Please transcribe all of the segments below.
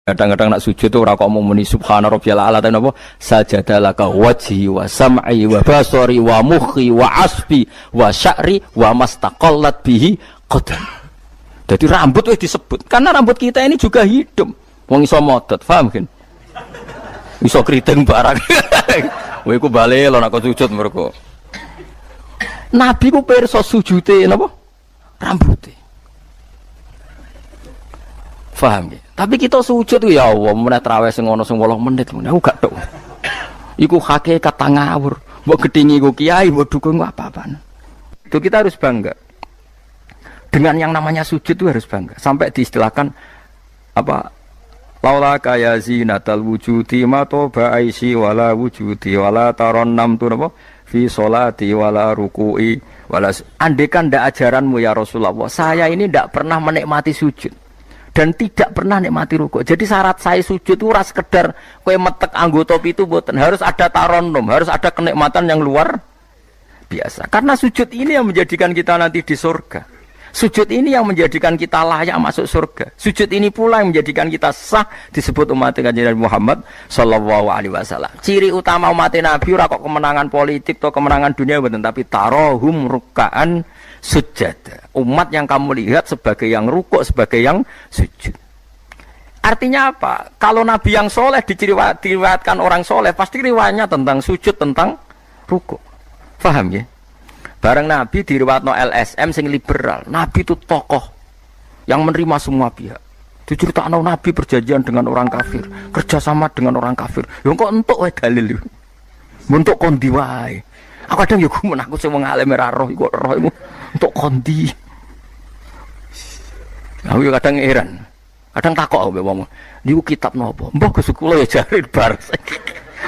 Kadang-kadang nak sujud tuh ora kok muni subhana rabbiyal a'la ta napa sajadalaka wajhi wa sam'i wa basari wa mukhi wa asbi wa sya'ri wa mastaqallat bihi qadam. Jadi rambut wis disebut karena rambut kita ini juga hidup. Wong iso modot, paham kan? Iso kriting barang. Kowe iku bali lho nek sujud mergo. Nabi ku pirsa sujude napa? Rambuté. Paham ya? Tapi kita sujud tuh ya Allah, meneh traweh sing ana sing 8 menit ngene aku gak tok. Iku hakikat ngawur. Mbok gedhingi ku kiai, mbok dukung apa-apaan. Itu kita harus bangga. Dengan yang namanya sujud itu harus bangga. Sampai diistilahkan apa? Laula kaya zinatal wujudi ma toba aisi wala wujudi wala tarannam tu napa? Fi sholati wala ruku'i wala andekan ndak ajaranmu ya Rasulullah. Saya ini ndak pernah menikmati sujud. Dan tidak pernah nikmati rukuk. Jadi syarat saya sujud itu ora sekedar kowe metek anggota pitu mboten, harus ada taronnum, harus ada kenikmatan yang luar biasa. Karena sujud ini yang menjadikan kita nanti di surga. Sujud ini yang menjadikan kita layak masuk surga. Sujud ini pula yang menjadikan kita sah disebut umat Kanjeng Muhammad sallallahu alaihi wasallam. Ciri utama umat Nabi ora kok kemenangan politik atau kemenangan dunia mboten, tapi tarohum ruk'an sujud. Umat yang kamu lihat sebagai yang rukuk, sebagai yang sujud. Artinya apa? Kalau Nabi yang soleh diriwayatkan orang soleh, pasti riwayatnya tentang sujud, tentang rukuk. Paham ya? Bareng Nabi diriwayatno LSM sing liberal. Nabi itu tokoh yang menerima semua pihak. Diceritakan Nabi perjanjian dengan orang kafir, kerjasama dengan orang kafir. Ya kok entuk wae dalil. Untuk kondi wae. Aku kadang ya gumun aku sing wong alim ora roh iku roh iku untuk kondi. Aku ya kadang heran. Kadang takok aku wong. Niku kitab napa? Mbah Gus kula ya jare bar.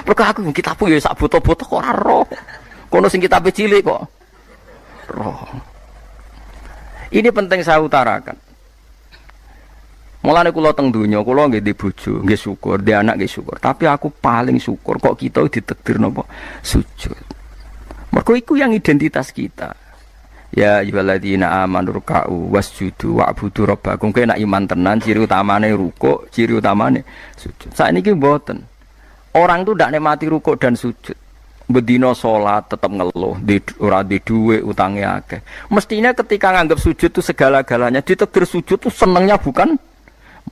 Mergo aku kitabku ya sak boto-boto kok ora roh. Kono sing kitabe cilik kok. Roh. Ini penting saya utarakan. Mulane kula teng donya, kula nggih di bojo, nggih syukur, di anak nggih syukur. Tapi aku paling syukur kok kita ditakdir napa sujud. Mergo iku yang identitas kita. Ya ayyuhalladzina amanu ruk'u wasjudu wa'budu rabbakum. Kowe nek iman tenan ciri utamane rukuk, ciri utamane sujud. Saiki mboten. Orang tuh ndak nikmati rukuk dan sujud. Bedino sholat tetap ngeluh, ora di duwe utangnya akeh. Mestinya ketika nganggap sujud itu segala-galanya, ditakdir sujud itu senengnya bukan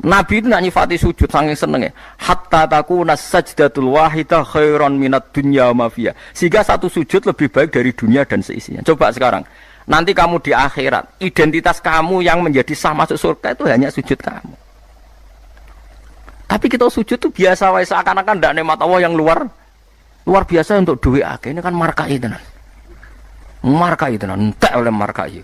Nabi itu nak nyifati sujud saking senengnya. Hatta takuna sajdatul wahidah khairan minad dunya wa ma fiha. Sehingga satu sujud lebih baik dari dunia dan seisinya. Coba sekarang, nanti kamu di akhirat, identitas kamu yang menjadi sah masuk surga itu hanya sujud kamu. Tapi kita sujud itu biasa wae seakan-akan ndak nikmat Allah yang luar biasa untuk duit akeh. Ini kan markai tenan. Markai tenan, entek oleh markai.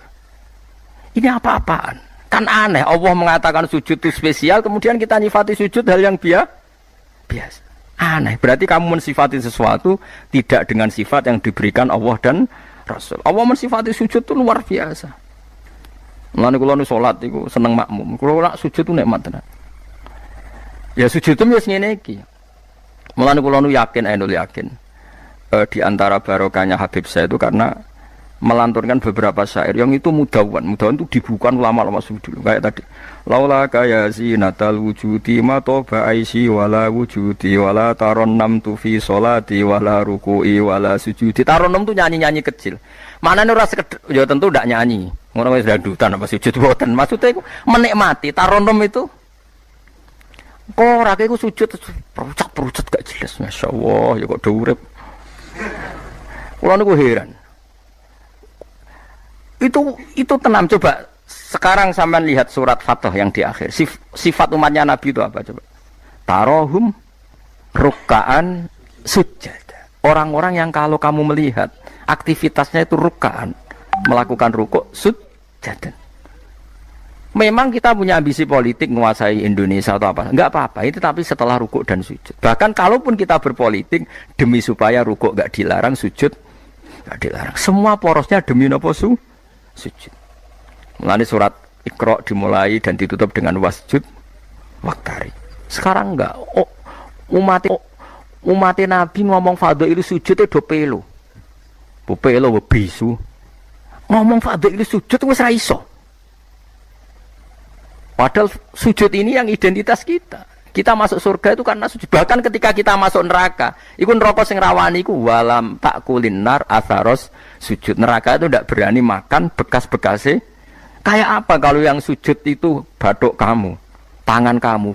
Ini apa-apaan? Kan aneh, Allah mengatakan sujud itu spesial, kemudian kita nyifati sujud hal yang biasa. Aneh, berarti kamu mensifati sesuatu tidak dengan sifat yang diberikan Allah dan Rasul. Allah mensifati sujud itu luar biasa. Mulane kula nu salat iku seneng makmum. Kula nak sujud itu nikmat tenan. Ya sujud itu wis ngene iki. Mulane kula nu yakin, di antara barokahnya Habib saya itu karena melanturkan beberapa syair yang itu mudawan itu dibuka ulama-ulama dulu kayak tadi. Laula kaya zinatal wujudi ma toba aisi wala wujudi wala taronnam tu fi sholati wala ruku'i wala sujudi. Taronnam tu nyanyi-nyanyi kecil. Maknane ora sekedar ya tentu ndak nyanyi. Ngono wis dandutan apa sujud boten. Maksudnya iku menikmati taronnam itu. Kok ora iku sujud perucat gak jelas. Masyaallah ya kok do urip. Kula niku heran. Itu tenang. Coba sekarang sampean lihat surat Fathah yang di akhir. Sifat umatnya Nabi itu apa coba? Tarohum ruk'an sujud. Orang-orang yang kalau kamu melihat aktivitasnya itu ruk'an, melakukan rukuk sujud. Memang kita punya ambisi politik menguasai Indonesia atau apa? Enggak apa-apa. Itu tapi setelah rukuk dan sujud. Bahkan kalaupun kita berpolitik demi supaya rukuk enggak dilarang, sujud enggak dilarang. Semua porosnya demi napa sujud. Mulane surat Iqra dimulai dan ditutup dengan wasjud waktari. Sekarang enggak. Umat Nabi ngomong fadhil sujud do pelo. Pelo bisu. Ngomong fadhil sujud wis ra iso. Padahal sujud ini yang identitas kita. Kita masuk surga itu karena sujud. Bahkan ketika kita masuk neraka, iku neraka sing rawani iku walam takulin nar atharos sujud. Neraka itu tidak berani makan bekas-bekasnya. Kayak apa kalau yang sujud itu bathuk kamu, tangan kamu,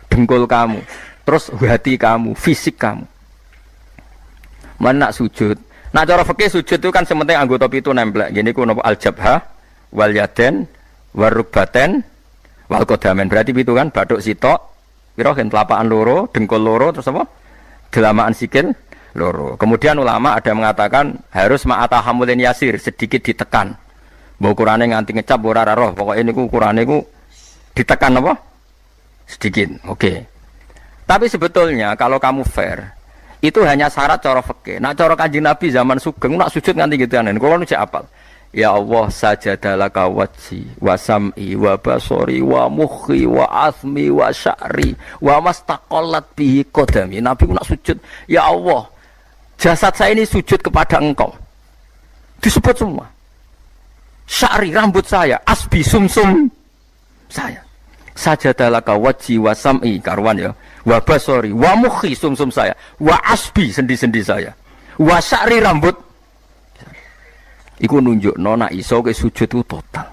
dengkul kamu, terus hati kamu, fisik kamu. Mana nak sujud? Nah cara fikih sujud itu kan sementing anggota pitu nempel. Gini ku napa al-jabhah wal yaden warukbaten wal qadamen. Berarti pitu kan bathuk sitok, pira gen telapakan loro, dengkul loro, terus apa? Delamaan sikil loro. Kemudian ulama ada yang mengatakan harus ma'atahamulin yasir, sedikit ditekan. Mbok ukurane nganti ngecap ora roh, pokoke niku ukurane ku ditekan apa? Sedikit. Oke. Tapi sebetulnya kalau kamu fair, itu hanya syarat cara fikih. Nah cara Kanjeng Nabi zaman sugeng nak sujud nganti gituan. Kulo nu cek apal. Ya Allah sajadalaka wajhi wa sam'i wa basori wa mukhi wa asmi wa sya'ri wa mastaqallat bihi qadami. Nabi nak sujud, ya Allah, jasad saya ini sujud kepada Engkau. Disebut semua. Sya'ri rambut saya, asbi sumsum saya. Sajadalaka wajhi wa sam'i karuan ya. Wa basori wa mukhi sumsum saya, wa asbi sendi-sendi saya. Wa sya'ri rambut. Iku nunjukno nek iso ke sujud itu total.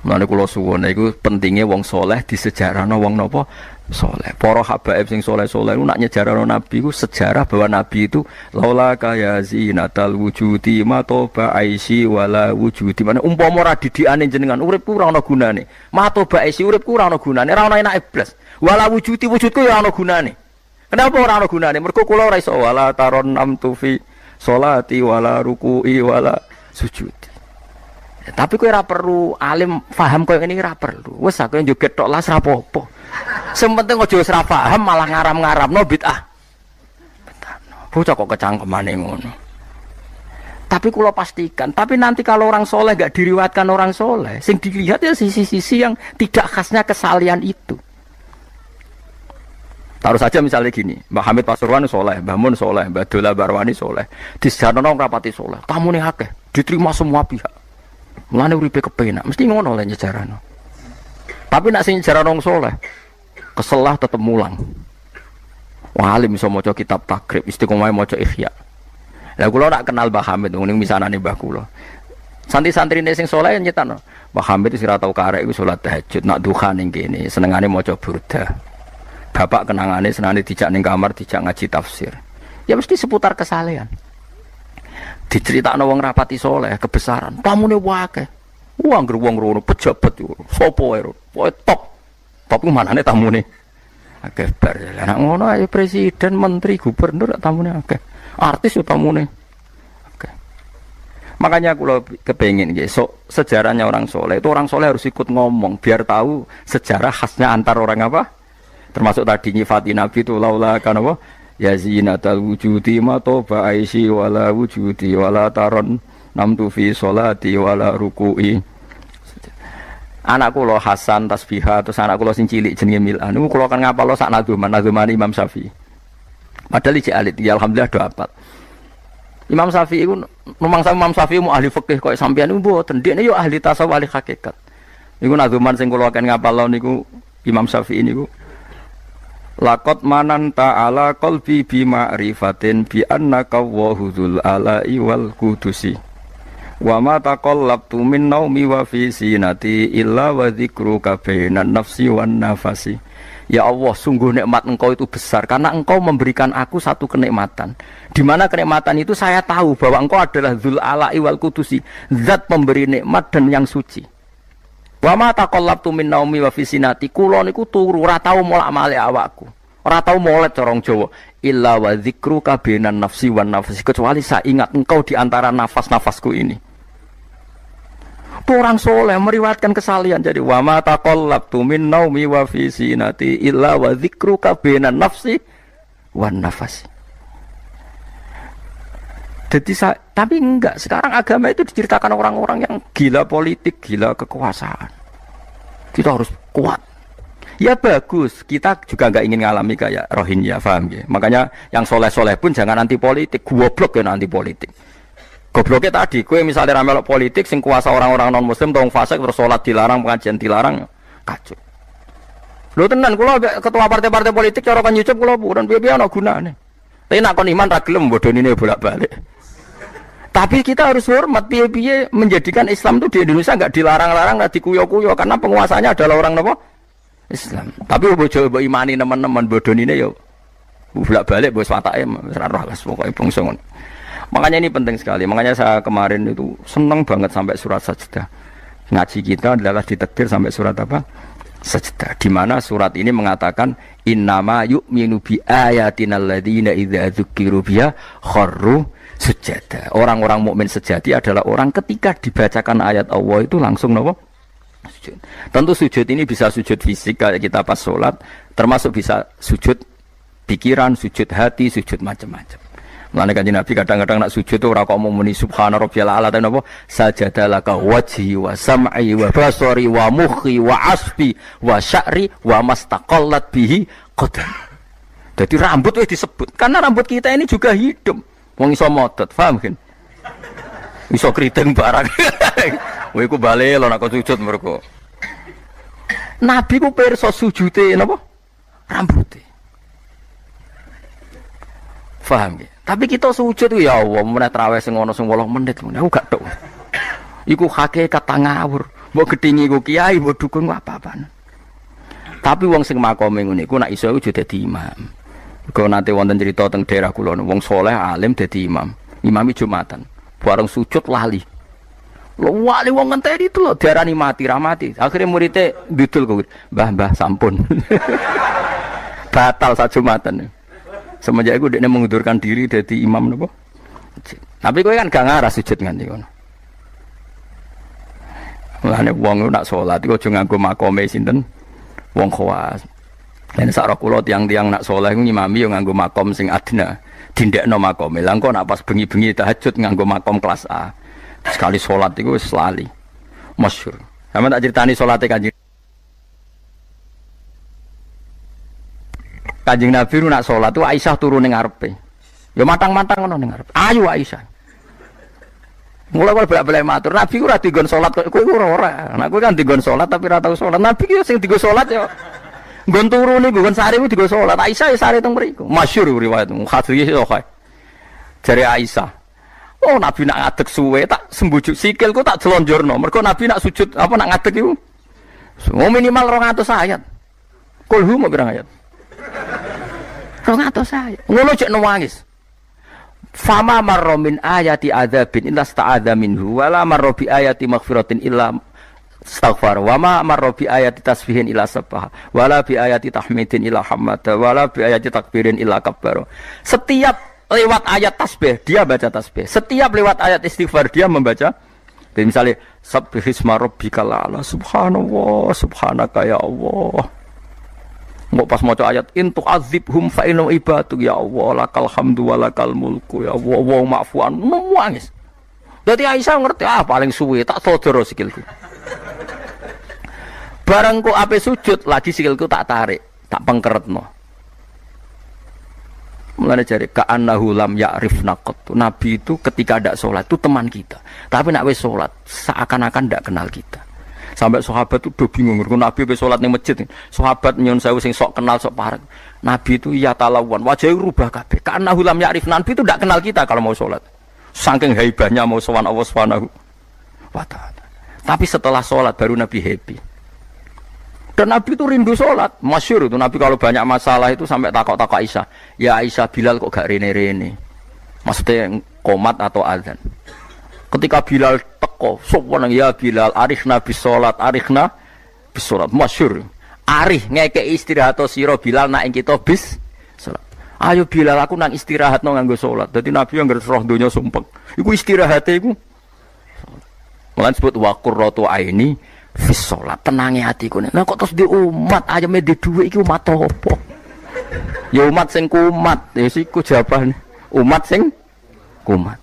Mulane kula suwun iku pentinge wong saleh disejarahno wong napa saleh. Para habaib sing saleh-saleh iku nak nyejarahno nabi iku sejarah bahwa nabi itu laula kaya zinatal wujudi matoba aisi wala wujudi. Mane umpama ora didikane jenengan uripku ora ana gunane. Matoba aisi uripku ora ana gunane, ora ana enake blas. Wala wujudi wujudku ya ana gunane. Kenapa ora ana gunane? Mergo kula ora iso wala taron namtu fi sholati wala ruku'i wala sujudi. Ya, tapi kowe ora perlu alim paham koyo ngene ora perlu. Wis aku joget tok las ra apa-apa. Sing penting aja wis ra paham malah ngaram-ngaramno bid'ah. Betano. Bocah kok kecangkemane ngono. Tapi kula pastikan, tapi nanti kalau orang soleh enggak diriwayatkan orang soleh, sing dilihat ya sisi-sisi yang tidak khasnya kesalian itu. Taruh saja misalnya gini, Mbah Hamid Pasuruan soleh, Mbah Mun soleh, Mbah Dola Barwani soleh, di sejarah nong rapati soleh, tamu nih akeh, diterima semua pihak, mulane uripe kepenak, mesti ngono lah sejarah nong. Tapi nak sing sejarah nong soleh, keselah tetep mulang. Wah alim bisa maca kitab takrib, istiqomah maca ikhya. Lah kula nak kenal Mbah Hamid, ning misanane Mbah kula. Santri-santri sing soleh nyetan, Mbah Hamid wis ora tau karek iku salat tahajud, nak duha ning kene, senengane maca burda. Bapak kenangannya senane dijak ning kamar dijak ngaji tafsir. Ya mesti seputar kesalehan. Diceritakno wong rapati soleh kebesaran. Tamune wae. Wong wong rono pejabat yo. Sopo wae. Pokoke top. Top ku manane tamune. Akeh bar. Lah nek ngono ae presiden, menteri, gubernur tamune akeh. Artis yo tamune. Akeh. Makanya kula kepengin nggih sejarahnya orang soleh. Itu orang soleh harus ikut ngomong biar tahu sejarah khasnya antar orang apa? Termasuk tadi nyifati Nabi itu laula kan apa ya zinatal wujudi matoba aisi wala wujudi wala taron namtu fi sholati wala ruku'i. Anak kula Hasan tasbihah terus anak kula sing cilik jenenge Milan niku kula kan ngapal sak nadzuman Imam Syafi'i. Padahal iki alit ya alhamdulillah do apal. Imam Syafi'i iku numangsa Imam Syafi'i mu ahli fikih kok sampeyan niku mboten dekne yo ahli tasawuf ahli hakikat. Niku nadzuman sing kula kan ngapal niku Imam Syafi'i niku laqad mananta ala qalbi bi ma'rifatin bi annaka wahudul ala'i wal qudusi wa ma taqallabtu min naumi wa fi sinati illa wa dzikruka bainan nafsi wan nafasi. Ya Allah, sungguh nikmat Engkau itu besar karena Engkau memberikan aku satu kenikmatan di mana kenikmatan itu saya tahu bahwa Engkau adalah dzul ala'i wal qudusi, zat pemberi nikmat dan yang suci. Wa ma taqallabtu min naumi wa fi sinati, kula niku turu ora tau molak-malik awakku. Ora tau molet corong Jawa. Illa wa dzikruka bainan nafsi wan nafsi, kecuali saya ingat Engkau di antara nafas-nafasku ini. Orang soleh meriwayatkan kesalian jadi wa ma taqallabtu min naumi wa fi sinati illa wa dzikruka bainan nafsi wan nafsi. Jadi tapi enggak, sekarang agama itu diceritakan orang-orang yang gila politik, gila kekuasaan. Kita harus kuat. Ya bagus, kita juga enggak ingin ngalami kayak Rohingya, paham ya? Makanya yang soleh-soleh pun jangan anti politik, goblok ya anti politik. Gobloknya tadi, kue misalnya ramelok politik, sing kuasa orang-orang non-muslim, tong fasik, terus sholat dilarang, pengajian dilarang, kacau. Lho tenan kula ketua partai-partai politik cara kan nyucup kula purun piye-piye ana gunane. Tapi nek kon iman ra gelem bodonine bolak-balik. Tapi kita harus hormat piye-piye menjadikan Islam itu di Indonesia enggak dilarang-larang, enggak dikuyo-kuyo karena penguasanya adalah orang napa? Islam. Tapi bojo mbok imani teman-teman bodonine yo bolak-balik bos watake ora roh wis pokoke bangsa ngono. Makanya ini penting sekali. Makanya saya kemarin itu senang banget sampai surat Sajdah. Ngaji kita adalah ditakdir sampai surat apa? Sajdah. Di mana surat ini mengatakan innama yu'minu bi ayatina alladziina idza dzukiru biha kharru sujada. Orang-orang mukmin sejati adalah orang ketika dibacakan ayat Allah itu langsung napa? Sujud. Tentu sujud ini bisa sujud fisik kayak kita pas sholat, termasuk bisa sujud pikiran, sujud hati, sujud macam-macam. Mulane Kanjeng Nabi kadang-kadang nak sujud ora kok mau muni subhana rabbiyal a'la ta napa sajadalaka wajhi wa sam'i wa basari wa mukhi wa asbi wa sya'ri wa mastaqallat bihi qadam. Jadi rambut wis disebut karena rambut kita ini juga hidup. Wong iso modot, paham kan? Iso kriting barang. Kowe iku bali lho nek sujud mergo. Nabi ku pirsa sujude napa? Rambute. Paham ya? Tapi kita sujud ya Allah, meneh traweh sing ana sing 8 menit ngono. Aku gak tok. Iku hakikat ngawur. Mbok gedhingi ku kiai, mbok dukun apa-apaan. Tapi wong sing makome ngene iku nek iso iku dadi imam. Kok nate wonten cerita teng daerah kula wong saleh alim dadi imam. Imami Jumatan. Bareng sujud lali. Lho wali wong ngenteni itu lho diarani mati ra mati. Akhire muridé ndudul kok. Mbah sampun. Batal sak Jumatan. Semenjak itu dia mengundurkan diri dari imam nopo. Tapi kowe kan gak ngarah sujud nganti ngono. Mulane wong nak salat iku aja nganggo makome sinten wong khawas. Lan sak kula tiang-tiang nak saleh iku ngimami yo nganggo makom sing adna. Dindekno makome. Lah engko nak pas bengi-bengi tahajud nganggo makom kelas A. Sekali salat iku wis lali. Masyhur. Sampe tak critani salate Kanjeng Nabi nak sholat tu Aisyah turun ning ngarepe. Ya matang-matang ngono ning ngarepe. Ayo Aisyah. Mulai bolak-balik matur, Nabi ora digon sholat kowe iku ora. Nek kowe kan digon sholat tapi ora tau sholat. Nabi ki sing digon sholat ya nggon turu niku nggon sare ku digon sholat. Aisyah ya sare teng mriku. Masyhur riwayat hadis iso kae. Jare Aisyah. Oh Nabi nak ngadeg suwe tak sembujuk sikilku tak jelonjorno. Mergo Nabi nak sujud apa nak ngadeg iku. Minimal 200 ayat. Kulhu mau berang ayat. 200 ayat. Ngono cek nangis. Fama marra min ayati adzabin illa sta'adza minhu wala marra bi ayati maghfiratin illa astaghfar wa ma marra bi ayati tasbihin illa sabbaha wala bi ayati tahmidin illa hamada wala bi ayati takbirin illa kabbara. Setiap lewat ayat tasbih dia baca tasbih. Setiap lewat ayat istighfar dia membaca. Jadi misalnya subbihisma rabbikal a'la subhanallah subhanaka ya Allah. Mau pas maca ayat intu azibhum fa inna ibadu ya Allah lakal hamdu walakal mulku ya Allah wa ma'fuan nangis. Dadi Aisyah ngerti paling suwe tak sodoro sikilku. Barang kok ape sujud lagi sikilku tak tarik, tak pengkeretno. Mulane jare ka'annahu lam ya'rifna qat. Nabi itu ketika ndak salat itu teman kita. Tapi nek wis salat seakan-akan ndak kenal kita. Sampai sahabat itu udah bingung, Nabi be salat ning masjid. Sahabat nyun sewu sing sok kenal sok parek. Nabi itu ya talawan, wajahnya rubah kabeh. Karena hulam ya'rif Nabi itu tidak kenal kita kalau mau salat. Saking haibahnya mau sowan Allah Subhanahu wa taala. Tapi setelah salat baru Nabi happy. Dan Nabi itu rindu salat. Masyhur itu Nabi kalau banyak masalah itu sampai takok-takok Aisyah. Ya Aisyah Bilal kok gak rene-rene. Maksudnya qomat atau azan. Ketika Bilal teko, sopan ya Bilal, arihna bis salat, arihna bis salat. Masyhur. Arih ngeke istirahat sira Bilal nak ing kita bis salat. Ayo Bilal aku nang istirahat no nganggo salat. Dadi Nabi yang roh donya sumpek. Iku istirahate iku. Mulane disebut wa qurratu aini fis salat. Tenange atiku. Lah kok terus di umat ayame di dhuwit iki umat apa? Ya umat sing kumat, ya siku jawabane. Umat sing kumat.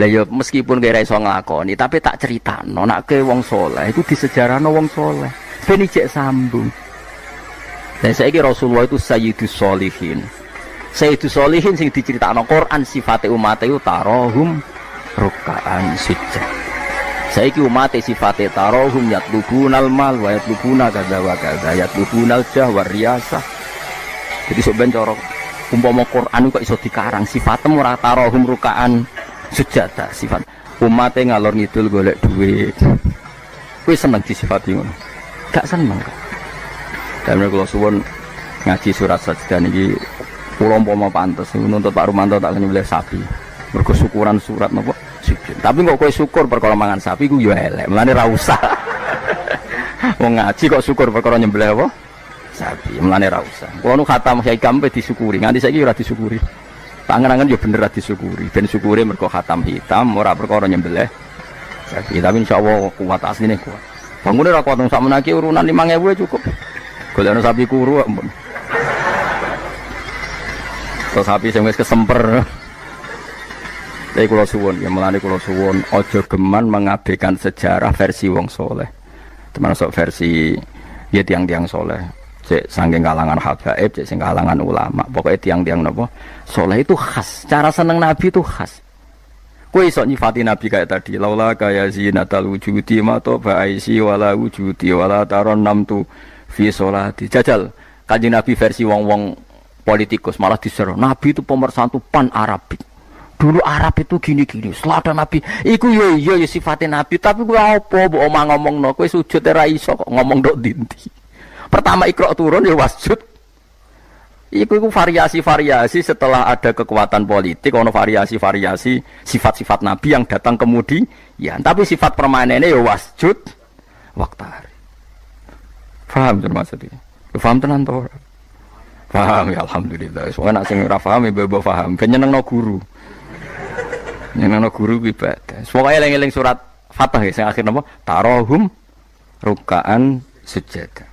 Lah ya meskipun kira iso nglakoni tapi tak critakno nek ke wong saleh iku disejarahno wong saleh ben ijek sambung. Dan saiki Rasulullah itu sayyidus sholihin. Sayyidus sholihin sing diceritakno Quran sifate umat iku tarahum ruk'an sujud. Saiki umat sifate tarahum yatlubunal mal wa yatlubuna kadza wa kadza yatlubunal jah wa riyasah. Jadi sok ben cara umpama Quran kok iso dikarang sifatem ora tarahum rukaan sujada sifat umate ngalor ngidul golek duit. Kuwi seneng disifati ngono. Gak seneng kok. Dene kula suwun ngaji surat sajdah niki kula umpama pantes nuntut Pak Rumanto tak nyembelih sapi. Mergo syukuran surat napa sujud. Tapi kok kowe syukur perkara mangan sapi ku ya elek. Mulane ra usah. Wong ngaji kok syukur perkara nyembelih apa? Sapi. Mulane ra usah. Kula nu khatam Kyai Kampe disyukuri. Nganti saiki ora disyukuri. Tangan-tangan ya bener ra disyukuri. Ben syukure mergo khatam hitam ora perkara nyembelih sapi. Tapi insyaallah kuat asline kuat. Bangune ra kuat sak menaki urunan 5.000 cukup. Golekno sapi kuru ampun. Terus sapi sing wis kesemper. Tapi kula suwun, ya melane kula suwun aja geman mengabaikan sejarah versi wong soleh. Termasuk versi ya tiang-tiang soleh. Cek saking kalangan habaib, cek sing kalangan ulama. Pokoknya tiang-tiang napa soleh itu khas. Cara seneng Nabi itu khas. Kowe iso nyifati Nabi kayak tadi. Laula kaya zinatal wujudi ma to ba'aisi wala wujudi wala taron namtu fi sholati. Jajal Kanjeng Nabi versi wong-wong politikus malah diseru. Nabi itu pemersatu pan Arabik. Dulu Arab itu gini-gini, selada Nabi, iku yo iya sifatnya Nabi, tapi gue apa, bu omah ngomong no, gue sujud era iso kok ngomong dok dinti. Pertama Iqra turun ya wasjud, iku variasi-variasi setelah ada kekuatan politik, ono variasi-variasi sifat-sifat Nabi yang datang kemudian, ya, tapi sifat permanennya ya wasjud, waktari. Paham maksudnya? Paham tenan toh? Paham ya alhamdulillah. Soalnya nak sing ora paham ya bebo paham, ben nyenengno guru. Nyenengno guru ibadah. Pokoke eling-eling surat Fatah ya sing akhir napa? Tarahum rukaan sujada.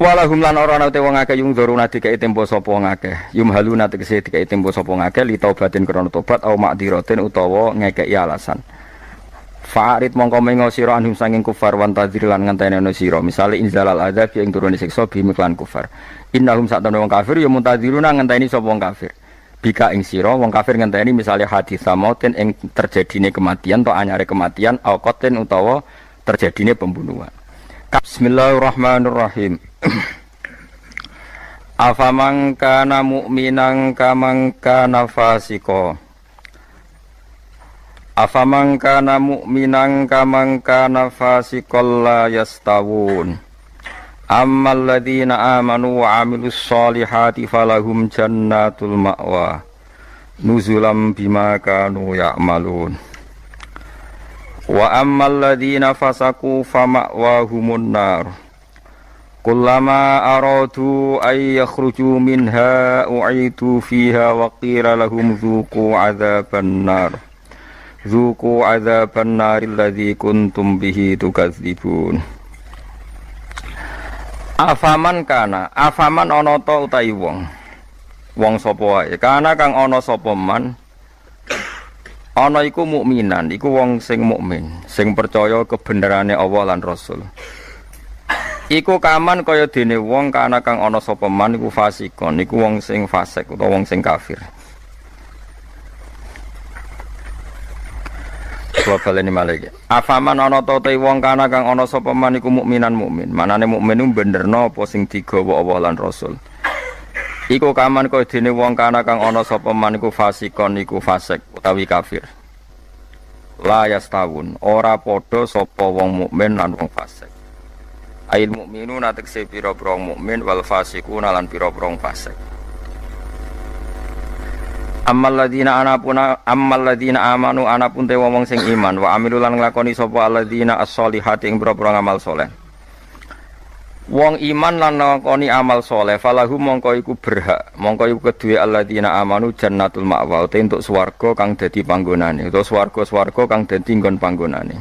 Walahum lan ora ana te wong akeh yung dzuruna dikai tempo sapa wong akeh. Yumhaluna tegese dikai tempo sapa wong akeh li taubatin krana tobat au ma'diratin utawa ngekeki alasan. Fa'arid mongko mengo sira anhum sanging kufar wan tadzir lan ngenteni ana sira. Misale inzalal adzab ing turune siksa bimiklan kufar. Innahum satamne wong kafir ya muntadziruna ngenteni sapa wong kafir. Bika ing sira wong kafir ngenteni misale hadis samautin ing terjadine kematian atau anyare kematian au qatin utawa terjadine pembunuhan. Bismillahirrahmanirrahim. Afaman kana mu'minan kaman kana fasika. Afaman kana mu'minan kaman kana fasikal la yastawun. Ammal ladzina amanu wa 'amilus shalihati falahum jannatul ma'wa nuzulam bima kanu ya'malun. Wa ammal ladzina fasaqu fama'wahumun nar. Kullama aradu ay yakhruju minha u'idu fiha wa qila lahum dzuqu 'adzaban nar. Dzuqu 'adzaban nar alladzi kuntum bihi tukadzibun. Afaman kana, afaman ana ta utahi wong. Wong sapa wae? Kana kang ana sapa man. Ana iku mukminan, iku wong sing mukmin, sing percaya kebenerane Allah lan Rasul. Iku kaman kaya dene wong kana kang ana sapa man iku fasikon, iku wong sing fasik utawa wong sing kafir. Baleni malih. Afaman ana ta te wong kana kang ana sapa man iku mukminan mukmin. Manane mukmin ku benerno apa sing digawa Allah lan Rasul. Iku kaman kaya dene wong kana kang ana sapa man iku fasikon iku fasik utawi kafir. La yastawun, ora padha sapa wong mukmin lan wong fasik. Ail mukminuna tekse pira-pira mukmin wal fasikuna lan pira-pira fasik. Ammal ladzina amanu anapun te wong sing iman wa amilu lan nglakoni sapa alladzina as-sholihati ing boro-boro amal saleh. Wong iman lan nglakoni amal saleh falahu mongko iku berhak, mongko iku keduwe alladzina amanu jannatul ma'wa te entuk swarga kang dadi panggonane utawa swarga-swarga kang dadi nggon panggonane.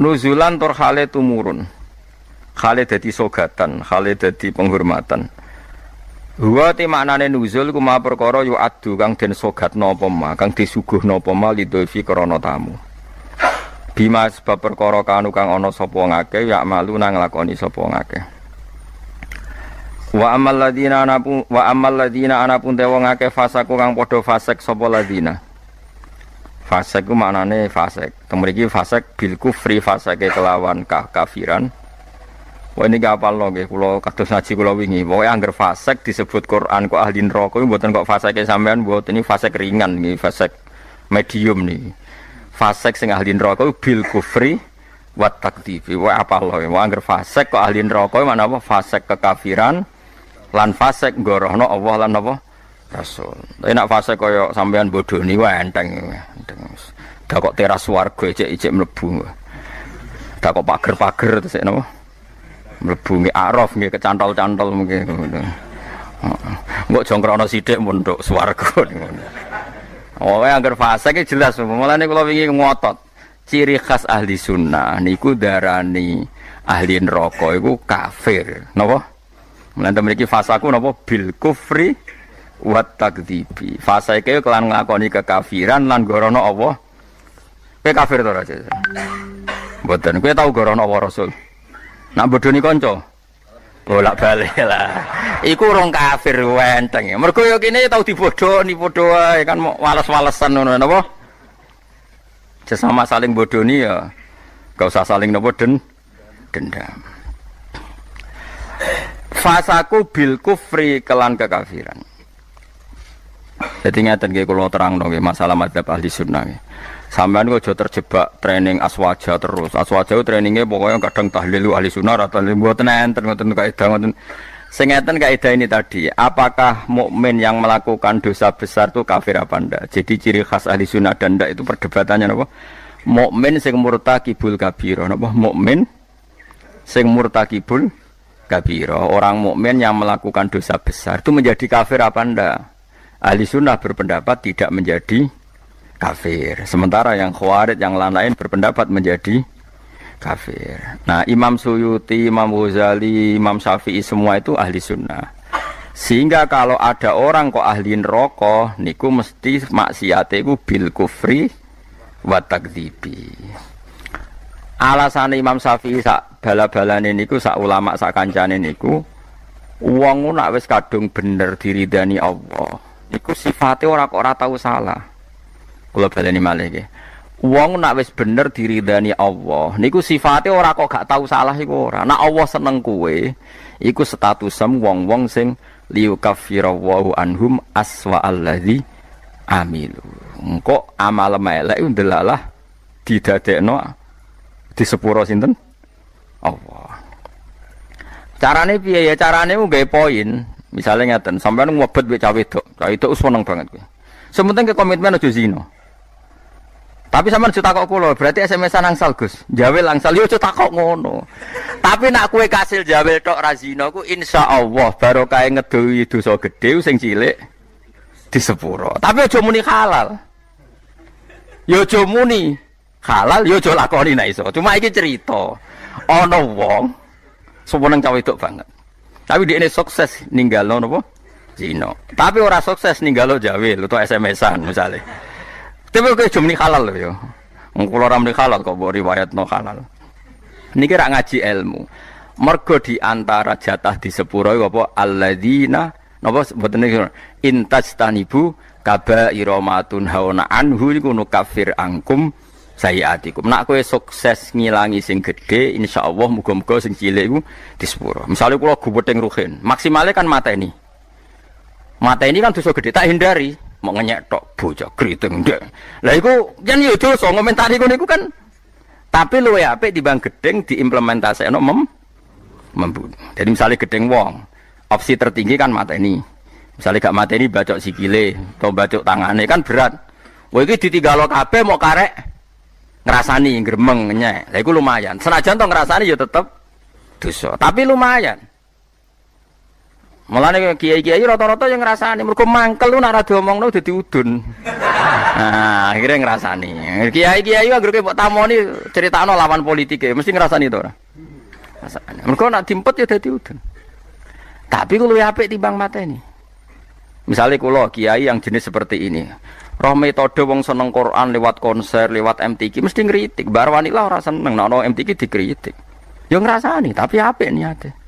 Nuzulan tur hale tumurun. Hale dadi sogatan, hale dadi penghormatan. Huwa te maknane nuzul ku ma perkara yu adu kang den sogatna apa ma kang disuguhna apa ma lidulfi krana tamu. Bima sebab perkara kanu kang ana sapa ngake ya malu nang nglakoni sapa ngake. Wa ammal ladina anapun te wong akeh fasaku kang padha fasik sapa ladina. Fasik ku maknane fasik. Teng mriki fasik bil kufri fasike kelawan kafiran. Wah ini gak apal lho nggih kula kados ngaji kula wingi. Pokoke angger fasik disebut Quran kok ahli neraka iku mboten kok fasike sampean mboten ini fasik ringan nggih, fasik medium nih. Fasik sing ahli neraka bil kufri wa takdzibi. Wah apal lho. Wah angger fasik kok ahli neraka mana apa fasik kekafiran lan fasik ngorohno Allah lan apa Rasul. Tapi nak fasik kaya sampean bodoni wae enteng. Dak kok teras warga ijek-ijek mlebu. Dak kok pager-pager terus napa? Mlebu nggih araf nggih kecantol-cantol mungkin ngono. Heeh. Mbok jongkrono sithik munduk swarga ngono. Oh, angger fasik iki jelas. Mulane kula wingi ngotot. Ciri khas ahli sunnah niku darani ahli neraka iku kafir. Napa? Mulane mriki fasaku napa bil kufri wa takdzibi. Fasike kelan nglakoni kekafiran lan gorono Allah. Kowe kafir to ora? Mboten. Kowe tau gorono apa Rasul? Nak bodoni kanca. Bolak-balik lah. Iku urung kafir wenteng. Mergo yo kene tau dibodoni padha wae kan wales-walesan ngono napa? Sesama saling bodoni ya. Gak usah saling napa dendam. Fasaku bil kufri kelan kekafiran. Jadi ngeten nggih kula terangno nggih masalah madzhab ahli sunnah nggih. Sampeyan kok aja terjebak training aswaja terus. Aswaja itu trainingnya pokoknya kadang tahlil ahli sunnah atau mboten enten ngoten kaidah ngoten. Sing ngeten kaidah ini tadi, apakah mukmin yang melakukan dosa besar itu kafir apa ndak? Jadi ciri khas ahli sunnah dan ndak itu perdebatannya napa? Mukmin sing murtakibul kabira napa? Mukmin sing murtakibul kabira. Orang mukmin yang melakukan dosa besar itu menjadi kafir apa ndak? Ahli sunnah berpendapat tidak menjadi kafir. Sementara yang khawarij yang lain berpendapat menjadi kafir. Nah, Imam Suyuti, Imam Ghazali, Imam Syafi'i semua itu ahli sunnah. Sehingga kalau ada orang kok ahli neraka, niku mesti maksiate iku bil kufri wa takdzibi. Alasan Imam Syafi'i sak bala-balane niku sak ulama sak kancane niku wong nek wis kadung bener diridani Allah, niku sifate ora kok ora tau salah. Kula baleni malih nggih. Wong nek wis bener diridani Allah, niku sifate ora kok gak tau salah iku ora. Nek Allah seneng kowe, iku statusem wong-wong sing liyukaffirallahu anhum aswa allazi amilu. Engko amal elek ndelalah didadekno di sepuro sinten? Allah. Carane piye ya? Carane ku gawe poin. Misale ngeten, sampeyan ngobet wek cah wedok. Cah wedok wis seneng banget kowe. Sementing ke komitmen aja zina. Tapi sampean aja takok kula, berarti SMS-an angsal Gus. Jawel angsal yo aja takok ngono. Tapi nak kowe kasil jawel tok ra zina ku insyaallah barokah ngedohi dosa gedhe sing cilik di sepuro. Tapi aja muni halal. Yo aja muni halal, yo aja lakoni nek iso. Cuma iki cerita. Ana wong seneng cah wedok banget. Tapi dia ini sukses ninggalno napa? Zina. Tapi ora sukses ninggalo jawil utawa SMS-an misale. Tapi kok jumni halal lho ya. Wong kula ora muni halal kok mbok riwayatno halal. Niki rak ngaji ilmu. Mergo di antara jatah di sepuro iku apa alladzina napa mboten niku intajtanibu kaba'ira matun hauna anhu iku nukafir angkum sayiatikum. Nak kowe sukses ngilangi sing gedhe insyaallah muga-muga sing cilik iku di sepuro. Misale kula guwething ruhin, maksimale kan mateni. Mata ini kan dosa gede tak hindari, mau ngenyek tok bocah kriting ndek. Lah iku yen yo dosa ngomentari niku kan. Tapi luwe apik timbang gedeng diimplementasekno membunuh. Jadi misalnya gedeng wong, opsi tertinggi kan mata ini. Misalnya gak mata ini bacok sikile atau bacok tangane kan berat. Wah iki ditinggalo kabeh mau karek ngrasani gremeng ngenyek. Lah iku lumayan. Senajan to ngrasani yo tetep dosa, tapi lumayan. Mulane kiai-kiai rata-rata yang ngrasani mergo mangkel lu nek ora diomongno dadi udun. Nah, akhire ngrasani. Kiai-kiai anggere mbok tamoni critakno lawan politike mesti ngrasani to ora? Ngrasani. Mergo nek dimpet ya dadi udun. Tapi ku luwih apik timbang mateni. Misale kula kiai yang jenis seperti ini. Roh metode wong seneng Quran lewat konser, lewat MTQ mesti ngritik. Bar wanita ora seneng nek ono MTQ dikritik. Ya ngrasani, tapi apik niate.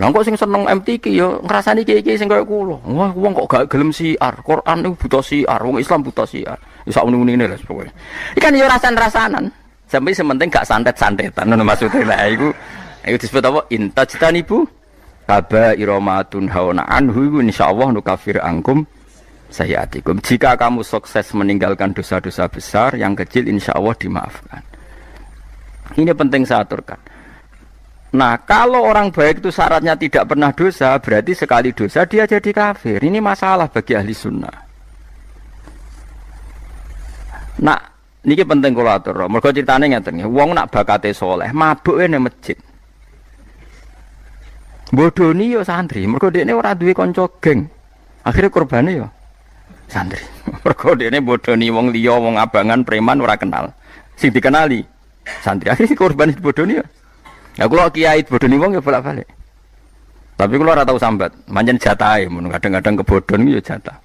Lah kok sing seneng MTQ ya ngrasani kiai-kiai sing kaya kula. Wah, wong kok gak gelem siar. Quran iku buta siar, wong Islam buta siar. Iso muni-munine lho pokoke. Ikan yo rasan-rasanan. Sampai sementing gak santet-santetan ngono maksudnya. Lah iku disebut apa? Intajtanibu kaba'ira ma tunhauna anhu insyaallah nukafir angkum sayyiatikum. Jika kamu sukses meninggalkan dosa-dosa besar, yang kecil insyaallah dimaafkan. Ini penting saya aturkan. Nah, kalau orang baik itu syaratnya tidak pernah dosa, berarti sekali dosa dia jadi kafir. Ini masalah bagi ahli sunnah. Nah, ini penting kalau atur. Mergo ceritane ngeten nggih, wong nak bakate saleh, mabuke nang masjid. Bodoni yo santri, mergo dekne ora duwe kanca geng. Akhire korbane yo santri. Mergo dekne bodoni wong liya, wong abangan, preman ora kenal. Sing dikenali santri. Akhire korban bodoni yo. Ya kula kiai bodoni wong ya bolak-balik. Tapi kula ora tau sambat, pancen jatahe mun kadang-kadang kebodhon yo jatah.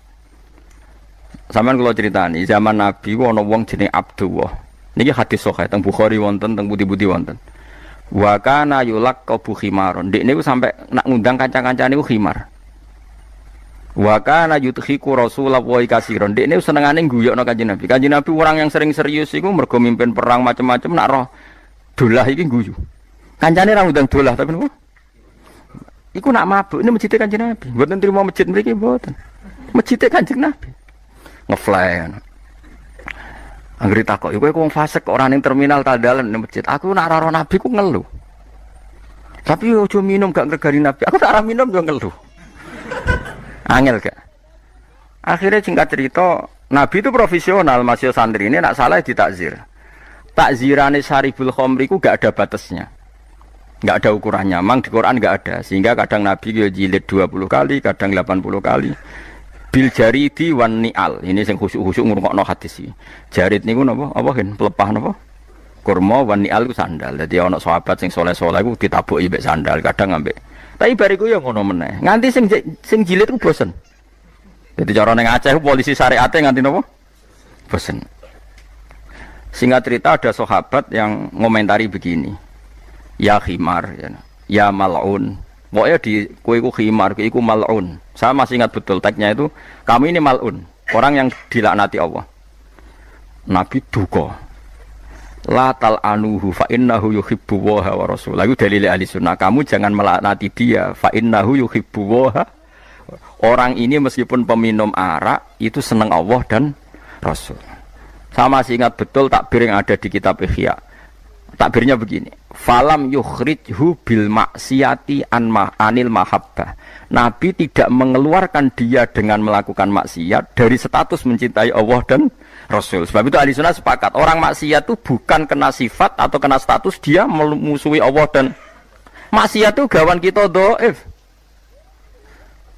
Sampeyan kula critani, zaman Nabi ana wong jenenge Abdullah. Niki hadis sahih teng Bukhari wonten, teng pundi-pundi wonten. Wa kana yulaqabu khimaron. Ndek niku sampe nak ngundang kanca-kancane niku khimar. Wa kana yudhiku Rasulullah wa kasiron. Ndek niku senengane guyokno Kanjeng Nabi. Kanjeng Nabi orang yang sering serius iku mergo mimpin perang macam-macam nak roh dolah iki guyu. Kancane ra ngundang dolah tapi niku iku nak mabuk ini masjid Kanjeng Nabi. Mboten trimo masjid mriki mboten. Masjid Kanjeng Nabi. Ngefly. Anggere takok, kowe wong fasik kok ora ning terminal ta dalan ning masjid. Aku nak ora Nabi ku ngeluh. Tapi ojo minum gak ngregani Nabi. Aku tak ora minum yo ngeluh. Angel gak? Akhirnya singkat cerita, Nabi itu profesional, masih santri ini nak salah ditakzir. Takzirane Syaribul Khamri ku gak ada batasnya. Gak ada ukurannya, memang di Quran gak ada. Sehingga kadang Nabi yo jilid 20 kali, kadang 80 kali. Bil jaridi wan ni'al. Ini sing khusuk-khusuk ngrungokno hadis iki. Jarid niku napa? Apa kan pelepah napa? Kurma wan ni'al ku sandal. Dadi ana sahabat sing saleh-saleh ku ditabuki mbek sandal, kadang ambek. Tapi bariku ya ngono meneh. Nganti sing jilid ku bosen. Dadi cara ning Aceh polisi syariate nganti napa? Bosen. Singkat cerita ada sahabat yang ngomentari begini. Ya khimar ya mal'un. Pokoknya di kue ku khimar, iku mal'un. Saya masih ingat betul tagnya itu, kamu ini mal'un, orang yang dilaknati Allah. Nabi duka. La tal'anuhu fa innahu yuhibbu waha wa rasul. Lalu dalil ahli sunnah, kamu jangan melaknati dia, fa innahu yuhibbu waha. Orang ini meskipun peminum arak, itu senang Allah dan Rasul. Saya masih ingat betul takbir yang ada di kitab Ihya. Takbirnya begini, falam yukhrijhu bil maksiati anil mahabbah. Nabi tidak mengeluarkan dia dengan melakukan maksiat dari status mencintai Allah dan Rasul. Sebab itu ahli sunnah sepakat, orang maksiat itu bukan kena sifat atau kena status dia memusuhi Allah dan maksiat itu gawan kita dhaif.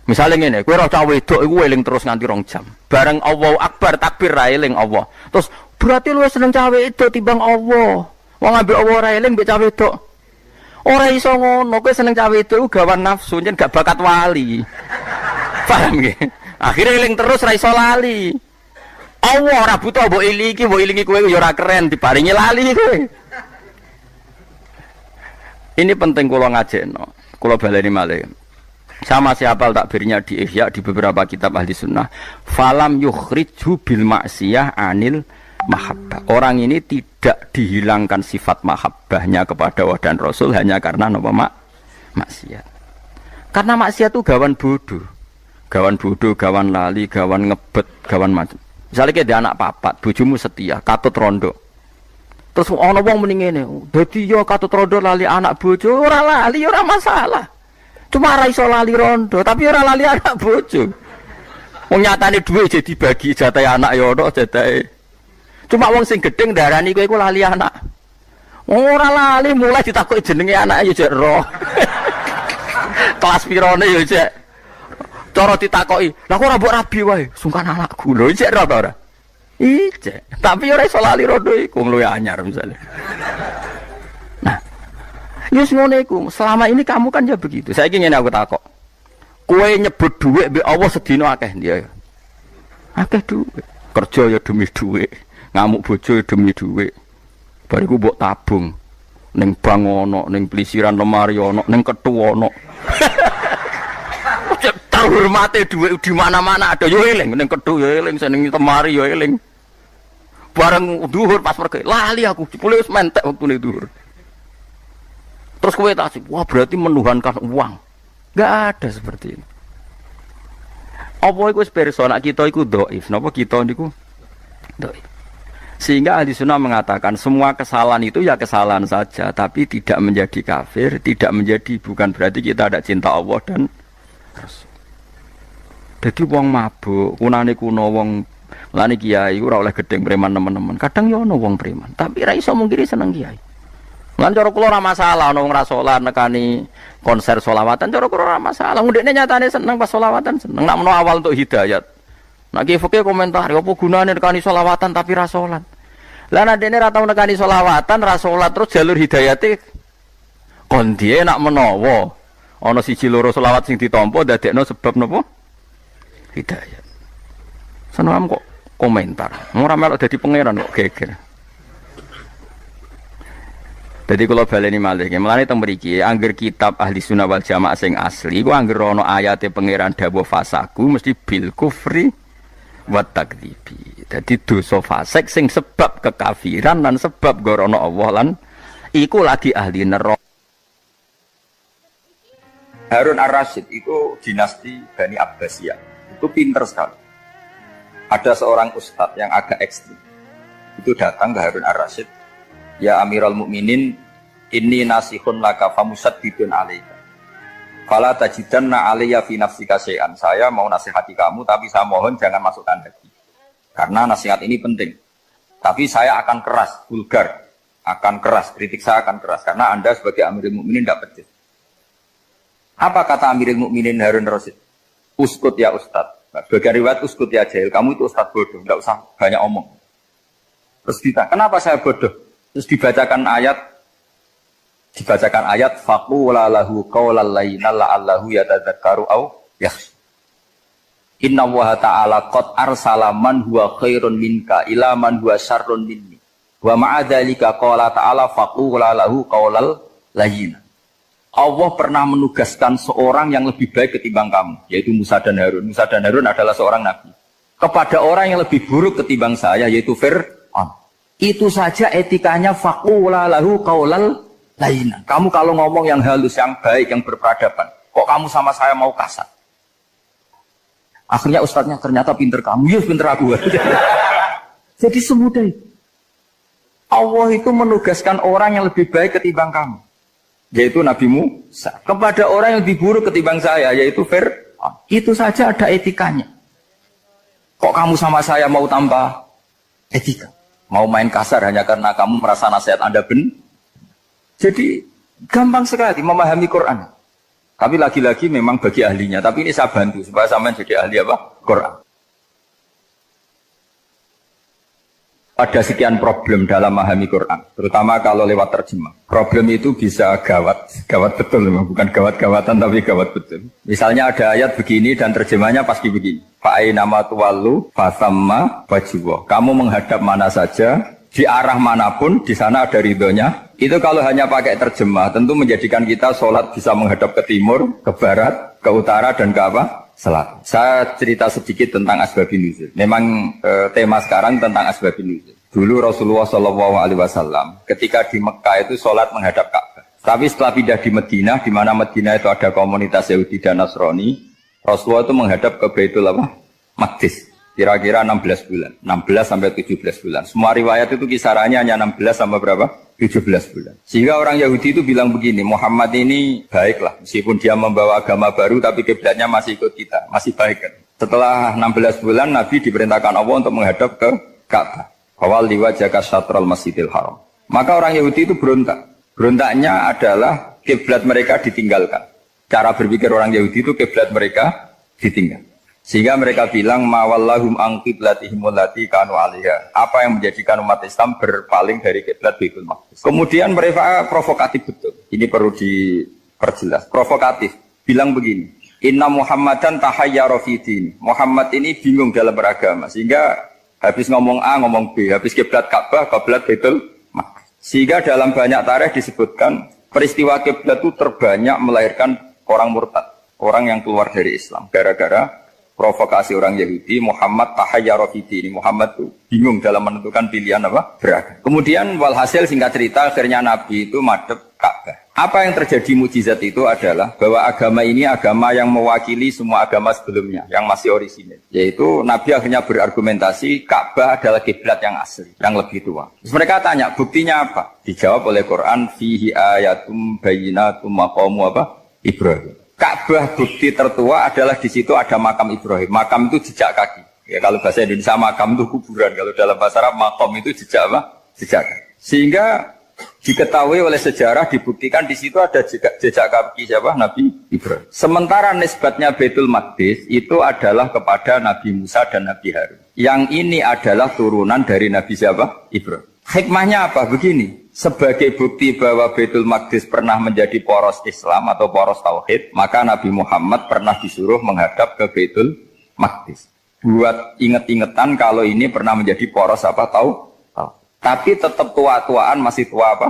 Misalnya ngene, kowe ora cah wedok iku eling terus nganti 2 jam. Bareng Allahu Akbar takbir ra eling Allah. Terus berarti lu seneng cah wedok timbang Allah. Wong ambek Allah ora eling mbek cah wedok. Ora iso ngono, kowe seneng cah wedok gawan nafsu yen gak bakat wali. Paham nggih? Akhire eling terus ra iso lali. Allah ora butuh mbok ilingi kowe ya ora keren diparingi lali kowe. Ini penting kula ngajekno. Kula baleni malih. Sama siapa takbirnya di Ihya di beberapa kitab ahli sunnah. Falam yukhrijhu bil maksiyah anil mahabbah. Orang ini tidak dihilangkan sifat mahabbahnya kepada Allah dan Rasul hanya karena apa maksiat. Karena maksiat itu gawan bodoh, gawan lali, gawan ngebet, gawan macam. Misalnya kayak dia anak papat, bojomu setia, katut rondo. Terus ana wong muni ngene, dadi yo katut rondo lali anak bojo, ora lali ora masalah. Cuma ora iso lali rondo, tapi ora lali anak bojo. Wong nyatane dhuwit jadi bagi jatah anak ya ono jatahe. Cuma wong sing gedeng darani kowe iku lali anak. Ora lali mulai ditakoki jenenge anake ya jek roh. Kelas pirone ya jek. Cara ditakoki, "Lah kok ora mbok rabi wae?" Sungkan anakku. Lho jek roh ta ora? Ijek. Tapi ora iso lali rondo iku luwe anyar misale. Nah, yus ngono iku. Selama ini kamu kan ya begitu. Saiki ngene aku takok. Kowe nyebut dhuwit mbek Allah sedina akeh dia. Akeh dhuwit. Kerja ya demi dhuwit. Ngamuk bojo demi dhuwit. Bariku mbok tabung ning bank ono, ning plisiran lemari ono, ning kethu ono. Terhormate dhuwit di mana-mana ada yo eling, ning kethu yo eling, ning lemari yo eling. Bareng duhur pas pergi, lali aku, jebule wis mentek waktune duhur. Terus kowe tasik, wah berarti menuhankan uang. Enggak ada seperti ini. Apa iku wis pirsa nek kita iku dhaif, napa kita niku dhaif. Sehingga ahli sunnah mengatakan semua kesalahan itu ya kesalahan saja, tapi tidak menjadi kafir, tidak menjadi, bukan berarti kita ada cinta Allah dan Rasul. Jadi wong mabuk, kunane kuno wong lani kiai ora oleh gedeng preman teman-teman. Kadang yo ono wong preman, tapi ra iso mungkiri seneng kiai. Lan cara kula ora masalah ono wong ra salat nekani konser selawatan, cara kula ora masalah. Ndekne nyatane seneng pas selawatan, seneng nak menawa awal untuk hidayat. Nak ki fikih komentar, apa gunane nekani selawatan tapi ra salat. Lah nek dene ra tau nekani selawatan, ra salat terus jalur hidayate kon diye nak menawa ana siji loro selawat sing ditampa dadekno sebab napa? Hidayat. Seneng kok komentar. Ora melok dadi pangeran kok geger. Jadi kalau baleni malih, mulane teng mriki angger kitab ahli sunnah wal jamaah sing asli, ku angger ana ayate pangeran dawuh fasaku mesti bil kufri wa takdzibi. Dadi dosa fasik sing sebab kekafiran dan sebab gorono Allah lan iku lagi ahli neraka. Harun ar-Rasyid itu dinasti Bani Abbasiyah. Itu pinter sekali. Ada seorang ustadz yang agak ekstrim. Itu datang ke Harun ar-Rasyid. Ya Amirul Mukminin, inni nasihun laka famusaddidun alaika. Fala tajidanna alayya fi nafsika syai'an. Saya mau nasihati kamu, tapi saya mohon jangan masukkan hati. Karena nasihat ini penting. Tapi saya akan keras, vulgar. Akan keras, kritik saya akan keras. Karena Anda sebagai Amirul Mukminin tidak pedes. Apa kata Amirul Mukminin Harun ar-Rasyid? Uskut ya Ustadz. Sebagai riwayat uskut ya jahil. Kamu itu Ustadz bodoh, tidak usah banyak omong. Terus ditanya, kenapa saya bodoh? Terus dibacakan ayat faqula lahu qaulal layyina la'allahu yatadzakkaru aw yakhsha. Inna Allaha ta'ala qad arsala man huwa khairun minka ila man huwa syarrun minni. Wa ma'a dzalika qala ta'ala faqula lahu qaulal layyina. Allah pernah menugaskan seorang yang lebih baik ketimbang kamu, yaitu Musa dan Harun. Musa dan Harun adalah seorang nabi. Kepada orang yang lebih buruk ketimbang saya, yaitu Fir'aun. Itu saja etikanya faqula lahu qaulal layyina. Kamu kalau ngomong yang halus, yang baik, yang berperadaban, kok kamu sama saya mau kasar? Akhirnya ustadznya ternyata pinter kamu, ya pinter aku. Jadi semudah itu. Allah itu menugaskan orang yang lebih baik ketimbang kamu, yaitu Nabi Musa. Kepada orang yang lebih buruk ketimbang saya, yaitu Fir'aun. Itu saja ada etikanya. Kok kamu sama saya mau tambah etika? Mau main kasar hanya karena kamu merasa nasihat Anda benar. Jadi gampang sekali memahami Quran. Tapi lagi-lagi memang bagi ahlinya. Tapi ini saya bantu supaya sampean jadi ahli apa? Quran. Ada sekian problem dalam memahami Quran, terutama kalau lewat terjemah. Problem itu bisa gawat betul, bukan gawat-gawatan tapi gawat betul. Misalnya ada ayat begini dan terjemahnya pasti begini. Fa'ainama tuwallu fasamma wajhullah. Kamu menghadap mana saja, di arah manapun, di sana ada ridhonya. Itu kalau hanya pakai terjemah, tentu menjadikan kita sholat bisa menghadap ke timur, ke barat, ke utara, dan ke apa? Selatan. Saya cerita sedikit tentang asbabun nuzul. Memang tema sekarang tentang asbabun nuzul. Dulu Rasulullah SAW ketika di Mekah itu sholat menghadap Ka'bah. Tapi setelah pindah di Madinah, di mana Madinah itu ada komunitas Yahudi dan Nasrani, Rasulullah itu menghadap ke Baitul Maqdis. Kira-kira 16 bulan, 16 sampai 17 bulan. Semua riwayat itu kisarannya hanya 16 sampai berapa? 17 bulan. Sehingga orang Yahudi itu bilang begini, Muhammad ini baiklah, meskipun dia membawa agama baru, tapi kiblatnya masih ikut kita, masih baik kan. Setelah 16 bulan, Nabi diperintahkan Allah untuk menghadap ke Ka'bah. Awal liwajaka syatrul masjidil haram. Maka orang Yahudi itu berontak. Berontaknya adalah kiblat mereka ditinggalkan. Cara berpikir orang Yahudi itu kiblat mereka ditinggal. Sehingga mereka bilang mawallahum an qiblatihim allati kanu 'alaiha. Apa yang menjadikan umat Islam berpaling dari kiblat Baitul Maqdis. Kemudian mereka provokatif betul. Ini perlu diperjelas. Provokatif. Bilang begini, "Inna Muhammadan tahayyara fi din." Muhammad ini bingung dalam beragama sehingga habis ngomong A ngomong B, habis kiblat Ka'bah, kiblat Baitul Maqdis. Sehingga dalam banyak tarikh disebutkan peristiwa kiblat itu terbanyak melahirkan orang murtad, orang yang keluar dari Islam gara-gara provokasi orang Yahudi, Muhammad tahayyara fi dini. Muhammad tuh bingung dalam menentukan pilihan apa? Beragama. Kemudian walhasil singkat cerita akhirnya Nabi itu madhep Ka'bah. Apa yang terjadi mukjizat itu adalah bahwa agama ini agama yang mewakili semua agama sebelumnya yang masih orisinil. Yaitu Nabi akhirnya berargumentasi Ka'bah adalah kiblat yang asli, yang lebih tua. Terus mereka tanya, buktinya apa? Dijawab oleh Quran, fihi ayatum bayyinatum maqamu apa? Ibrahim. Ka'bah bukti tertua adalah di situ ada makam Ibrahim. Makam itu jejak kaki. Ya, kalau bahasa Indonesia makam itu kuburan. Kalau dalam bahasa Arab makam itu jejak apa? Jejak kaki. Sehingga diketahui oleh sejarah dibuktikan di situ ada jejak kaki siapa? Nabi Ibrahim. Sementara nisbatnya Baitul Maqdis itu adalah kepada Nabi Musa dan Nabi Harun. Yang ini adalah turunan dari Nabi siapa? Ibrahim. Hikmahnya apa? Begini. Sebagai bukti bahwa Baitul Maqdis pernah menjadi poros Islam atau poros Tauhid, maka Nabi Muhammad pernah disuruh menghadap ke Baitul Maqdis. Buat inget-ingetan kalau ini pernah menjadi poros apa tahu? Tapi tetap tua-tuaan masih tua apa?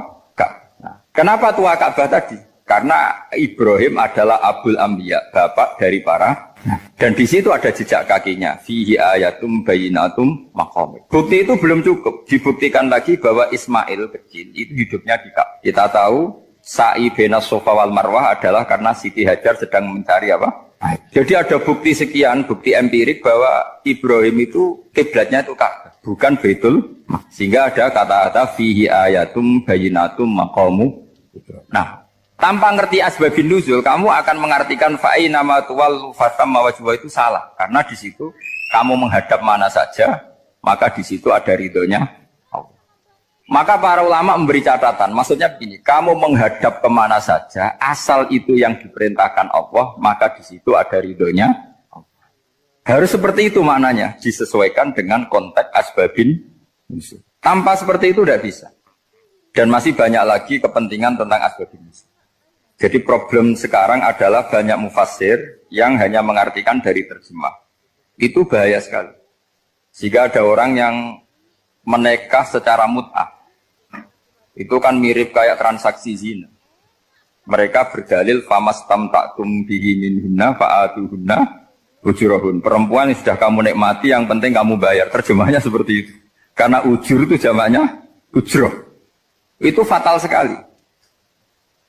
Nah, kenapa tua Ka'bah tadi? Karena Ibrahim adalah Abul Anbiya, bapak dari para. Dan di situ ada jejak kakinya. Fihi ayatum bayyinatum maqam. Bukti itu belum cukup. Dibuktikan lagi bahwa Ismail kecil itu hidupnya di Ka'bah. Kita tahu sa'i bainas Safa wal Marwah adalah karena Siti Hajar sedang mencari apa? Jadi ada bukti sekian, bukti empirik bahwa Ibrahim itu kiblatnya itu Ka'bah, bukan Baitul. Sehingga ada kata-kata fihi ayatum bayyinatum maqamu. Nah, tanpa ngerti asbabun nuzul, kamu akan mengartikan fa'ina ma tuwallu fatamma wajhuhu itu salah. Karena di situ kamu menghadap mana saja, maka di situ ada ridhonya Allah. Maka para ulama memberi catatan, maksudnya begini, kamu menghadap kemana saja, asal itu yang diperintahkan Allah, maka di situ ada ridhonya Allah. Harus seperti itu maknanya, disesuaikan dengan konteks asbabun nuzul. Tanpa seperti itu tidak bisa. Dan masih banyak lagi kepentingan tentang asbabun nuzul. Jadi problem sekarang adalah banyak mufassir yang hanya mengartikan dari terjemah. Itu bahaya sekali. Jika ada orang yang menikah secara mut'ah, itu kan mirip kayak transaksi zina. Mereka berdalil famastamta'tum bihi minhunna fa'atuhunna ujurahun. Perempuan yang sudah kamu nikmati, yang penting kamu bayar. Terjemahnya seperti itu. Karena ujur itu jamaknya ujroh. Itu fatal sekali.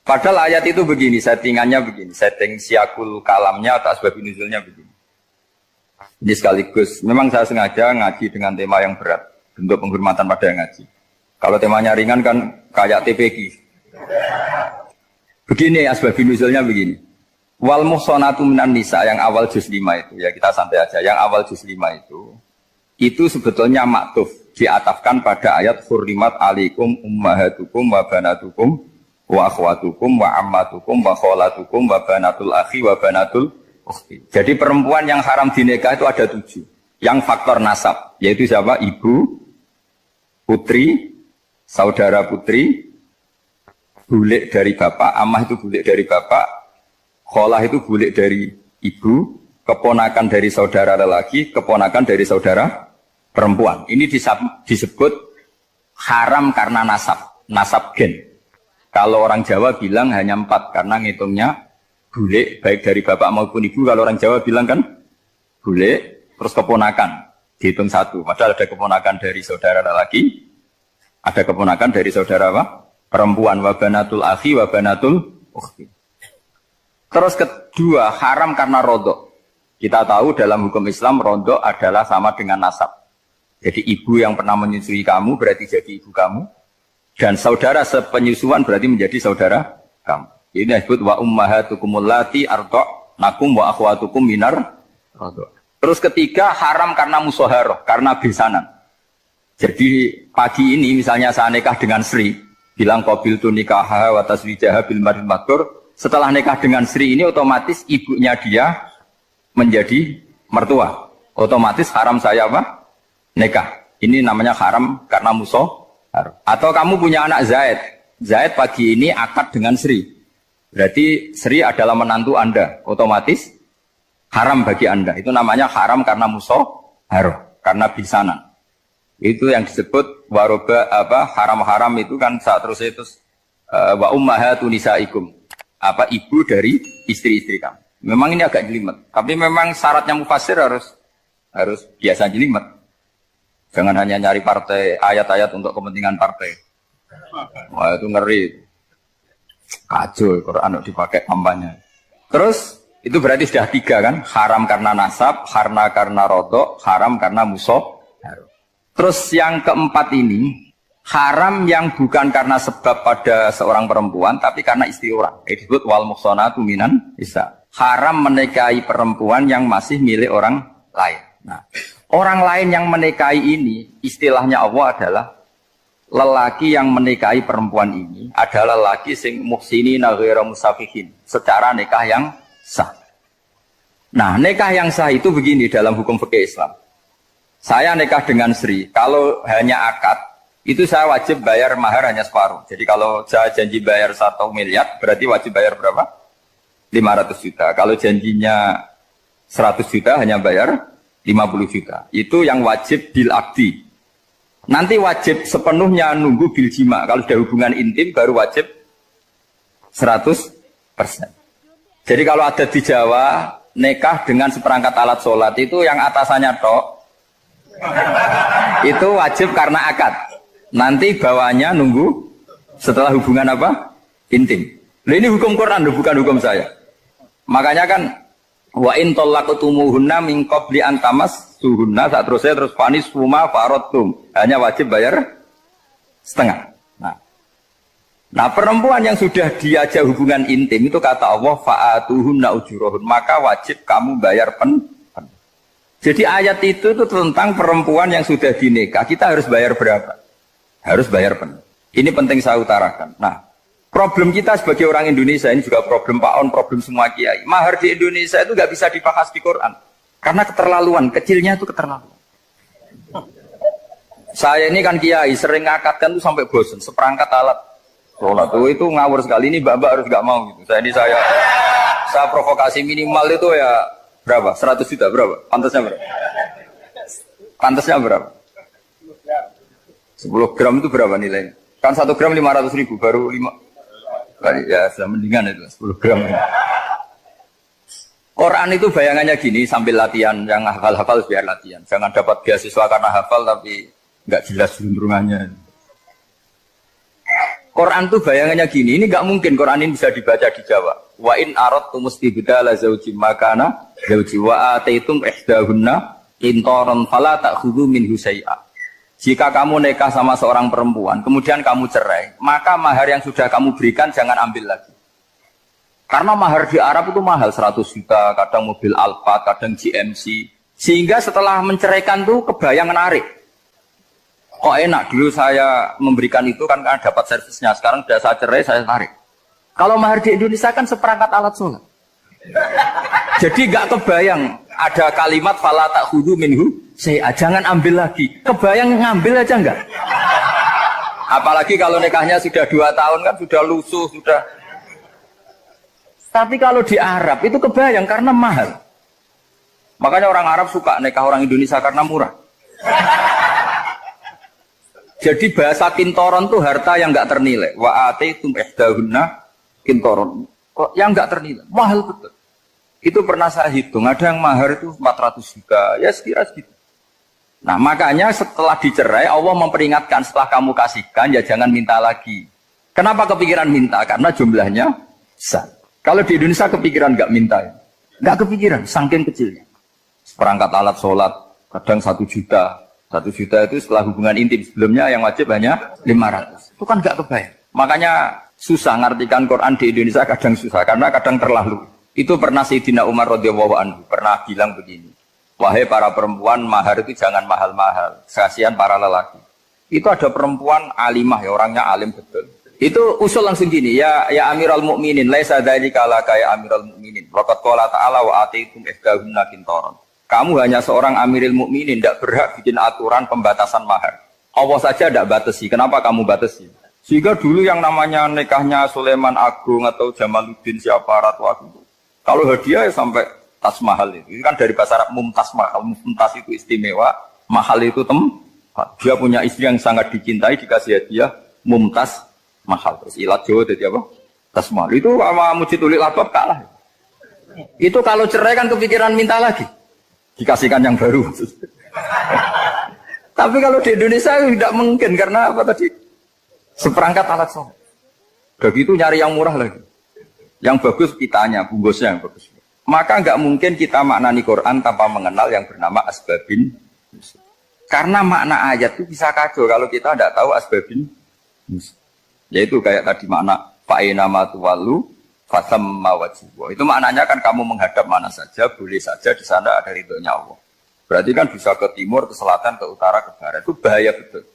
Padahal ayat itu begini, settingannya begini, setting siakul kalamnya atau asbabun nuzulnya begini. Ini sekaligus, memang saya sengaja ngaji dengan tema yang berat, bentuk penghormatan pada yang ngaji. Kalau temanya ringan kan kayak TPG. Begini asbabun nuzulnya begini. Wal muhsanatu minan nisa yang awal juz 5 itu, ya kita santai aja, yang awal juz 5 itu sebetulnya maktuf, diatafkan pada ayat hurrimat alaikum ummahatukum wa banatukum wa akhwatukum wa ammatukum wa kholatukum wa banatul akhi wa banatul ukhti. Jadi perempuan yang haram dinikah itu ada 7. Yang faktor nasab, yaitu siapa? Ibu, putri, saudara putri, bulik dari bapak, ammah itu bulik dari bapak, kholah itu bulik dari ibu, keponakan dari saudara lelaki, keponakan dari saudara perempuan. Ini disebut haram karena nasab gen. Kalau orang Jawa bilang hanya 4 karena ngitungnya bule baik dari bapak maupun ibu. Kalau orang Jawa bilang kan bule terus keponakan dihitung 1. Padahal ada keponakan dari saudara lelaki, ada keponakan dari saudara apa? Perempuan. Wabanatul akhi wabanatul ukhti. Terus kedua haram karena rodok. Kita tahu dalam hukum Islam rodok adalah sama dengan nasab. Jadi ibu yang pernah menyusui kamu berarti jadi ibu kamu. Dan saudara sepenyusuan berarti menjadi saudara kamu. Ini disebut wa ummahatukumul lati arda'nakum wa akhwatukum minar radha'. Terus ketiga haram karena musaharah, karena besanan. Jadi pagi ini misalnya saya nikah dengan Sri, bilang qabiltu nikaha wa taswijaha bil mar'il maghfur. Setelah nikah dengan Sri ini otomatis ibunya dia menjadi mertua. Otomatis haram saya apa? Nikah. Ini namanya haram karena musaharah. Atau kamu punya anak Zaid. Zaid pagi ini akad dengan Sri. Berarti Sri adalah menantu Anda. Otomatis haram bagi Anda. Itu namanya haram karena musaharah, karena bisanan. Itu yang disebut waroba apa haram-haram itu kan saat terus wa ummahatu nisaikum. Apa ibu dari istri-istri kamu. Memang ini agak jelimet, tapi memang syaratnya mufassir harus biasa jelimet. Jangan hanya nyari partai ayat-ayat untuk kepentingan partai. Wah itu ngeri. Kacau Quran dipakai kampanye. Terus itu berarti sudah 3 kan? Haram karena nasab, karena rodok, haram karena musuh. Terus yang keempat ini haram yang bukan karena sebab pada seorang perempuan, tapi karena istri orang. Disebut wal muhsanatu minan nisa. Haram menikahi perempuan yang masih milik orang lain. Nah, orang lain yang menikahi ini, istilahnya Allah adalah lelaki yang menikahi perempuan ini adalah lelaki sing muhsinina ghairu musafihin, secara nikah yang sah. Nah, nikah yang sah itu begini dalam hukum fikih Islam. Saya nikah dengan Sri, kalau hanya akad, itu saya wajib bayar mahar hanya separuh. Jadi kalau saya janji bayar 1 miliar, berarti wajib bayar berapa? 500 juta. Kalau janjinya 100 juta hanya bayar 50 juta. Itu yang wajib bil akdi. Nanti wajib sepenuhnya nunggu bil jima. Kalau sudah hubungan intim baru wajib 100%. Jadi kalau ada di Jawa nikah dengan seperangkat alat sholat itu yang atasannya tok itu wajib karena akad. Nanti bawahnya nunggu setelah hubungan apa? Intim. Nah, ini hukum Quran bukan hukum saya. Makanya kan wa in talaqtumuhunna min qabli an tamassuhunna terus fanis huma faradtum. Hanya wajib bayar setengah. Nah, perempuan yang sudah diajak hubungan intim itu kata Allah fa'atuhunna ujurahun, maka wajib kamu bayar pen. Jadi ayat itu tentang perempuan yang sudah dinikah, kita harus bayar berapa? Harus bayar pen. Ini penting saya utarakan. Nah, problem kita sebagai orang Indonesia, ini juga problem Pak On, problem semua kiai. Mahar di Indonesia itu nggak bisa dibahas di Quran. Karena keterlaluan, kecilnya itu keterlaluan. Saya ini kan kiai, sering ngakatkan itu sampai bosan, seperangkat alat sholat itu ngawur sekali. Ini mbak-mbak harus nggak mau gitu. Saya provokasi minimal itu ya berapa? 100 juta berapa? Pantasnya berapa? Pantasnya berapa? 10 gram itu berapa nilainya? Kan 1 gram 500.000 baru 5. Ya sudah mendingan itu 10 gram. Quran itu bayangannya gini sambil latihan, yang hafal-hafal biar latihan. Jangan dapat beasiswa karena hafal tapi nggak jelas juntrungannya. Quran itu bayangannya gini, ini nggak mungkin Quran ini bisa dibaca di Jawa. Wa in aradtum istibdala zaujin makana zauji wa ataitum ihdahunna qintaran fala ta'khudhu minhu syai'a. Jika kamu nikah sama seorang perempuan, kemudian kamu cerai, maka mahar yang sudah kamu berikan jangan ambil lagi. Karena mahar di Arab itu mahal, 100 juta, kadang mobil Alphard, kadang GMC. Sehingga setelah menceraikan tuh kebayang menarik. Kok enak, dulu saya memberikan itu kan karena dapat servisnya, sekarang sudah saya cerai, saya tarik. Kalau mahar di Indonesia kan seperangkat alat sholat. Jadi gak kebayang ada kalimat fala ta'khudhu minhu syai'a, jangan ambil lagi. Kebayang ngambil aja enggak? Apalagi kalau nikahnya sudah 2 tahun kan sudah lusuh, sudah. Tapi kalau di Arab itu kebayang karena mahal. Makanya orang Arab suka nikah orang Indonesia karena murah. Jadi bahasa kintoron itu harta yang enggak ternilai. Wa ataitum ihdahunna kintoron. Kok yang enggak ternilai? Mahal betul. Itu pernah saya hitung, ada yang mahar itu 400 juta, ya sekira segitu. Nah makanya setelah dicerai, Allah memperingatkan setelah kamu kasihkan, ya jangan minta lagi. Kenapa kepikiran minta? Karena jumlahnya besar. Kalau di Indonesia kepikiran nggak minta ya? Nggak kepikiran, saking kecilnya. Perangkat alat sholat, kadang 1 juta. 1 juta itu setelah hubungan intim, sebelumnya yang wajib hanya 500. Itu kan nggak kebayang. Makanya susah ngartikan Quran di Indonesia, kadang susah, karena kadang terlalu. Itu pernah Sayyidina Umar radhiyallahu anhu pernah bilang begini, wahai para perempuan, mahar itu jangan mahal-mahal, kasihan para lelaki. Itu ada perempuan alimah, ya orangnya alim betul. Itu usul langsung gini, ya Amirul Mukminin, laisa dzalika laka ya Amirul Mukminin. Waqad qala ta'ala wa atiitum ihdahunna qintaran. Kamu hanya seorang Amirul Mukminin, tidak berhak bikin aturan pembatasan mahar. Allah saja tidak batasi, kenapa kamu batasi? Sehingga dulu yang namanya nikahnya Sulaiman Agung atau Jamaluddin siapa Ratu Agung, kalau hadiah ya sampai tas mahal itu kan dari bahasa Arab mumtaz mahal, mumtaz itu istimewa, mahal itu tempat. Dia punya istri yang sangat dicintai, dikasih hadiah mumtaz mahal. Terus ilat Jawa jadi apa? Tas mahal itu sama Mujid Ulil Albab kalah. Itu kalau cerai kan kepikiran minta lagi. Dikasihkan yang baru. Tapi kalau di Indonesia tidak mungkin karena apa tadi? Seperangkat alat sholat. Begitu nyari yang murah lagi. Yang bagus kitanya, bungkusnya yang bagus. Maka nggak mungkin kita maknani Quran tanpa mengenal yang bernama asbabin. Karena makna ayat itu bisa kacau kalau kita tidak tahu asbabin. Yaitu kayak tadi makna fa'ina ma tuwallu fasamma wajhu. Itu maknanya kan kamu menghadap mana saja, boleh saja di sana ada ridhonya Allah. Berarti kan bisa ke timur, ke selatan, ke utara, ke barat. Itu bahaya betul.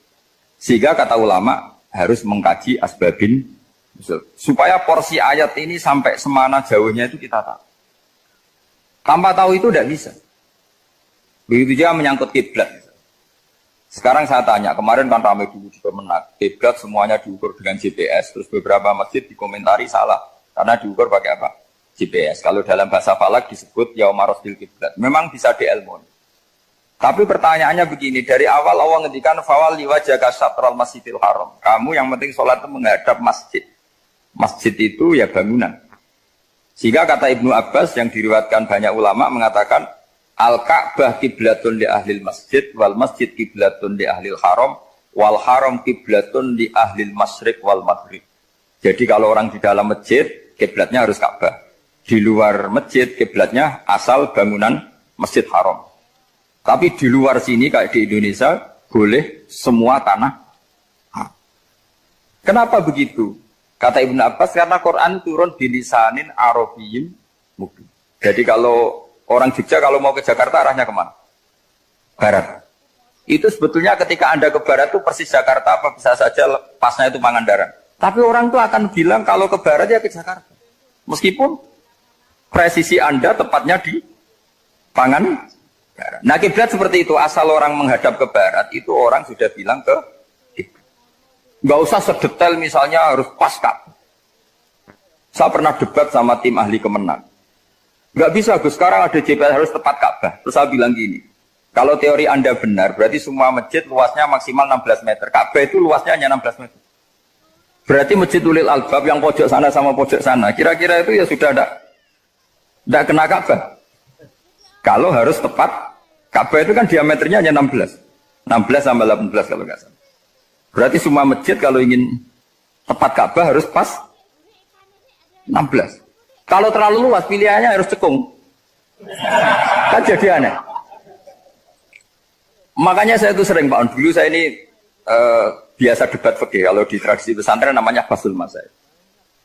Sehingga kata ulama harus mengkaji asbabin supaya porsi ayat ini sampai semana jauhnya itu kita tahu. Tanpa tahu itu tidak bisa. Begitu juga menyangkut kiblat. Sekarang saya tanya, kemarin kan ramai dulu di Kemenak, kiblat semuanya diukur dengan GPS, terus beberapa masjid dikomentari salah karena diukur pakai apa? GPS. Kalau dalam bahasa falak disebut yaumarosdil kiblat. Memang bisa diilmoni. Tapi pertanyaannya begini, dari awal Allah ngendikan fawal liwajhaka syatral masjidil haram. Kamu yang penting sholat itu menghadap masjid. Masjid itu ya bangunan. Sehingga kata Ibnu Abbas yang diriwayatkan banyak ulama mengatakan Al-Ka'bah kiblatun li ahlil masjid wal masjid kiblatun li ahlil haram wal haram kiblatun li ahlil masyriq wal maghrib. Jadi kalau orang di dalam masjid kiblatnya harus Ka'bah. Di luar masjid kiblatnya asal bangunan Masjid Haram. Tapi di luar sini kayak di Indonesia boleh semua tanah. Kenapa begitu? Kata Ibnu Abbas karena Quran turun bilisanin arabiyyin mubin. Jadi kalau orang Jogja kalau mau ke Jakarta arahnya kemana? Barat. Itu sebetulnya ketika Anda ke barat itu persis Jakarta apa bisa saja pasnya itu Pangandaran. Tapi orang itu akan bilang kalau ke barat ya ke Jakarta. Meskipun presisi Anda tepatnya di Pangandaran. Nah kiblat seperti itu, asal orang menghadap ke barat itu orang sudah bilang ke kiblat. Nggak usah sedetail misalnya harus pas Ka'bah. Saya pernah debat sama tim ahli Kemenak. Nggak bisa Gus, sekarang ada GPS harus tepat Ka'bah. Terus saya bilang gini, kalau teori Anda benar, berarti semua masjid luasnya maksimal 16 meter. Ka'bah itu luasnya hanya 16 meter. Berarti Masjid Ulil Albab yang pojok sana sama pojok sana, kira-kira itu ya sudah tidak kena Ka'bah. Kalau harus tepat, Ka'bah itu kan diameternya hanya 16. 16 sampai 18 kalau nggak salah. Berarti semua masjid kalau ingin tepat Ka'bah harus pas 16. Kalau terlalu luas pilihannya harus cekung. Kan jadi aneh. Makanya saya itu sering Pak, dulu saya ini biasa debat fikih. Kalau di tradisi pesantren namanya Basul Masail.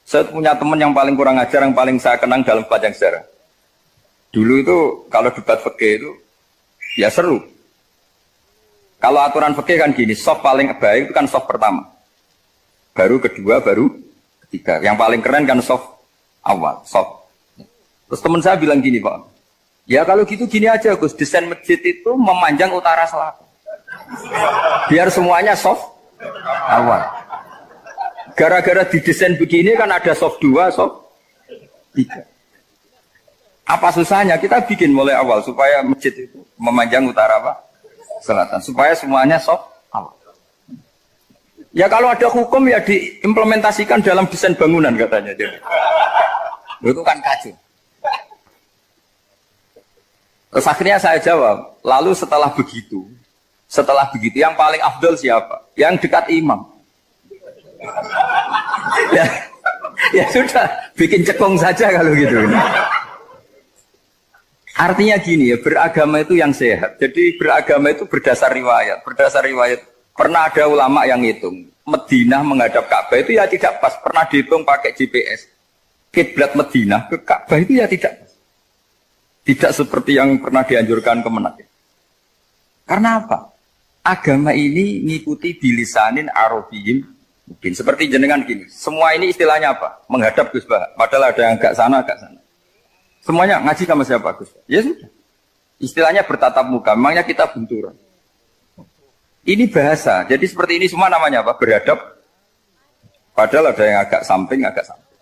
Saya punya teman yang paling kurang ajar, yang paling saya kenang dalam panjang sejarah. Dulu itu kalau debat fikih itu ya seru. Kalau aturan fikih kan gini, soft paling baik itu kan soft pertama. Baru kedua, baru ketiga. Yang paling keren kan soft awal, soft. Terus teman saya bilang gini Pak, ya kalau gitu gini aja Gus, desain masjid itu memanjang utara selatan. Biar semuanya soft awal. Gara-gara didesain begini kan ada soft 2, soft 3. Apa susahnya? Kita bikin mulai awal supaya masjid itu memanjang utara apa? Selatan. Supaya semuanya soft awal. Ya kalau ada hukum ya diimplementasikan dalam desain bangunan katanya. Itu kan kacau. Terus akhirnya saya jawab, lalu setelah begitu yang paling afdol siapa? Yang dekat imam. Ya sudah, bikin cekung saja kalau gitu. Artinya gini ya, beragama itu yang sehat. Jadi beragama itu berdasar riwayat. Berdasar riwayat, pernah ada ulama yang hitung. Madinah menghadap Ka'bah itu ya tidak pas. Pernah dihitung pakai GPS. Kiblat Madinah ke Ka'bah itu ya tidak pas. Tidak seperti yang pernah dianjurkan Kemenak. Karena apa? Agama ini ngikuti bilisanin arabiyyin mungkin. Seperti jenengan gini. Semua ini istilahnya apa? Menghadap Gus Bah. Padahal ada yang agak sana, agak sana. Semuanya ngaji sama siapa Gus? Ya sudah. Istilahnya bertatap muka. Memangnya kita benturan. Ini bahasa. Jadi seperti ini semua namanya apa? Berhadap. Padahal ada yang agak samping, agak samping.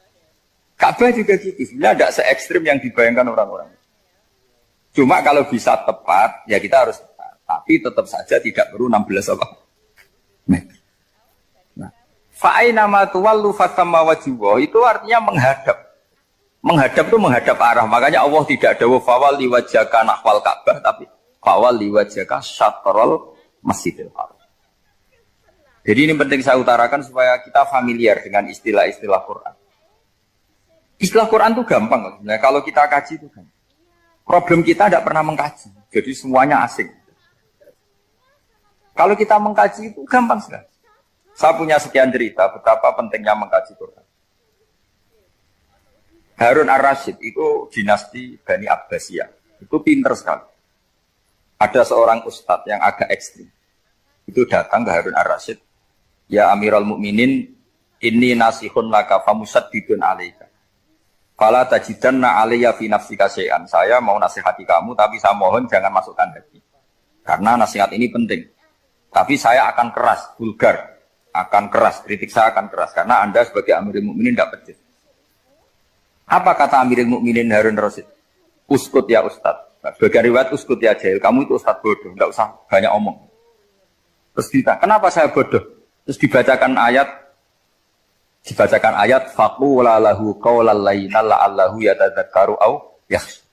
Ka'bah juga gitu. Sebenarnya tidak se-ekstrim yang dibayangkan orang-orang. Cuma kalau bisa tepat, ya kita harus tepat. Tapi tetap saja tidak perlu 16 apa? Meter. Nah, fa'ainama tuwallu fatamma wajhuwa itu artinya menghadap. Menghadap itu menghadap arah. Makanya Allah tidak dawuh fawalli wajhaka nahwal Ka'bah, tapi fawalli wajhaka syatrul Masjidil Haram. Jadi ini penting saya utarakan supaya kita familiar dengan istilah-istilah Quran. Istilah Quran itu gampang. Nah, kalau kita kaji itu kan. Problem kita tidak pernah mengkaji. Jadi semuanya asing. Kalau kita mengkaji itu gampang sekali. Saya punya sekian cerita betapa pentingnya mengkaji Quran. Harun ar-Rasyid itu dinasti Bani Abbasiyah. Itu pinter sekali. Ada seorang ustadz yang agak ekstrim. Itu datang ke Harun ar-Rasyid. Ya Amirul Mukminin, inni nasihun laka famusaddidun alaika. Fala tajidanna alayya fi nafsika syai'an. Saya mau nasihati kamu, tapi saya mohon jangan masukkan hati. Karena nasihat ini penting. Tapi saya akan keras, vulgar. Akan keras, kritik saya akan keras. Karena Anda sebagai Amirul Mukminin tidak pedes. Apa kata Amirul Mukminin Harun ar-Rasyid? Uskut ya Ustadz. Sebagai riwayat uskut ya jahil. Kamu itu Ustadz bodoh, tidak usah banyak omong. Terus ditanya, kenapa saya bodoh? Terus dibacakan ayat faqula lahu qaulal layyina la'allahu yatadzakkaru aw yakhsha.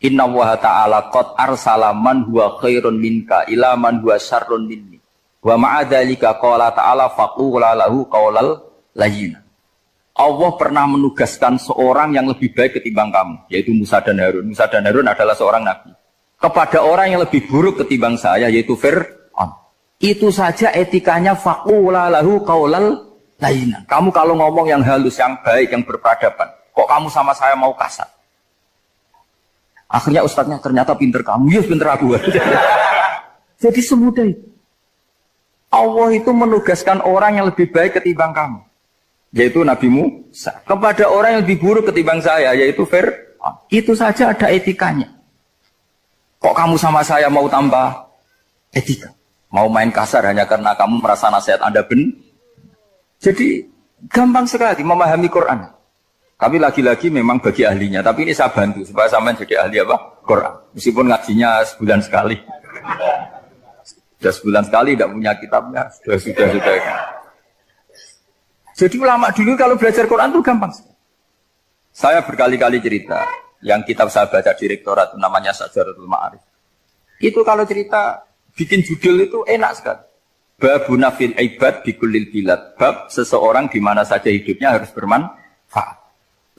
Inna Allaha ta'ala qad arsala man huwa khairun minka ila man huwa syarrun minni. Wa ma'a dzalika qala ta'ala faqula lahu qaulal layyina. Allah pernah menugaskan seorang yang lebih baik ketimbang kamu, yaitu Musa dan Harun. Musa dan Harun adalah seorang nabi. Kepada orang yang lebih buruk ketimbang saya, yaitu Fir'aun. Itu saja etikanya faqula lahu qaulal layyina. Kamu kalau ngomong yang halus, yang baik, yang berperadaban, kok kamu sama saya mau kasar? Akhirnya ustadznya ternyata pinter kamu, ya pinter aku. Jadi semudah itu. Allah itu menugaskan orang yang lebih baik ketimbang kamu, yaitu Nabi Musa, kepada orang yang lebih buruk ketimbang saya, yaitu Fir'aun. Itu saja ada etikanya. Kok kamu sama saya mau tambah etika? Mau main kasar hanya karena kamu merasa nasihat Anda benar? Jadi gampang sekali memahami Quran. Tapi lagi-lagi memang bagi ahlinya. Tapi ini saya bantu supaya sampean jadi ahli apa? Quran. Meskipun ngajinya sebulan sekali. Sudah sebulan sekali tidak punya kitabnya. Sudah. Jadi ulama dulu kalau belajar Quran itu gampang. Saya berkali-kali cerita. Yang kitab saya baca di rektorat namanya Sajaratul Ma'arif. Itu kalau cerita bikin judul itu enak sekali. Babuna fil ibad bikulil bilad. Bab seseorang di mana saja hidupnya harus bermanfaat.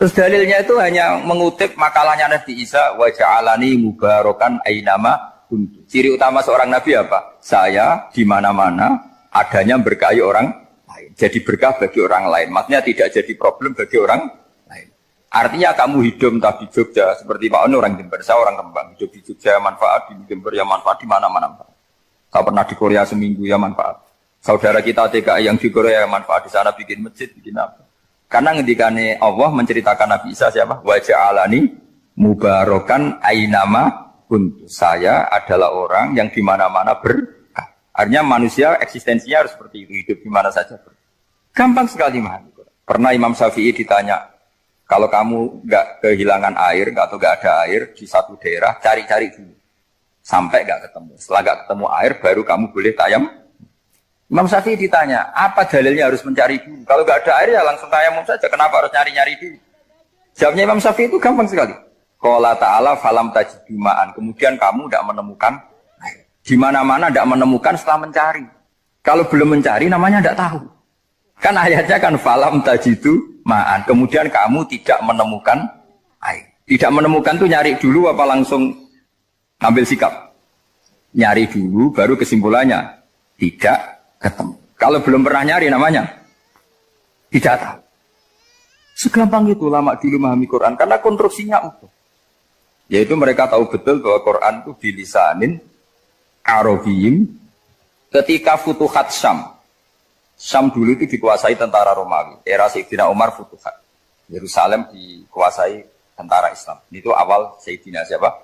Terus dalilnya itu hanya mengutip makalahnya Nabi Isa, wa ja'alani mubarakan ainama kuntu. Ciri utama seorang nabi apa? Saya di mana-mana adanya berkahi orang lain. Jadi berkah bagi orang lain. Maksudnya tidak jadi problem bagi orang lain. Artinya kamu hidup entah di Jogja seperti Pak Ono orang Jember, saya orang Rembang. Hidup di Jogja manfaat, di Jember ya manfaat, di mana-mana. Saya pernah di Korea seminggu ya manfaat. Saudara kita TKI yang di Korea manfaat, di sana bikin masjid, bikin apa. Karena ngendikane Allah menceritakan Nabi Isa siapa? Wa ja'alani mubarakan ainama kuntu. Saya adalah orang yang di mana-mana berkah. Artinya manusia eksistensinya harus seperti itu, hidup di mana saja. Gampang sekali memahami. Pernah Imam Syafi'i ditanya, kalau kamu nggak kehilangan air atau nggak ada air di satu daerah, cari-cari dulu. Sampai nggak ketemu. Setelah nggak ketemu air, baru kamu boleh tayam. Imam Syafi'i ditanya, apa dalilnya harus mencari dulu? Kalau nggak ada air ya langsung tayamum saja. Kenapa harus nyari-nyari dulu? Jawabnya Imam Syafi'i itu gampang sekali. Qala ta'ala falam tajidu ma'an. Kemudian kamu tidak menemukan air. Di mana-mana tidak menemukan setelah mencari. Kalau belum mencari namanya tidak tahu. Kan ayatnya kan falam tajidu ma'an. Kemudian kamu tidak menemukan air. Tidak menemukan itu nyari dulu apa langsung ambil sikap? Nyari dulu baru kesimpulannya tidak ketemu. Kalau belum pernah nyari namanya tidak tahu. Segampang itu ulama dulu memahami Quran karena konstruksinya utuh. Yaitu mereka tahu betul bahwa Quran itu bilisanin Arabiyyin. Ketika Futuhat Syam. Syam dulu itu dikuasai tentara Romawi. Era Sayyidina Umar Futuhat. Yerusalem dikuasai tentara Islam. Itu awal Sayyidina siapa?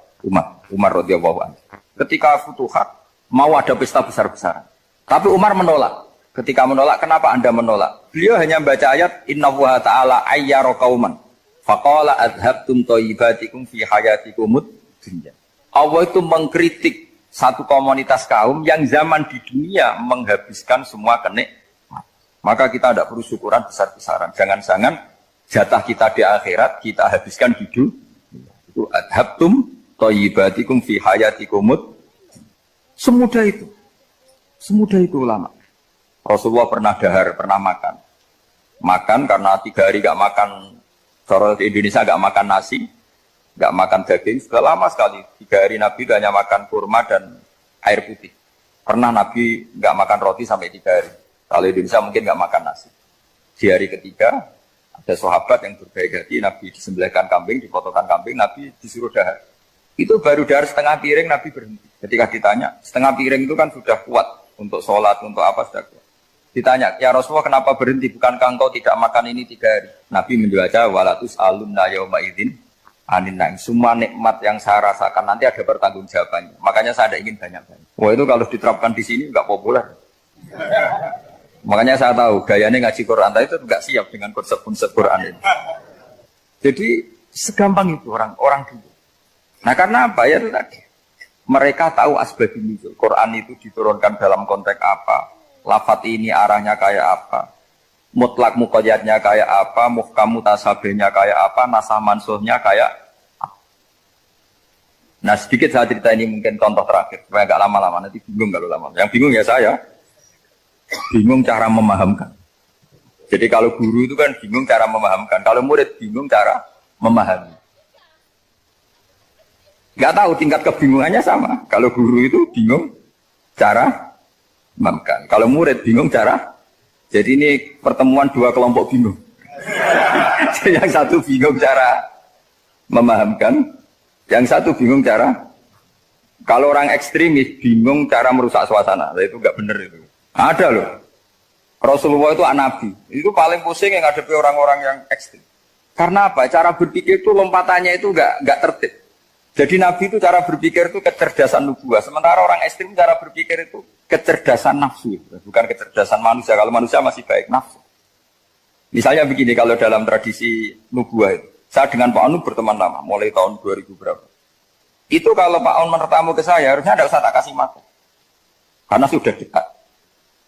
Umar radhiyallahu anhu. Ketika Futuhat mau ada pesta besar-besaran. Tapi Umar menolak. Ketika menolak, kenapa Anda menolak? Beliau hanya baca ayat Inna Allaha ta'ala ayyara qauman faqala adhabtum thayyibatikum fi hayatikumud dunya. Allah itu mengkritik satu komunitas kaum yang zaman di dunia menghabiskan semua kenikmatan. Maka kita tidak perlu syukuran besar-besaran. Jangan-jangan Jatah kita di akhirat kita habiskan di dunia. Itu adhabtum thayyibatikum fi hayatikumut. Semudah itu. Semudah itu ulama. Rasulullah pernah dahar, pernah makan. Makan karena 3 hari gak makan, cara di Indonesia gak makan nasi, gak makan daging, sudah lama sekali. 3 hari Nabi hanya makan kurma dan air putih. Pernah Nabi gak makan roti sampai 3 hari. Kalau Indonesia mungkin gak makan nasi. Di hari ketiga, ada sahabat yang berbaik hati, Nabi disembelihkan kambing, dipotongkan kambing, Nabi disuruh dahar. Itu baru dahar setengah piring, Nabi berhenti. Ketika ditanya, setengah piring itu kan sudah kuat untuk sholat, untuk apa sudah kuat. Ditanya, ya Rasulullah kenapa berhenti? Bukankah engkau tidak makan ini 3 hari? Nabi menjawab, walatus alumna yauma idzin anin naim. Semua nikmat yang saya rasakan nanti ada pertanggungjawabannya. Makanya saya ada ingin banyak-banyak. Wah itu kalau diterapkan di sini nggak populer. Makanya saya tahu gayanya ngaji Quran itu nggak siap dengan konsep-konsep Quran ini. Jadi segampang itu orang dulu. Nah karena apa ya itu tadi? Mereka tahu asbabun nuzul. Quran itu diturunkan dalam konteks apa? Lafat ini arahnya kayak apa? Mutlak muqayyadnya kayak apa, muhkam mutasabihnya kayak apa, nasah mansuhnya kayak apa. Nah sedikit saya cerita ini mungkin contoh terakhir, supaya agak lama-lama, nanti bingung kalau lama. Yang bingung ya saya, bingung cara memahamkan. Jadi kalau guru itu kan bingung cara memahamkan, kalau murid bingung cara memahami. Nggak tahu tingkat kebingungannya sama, kalau guru itu bingung cara memahamkan, kalau murid bingung cara. Jadi ini pertemuan 2 kelompok bingung. Yang satu bingung cara memahamkan, yang satu bingung cara. Kalau orang ekstremis bingung cara merusak suasana, itu nggak benar itu. Ada loh. Rasulullah itu nabi, itu paling pusing yang ngadepi orang-orang yang ekstrim. Karena apa? Cara berpikir itu lompatannya itu nggak tertib. Jadi nabi itu cara berpikir itu kecerdasan nubuah. Sementara orang ekstrim cara berpikir itu kecerdasan nafsu, bukan kecerdasan manusia. Kalau manusia masih baik nafsu. Misalnya begini, kalau dalam tradisi nubuah itu, saya dengan Pak Anu berteman lama, mulai tahun 2000 berapa. Itu kalau Pak Anu bertamu ke saya, harusnya tidak usah tak kasih makan, karena sudah dekat.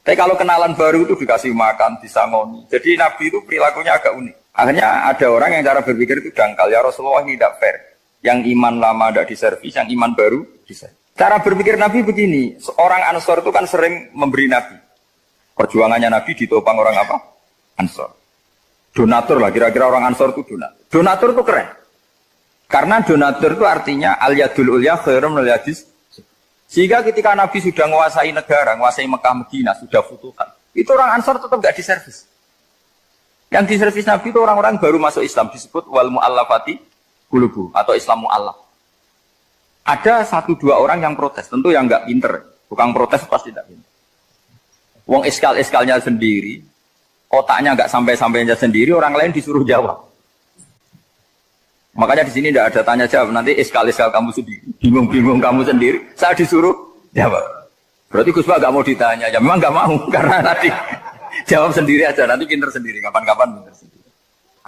Tapi kalau kenalan baru itu dikasih makan, disangoni. Jadi Nabi itu perilakunya agak unik. Akhirnya ada orang yang cara berpikir itu dangkal, ya Rasulullah ini tidak fair. Yang iman lama tidak diservis, yang iman baru diservis. Cara berpikir Nabi begini, seorang Ansor itu kan sering memberi Nabi. Perjuangannya Nabi ditopang orang apa? Ansor. Donatur lah, kira-kira orang Ansor itu donatur. Donatur itu keren. Karena donatur itu artinya al-yadul ulya khairum minal yadis. Sehingga ketika Nabi sudah menguasai negara, menguasai Mekah Madinah, sudah futuhan, itu orang Ansor tetap tidak diservis. Yang diservis Nabi itu orang-orang baru masuk Islam, disebut wal mu'allafati qulubuhum atau Islam mu'allaf. Ada 1-2 orang yang protes, tentu yang nggak pinter, bukan protes pasti tidak pinter. Wong iskal-iskalnya sendiri, otaknya nggak sampai-sampainya sendiri, orang lain disuruh jawab. Makanya di sini tidak ada tanya jawab, nanti iskal-iskal kamu sendiri, bingung-bingung kamu sendiri, saya disuruh jawab. Berarti Gus Pak nggak mau ditanya, ya memang nggak mau, karena tadi jawab sendiri aja, nanti pinter sendiri, kapan-kapan pinter sendiri.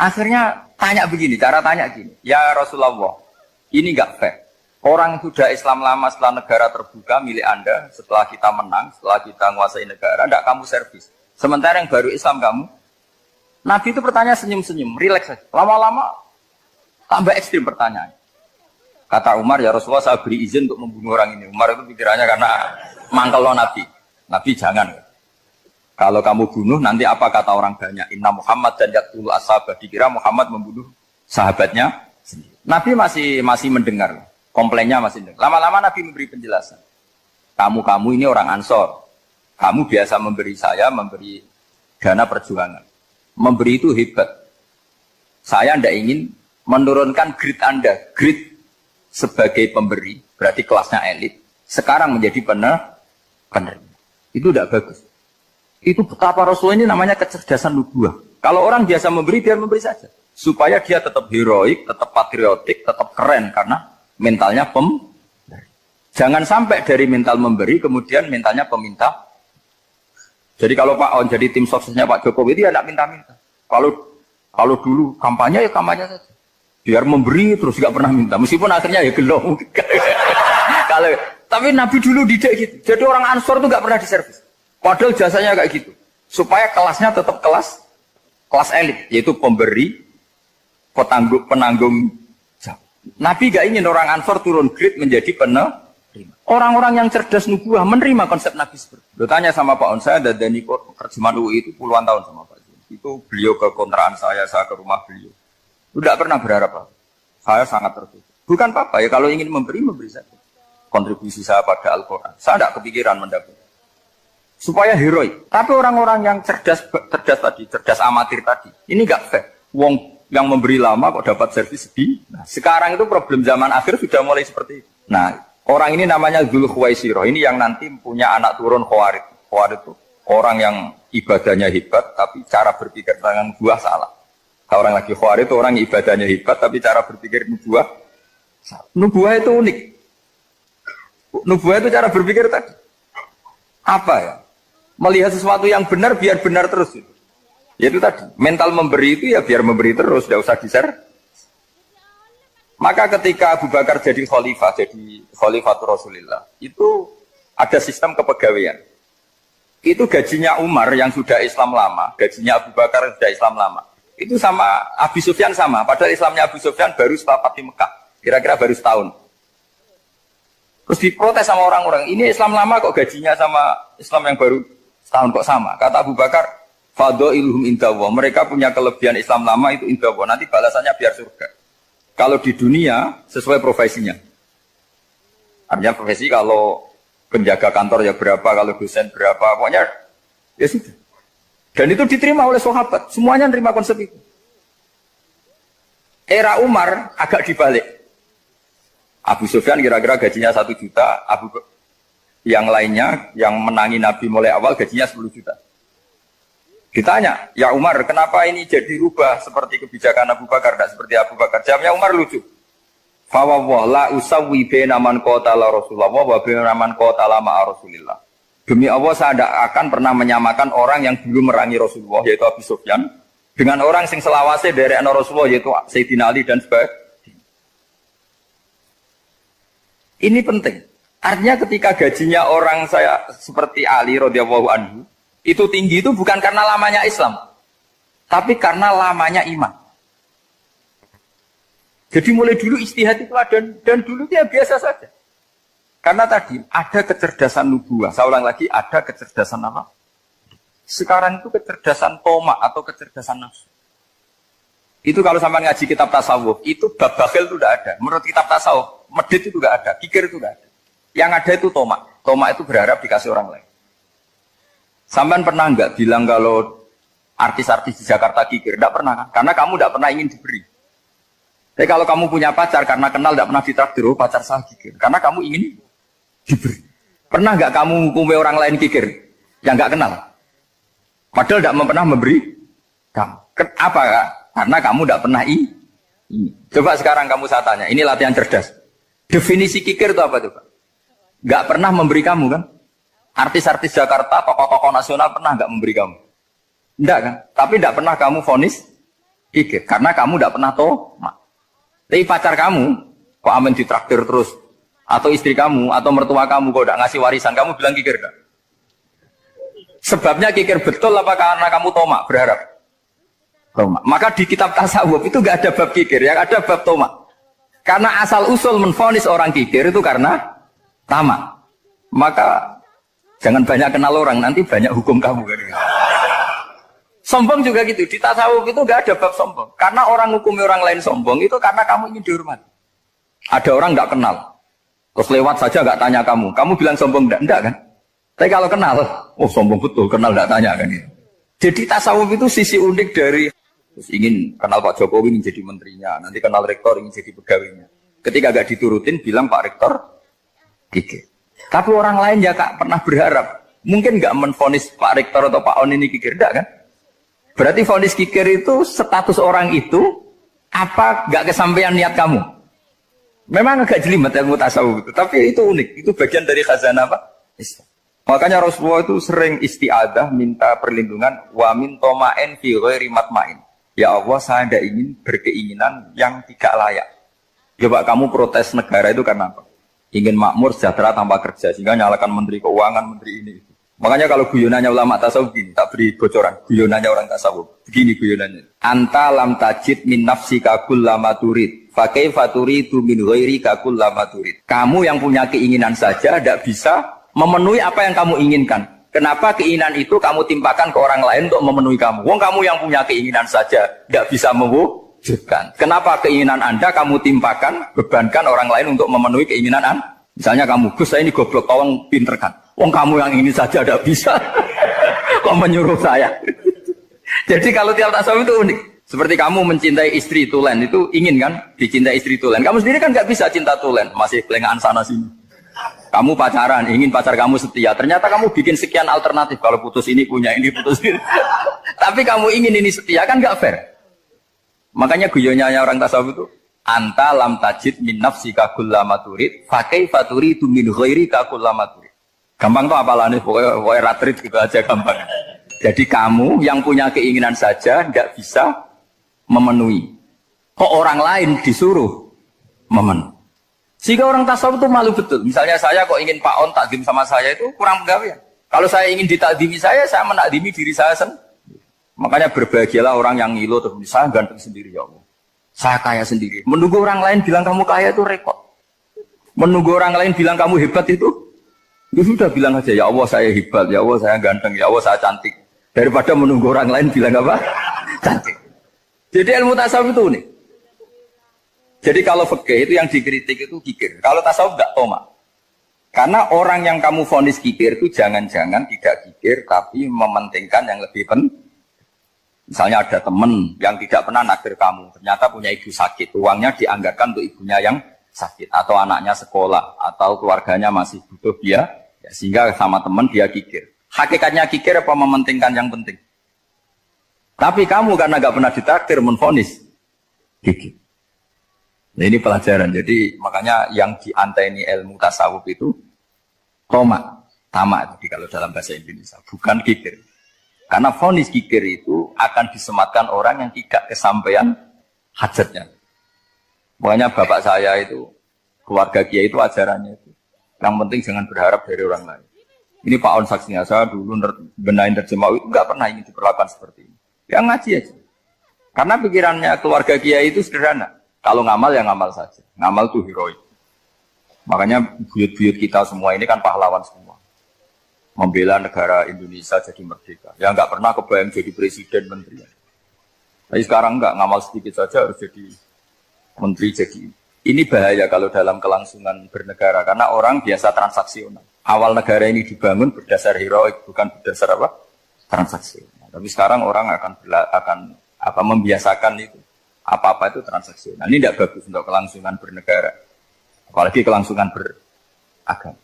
Akhirnya tanya begini, cara tanya gini, ya Rasulullah, ini nggak fair. Orang sudah Islam lama setelah negara terbuka milik Anda, setelah kita menang, setelah kita menguasai negara, tidak kamu servis. Sementara yang baru Islam kamu, Nabi itu pertanyaan senyum-senyum, rileks saja. Lama-lama tambah ekstrim pertanyaan. Kata Umar, ya Rasulullah saya beri izin untuk membunuh orang ini. Umar itu pikirannya karena mangkel lo Nabi. Nabi jangan. Kalau kamu bunuh, nanti apa kata orang banyak? Inna Muhammad dan yaqtulu ashabah. Dikira Muhammad membunuh sahabatnya sendiri. Nabi masih mendengar. Komplainnya masih dengar. Lama-lama Nabi memberi penjelasan. Kamu ini orang Ansor. Kamu biasa memberi saya, memberi dana perjuangan. Memberi itu hebat. Saya tidak ingin menurunkan grade Anda. Grade sebagai pemberi, berarti kelasnya elit. Sekarang menjadi penerima. Itu tidak bagus. Itu betapa Rasul ini namanya kecerdasan nubuah. Kalau orang biasa memberi, biar memberi saja. Supaya dia tetap heroik, tetap patriotik, tetap keren. Karena mentalnya pemberi. Jangan sampai dari mental memberi, kemudian mentalnya peminta. Jadi kalau Pak On jadi tim suksesnya Pak Jokowi itu ya tidak minta-minta. Kalau dulu kampanye ya kampanye saja. Biar memberi terus nggak pernah minta. Meskipun akhirnya ya gelong. Tapi Nabi dulu didik gitu. Jadi orang Ansor itu nggak pernah diservis. Padahal jasanya kayak gitu. Supaya kelasnya tetap kelas elit. Yaitu pemberi penanggung jawab. Nabi gak ingin orang Ansor turun grade menjadi penerima. Orang-orang yang cerdas nubuah menerima konsep Nabi seperti itu. Tanya sama Pak On, saya dadani terjemahan UI itu puluhan tahun sama Pak. Itu beliau ke kontrakan saya ke rumah beliau. Tidak pernah berharap apa. Saya sangat tertutup. Bukan apa-apa ya, kalau ingin memberi saja. Kontribusi saya pada Al-Quran. Saya tidak kepikiran mendapat. Supaya heroik. Tapi orang-orang yang cerdas tadi, cerdas amatir tadi, ini nggak fair. Wong yang memberi lama kok dapat servis sedih. Nah, sekarang itu problem zaman akhir sudah mulai seperti itu. Nah, orang ini namanya Dzul Khuwaisirah. Ini yang nanti punya anak turun Khawarij. Khawarij itu orang yang ibadahnya hebat, tapi cara berpikir dengan buah salah. Kalau orang lagi Khawarij itu orang ibadahnya hebat, tapi cara berpikir nubuah salah. Nubuah itu unik. Nubuah itu cara berpikir tadi. Apa ya? Melihat sesuatu yang benar biar benar terus. Yaitu tadi, mental memberi itu ya biar memberi terus, tidak usah di-share. Maka ketika Abu Bakar jadi Khalifatul Rasulillah, itu ada sistem kepegawaian. Itu gajinya Umar yang sudah Islam lama, gajinya Abu Bakar yang sudah Islam lama. Itu sama Abu Sufyan sama, padahal Islamnya Abu Sufyan baru setelah Fatih Mekah, kira-kira baru setahun. Terus diprotes sama orang-orang, ini Islam lama kok gajinya sama Islam yang baru setahun kok sama. Kata Abu Bakar, fadhailuhum indallah, mereka punya kelebihan Islam lama itu indallah, nanti balasannya biar surga. Kalau di dunia sesuai profesinya. Artinya profesi kalau penjaga kantor ya berapa, kalau dosen berapa, pokoknya ya sudah. Dan itu diterima oleh sahabat, semuanya nerima konsep itu. Era Umar agak dibalik. Abu Sufyan kira-kira gajinya 1 juta, yang lainnya yang menangi Nabi mulai awal gajinya 10 juta. Ditanya, ya Umar, kenapa ini jadi rubah seperti kebijakan Abu Bakar, tidak seperti Abu Bakar? Jawabnya Umar lucu. Fawwah la usawwi baina man qatala Rasulullah wa baina man qatala ma'a Rasulillah. Demi Allah saya tidak akan pernah menyamakan orang yang dulu merangi Rasulullah yaitu Abu Sufyan dengan orang sing selawase dari Rasulullah yaitu Sayyidina Ali dan sebagainya. Ini penting. Artinya ketika gajinya orang saya seperti Ali radhiyallahu anhu itu tinggi itu bukan karena lamanya Islam, tapi karena lamanya iman. Jadi mulai dulu istihad itu ada dan dulu dia biasa saja. Karena tadi ada kecerdasan nubuah. Saya ulang lagi, ada kecerdasan apa? Sekarang itu kecerdasan tomak atau kecerdasan nafsu. Itu kalau sampai ngaji kitab tasawuf, itu bab bakhil itu tidak ada. Menurut kitab tasawuf, medit itu tidak ada, kikir itu tidak ada. Yang ada itu tomak. Tomak itu berharap dikasih orang lain. Sampean pernah nggak bilang kalau artis-artis di Jakarta kikir? Tidak pernah kan? Karena kamu tidak pernah ingin diberi. Tapi kalau kamu punya pacar karena kenal tidak pernah ditraktir, oh pacar saya kikir. Karena kamu ingin diberi. Pernah nggak kamu hukumi orang lain kikir yang nggak kenal? Padahal tidak pernah memberi kamu. Apa kak? Karena kamu tidak pernah ini. Coba sekarang kamu saya tanya, ini latihan cerdas. Definisi kikir itu apa tuh Pak? Nggak pernah memberi kamu kan? Artis-artis Jakarta, tokoh-tokoh nasional pernah nggak memberi kamu? Enggak kan? Tapi tidak pernah kamu vonis kikir. Karena kamu tidak pernah tomak. Tapi pacar kamu, kok amin ditraktir terus? Atau istri kamu, atau mertua kamu, kok tidak ngasih warisan, kamu bilang kikir enggak? Sebabnya kikir betul apa karena kamu tomak, berharap? Tomak. Maka di kitab tasawuf itu enggak ada bab kikir, yang ada bab tomak. Karena asal usul menvonis orang kikir itu karena tamak. Maka jangan banyak kenal orang, nanti banyak hukum kamu. Sombong juga gitu, di tasawuf itu enggak ada bab sombong. Karena orang hukumi orang lain sombong itu karena kamu ingin dihormati. Ada orang enggak kenal, terus lewat saja enggak tanya kamu bilang sombong enggak kan? Tapi kalau kenal, oh sombong betul, kenal enggak tanya kan itu. Jadi tasawuf itu sisi unik dari terus ingin kenal Pak Jokowi ingin jadi menterinya, nanti kenal rektor ingin jadi pegawainya. Ketika enggak diturutin bilang Pak Rektor kikir. Tapi orang lain ya kak pernah berharap, mungkin enggak menvonis Pak Rektor atau Pak On ini kikir, enggak kan? Berarti vonis kikir itu status orang itu apa enggak kesampaian niat kamu? Memang agak jelimet ilmu tasawuf itu, tapi itu unik, itu bagian dari khazanah apa? Islam. Makanya Rasulullah itu sering isti'adah minta perlindungan wa min toma'in fi ghairi matma'in. Ya Allah, saya tidak ingin berkeinginan yang tidak layak. Coba kamu protes negara itu karena apa? Ingin makmur sejahtera tanpa kerja, sehingga nyalakan menteri keuangan, menteri ini. Makanya kalau guyonannya ulama tasawuf gini, tak beri bocoran. Guyonannya orang tasawuf. Begini guyonannya. Anta lam tajid min nafsika kullama turid. Fa kaifa turidu min ghairika kullama turid. Kamu yang punya keinginan saja tidak bisa memenuhi apa yang kamu inginkan. Kenapa keinginan itu kamu timpakan ke orang lain untuk memenuhi kamu? Wong kamu yang punya keinginan saja tidak bisa mewujudkan. Kenapa keinginan Anda kamu timpakan, bebankan orang lain untuk memenuhi keinginan Anda? Misalnya kamu, Gus saya ini goblok, tolong pinterkan. Wong kamu yang ini saja tidak bisa. Kok menyuruh saya? Jadi kalau tiap tasawuf itu unik. Seperti kamu mencintai istri tulen, itu ingin kan dicintai istri tulen. Kamu sendiri kan nggak bisa cinta tulen, masih pelengahan sana sini. Kamu pacaran, ingin pacar kamu setia. Ternyata kamu bikin sekian alternatif. Kalau putus ini punya ini, putus ini. Tapi kamu ingin ini setia, kan nggak fair. Makanya guyonanya orang tasawuf itu, anta lam tajid min nafsika kullama turid fa kaifa turidu min ghairika kullama turid. Gampang tuh apalane pokoknya ratrit gitu aja gampang. Jadi kamu yang punya keinginan saja tidak bisa memenuhi. Kok orang lain disuruh memenuhi. Sehingga orang tasawuf itu malu betul. Misalnya saya kok ingin Pak On takdim sama saya itu kurang pegawai. Kalau saya ingin ditakdimi saya menakdimi diri saya sendiri. Makanya berbahagialah orang yang ngilu terus saya ganteng sendiri ya Allah. Saya kaya sendiri. Menunggu orang lain bilang kamu kaya itu repot. Menunggu orang lain bilang kamu hebat itu, ya sudah bilang aja ya Allah saya hebat, ya Allah saya ganteng, ya Allah saya cantik. Daripada menunggu orang lain bilang apa? Cantik. Jadi ilmu tasawuf itu nih. Jadi kalau fikih itu yang dikritik itu kikir. Kalau tasawuf enggak toma. Karena orang yang kamu vonis kikir itu jangan-jangan tidak kikir tapi mementingkan yang lebih penting. Misalnya ada teman yang tidak pernah naksir kamu, ternyata punya ibu sakit, uangnya dianggarkan untuk ibunya yang sakit, atau anaknya sekolah, atau keluarganya masih butuh dia, ya, sehingga sama teman dia kikir. Hakikatnya kikir apa mementingkan yang penting? Tapi kamu karena nggak pernah ditakdir menvonis kikir. Nah ini pelajaran. Jadi makanya yang dianteni ilmu tasawuf itu tamak jadi kalau dalam bahasa Indonesia, bukan kikir. Karena vonis kikir itu akan disematkan orang yang tidak kesampaian hajatnya. Makanya bapak saya itu, keluarga kiai itu ajarannya itu. Yang penting jangan berharap dari orang lain. Ini Pak On saksinya, saya dulu benahin terjemah itu nggak pernah ini diperlakukan seperti ini. Ya ngaji aja. Karena pikirannya keluarga kiai itu sederhana. Kalau ngamal ya ngamal saja. Ngamal itu heroik. Makanya buyut-buyut kita semua ini kan pahlawan semua. Membela negara Indonesia jadi merdeka. Ya nggak pernah kebayang jadi presiden menteri. Tapi sekarang nggak, ngamal sedikit saja harus jadi menteri jadi. Ini bahaya kalau dalam kelangsungan bernegara karena orang biasa transaksional. Awal negara ini dibangun berdasar heroik bukan berdasar apa? Transaksional. Tapi sekarang orang akan membiasakan itu apa-apa itu transaksional. Ini tidak bagus untuk kelangsungan bernegara. Apalagi kelangsungan beragama.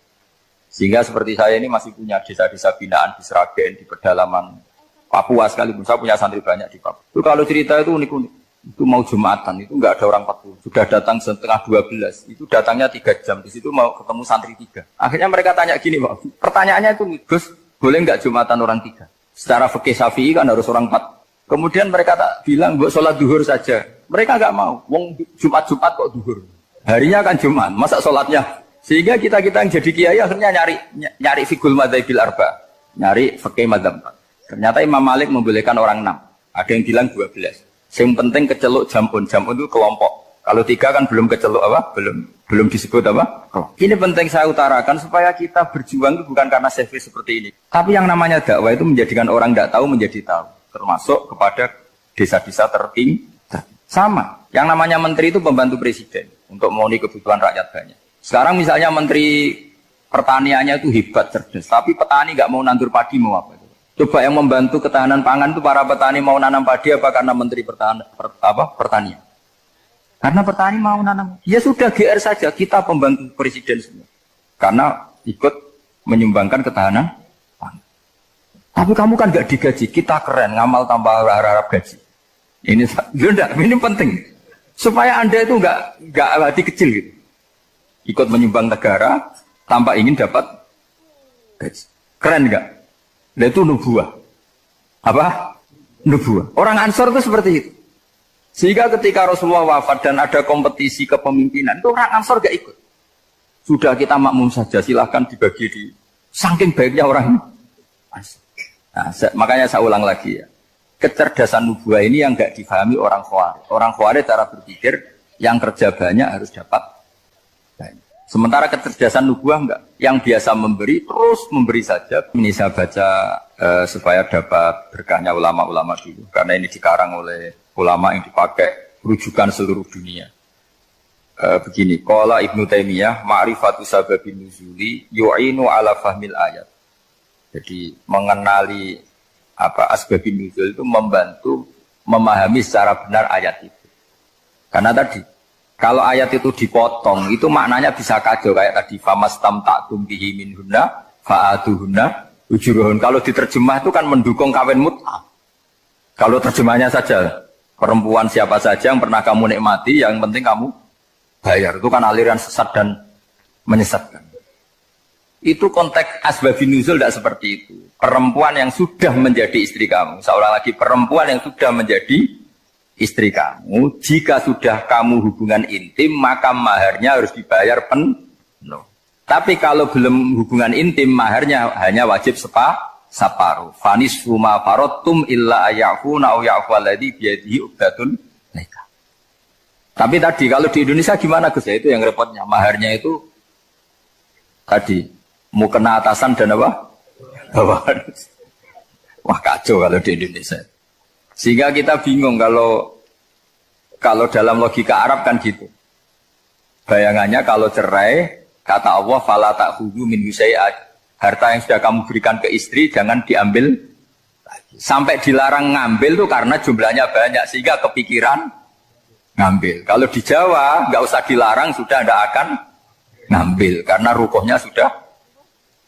Sehingga seperti saya ini masih punya desa-desa binaan di Sragen, di pedalaman Papua sekalipun. Saya punya santri banyak di Papua. Itu kalau cerita itu unik-unik. Itu mau Jumatan, itu nggak ada orang 40. Sudah datang setengah 12. Itu datangnya 3 jam. Di situ mau ketemu santri 3. Akhirnya mereka tanya gini, Pak. Pertanyaannya itu, Gus, boleh nggak Jumatan orang 3? Secara fikih Syafi'i kan harus orang 4. Kemudian mereka tak bilang, buat sholat duhur saja. Mereka nggak mau. Wong Jumat-Jumat kok duhur. Harinya kan Jumat, masa sholatnya? Sehingga kita yang jadi kiai akhirnya nyari fikul madzhabil arba, nyari fikih madzhab 4. Ternyata Imam Malik membolehkan orang 6. Ada yang bilang 12. Yang penting keceluk jamun itu kelompok. Kalau 3 kan belum keceluk apa? Belum disebut apa? Ini penting saya utarakan supaya kita berjuang itu bukan karena selfish seperti ini. Tapi yang namanya dakwah itu menjadikan orang tidak tahu menjadi tahu. Termasuk kepada desa-desa tertinggal. Sama. Yang namanya menteri itu pembantu presiden untuk memenuhi kebutuhan rakyat banyak. Sekarang misalnya menteri pertaniannya itu hebat, cerdas, tapi petani nggak mau nandur padi mau apa? Coba yang membantu ketahanan pangan itu para petani mau nanam padi apa karena menteri pertanian? Karena petani mau nanam. Ya sudah GR saja, kita pembantu presiden semua. Karena ikut menyumbangkan ketahanan pangan. Tapi kamu kan nggak digaji, kita keren, ngamal tanpa harap gaji. Ini penting supaya Anda itu nggak hati kecil gitu. Ikut menyumbang negara tanpa ingin dapat gaji. Keren nggak? Nah itu nubuah. Apa? Nubuah. Orang Ansor itu seperti itu. Sehingga ketika Rasulullah wafat dan ada kompetisi kepemimpinan, itu orang Ansor gak ikut. Sudah kita makmum saja, silahkan dibagi di. Saking baiknya orang ini. Nah, makanya saya ulang lagi ya. Kecerdasan nubuah ini yang nggak difahami orang Khawarij. Orang Khawarij cara berpikir yang kerja banyak harus dapat banyak. Sementara kecerdasan nubuah enggak. Yang biasa memberi terus memberi saja. Ini saya baca supaya dapat berkahnya ulama-ulama dulu. Karena ini dikarang oleh ulama yang dipakai rujukan seluruh dunia. Begini, qala Ibnu Taimiyah ma'rifatu sababin nuzuli yu'inu ala fahmil ayat. Jadi mengenali asbabin nuzul itu membantu memahami secara benar ayat itu. Karena tadi kalau ayat itu dipotong itu maknanya bisa kacau kayak tadi famastam ta'tum bihi minhunna fa'atuhunna ujurun. Kalau diterjemah itu kan mendukung kawin mut'ah. Kalau terjemahnya saja perempuan siapa saja yang pernah kamu nikmati yang penting kamu bayar, itu kan aliran sesat dan menyesatkan. Itu konteks asbabun nuzul tidak seperti itu. Perempuan yang sudah menjadi istri kamu, seorang lagi perempuan yang sudah menjadi istri kamu, jika sudah kamu hubungan intim maka maharnya harus dibayar penuh. Tapi kalau belum hubungan intim maharnya hanya wajib separuh. Fanis huma farotum illa ayafuna au yafu alladhi biyadihi uqdatun nikah. Tapi tadi kalau di Indonesia gimana Gus? Itu yang repotnya. Maharnya itu tadi mau kena atasan dan apa? Bawahan. Wah kacau kalau di Indonesia. Sehingga kita bingung kalau dalam logika Arab kan gitu. Bayangannya kalau cerai kata Allah fala ta'khudhu min syai'at. Harta yang sudah kamu berikan ke istri jangan diambil lagi. Sampai dilarang ngambil tuh karena jumlahnya banyak sehingga kepikiran ngambil. Kalau di Jawa nggak usah dilarang sudah tidak akan ngambil karena rukuhnya sudah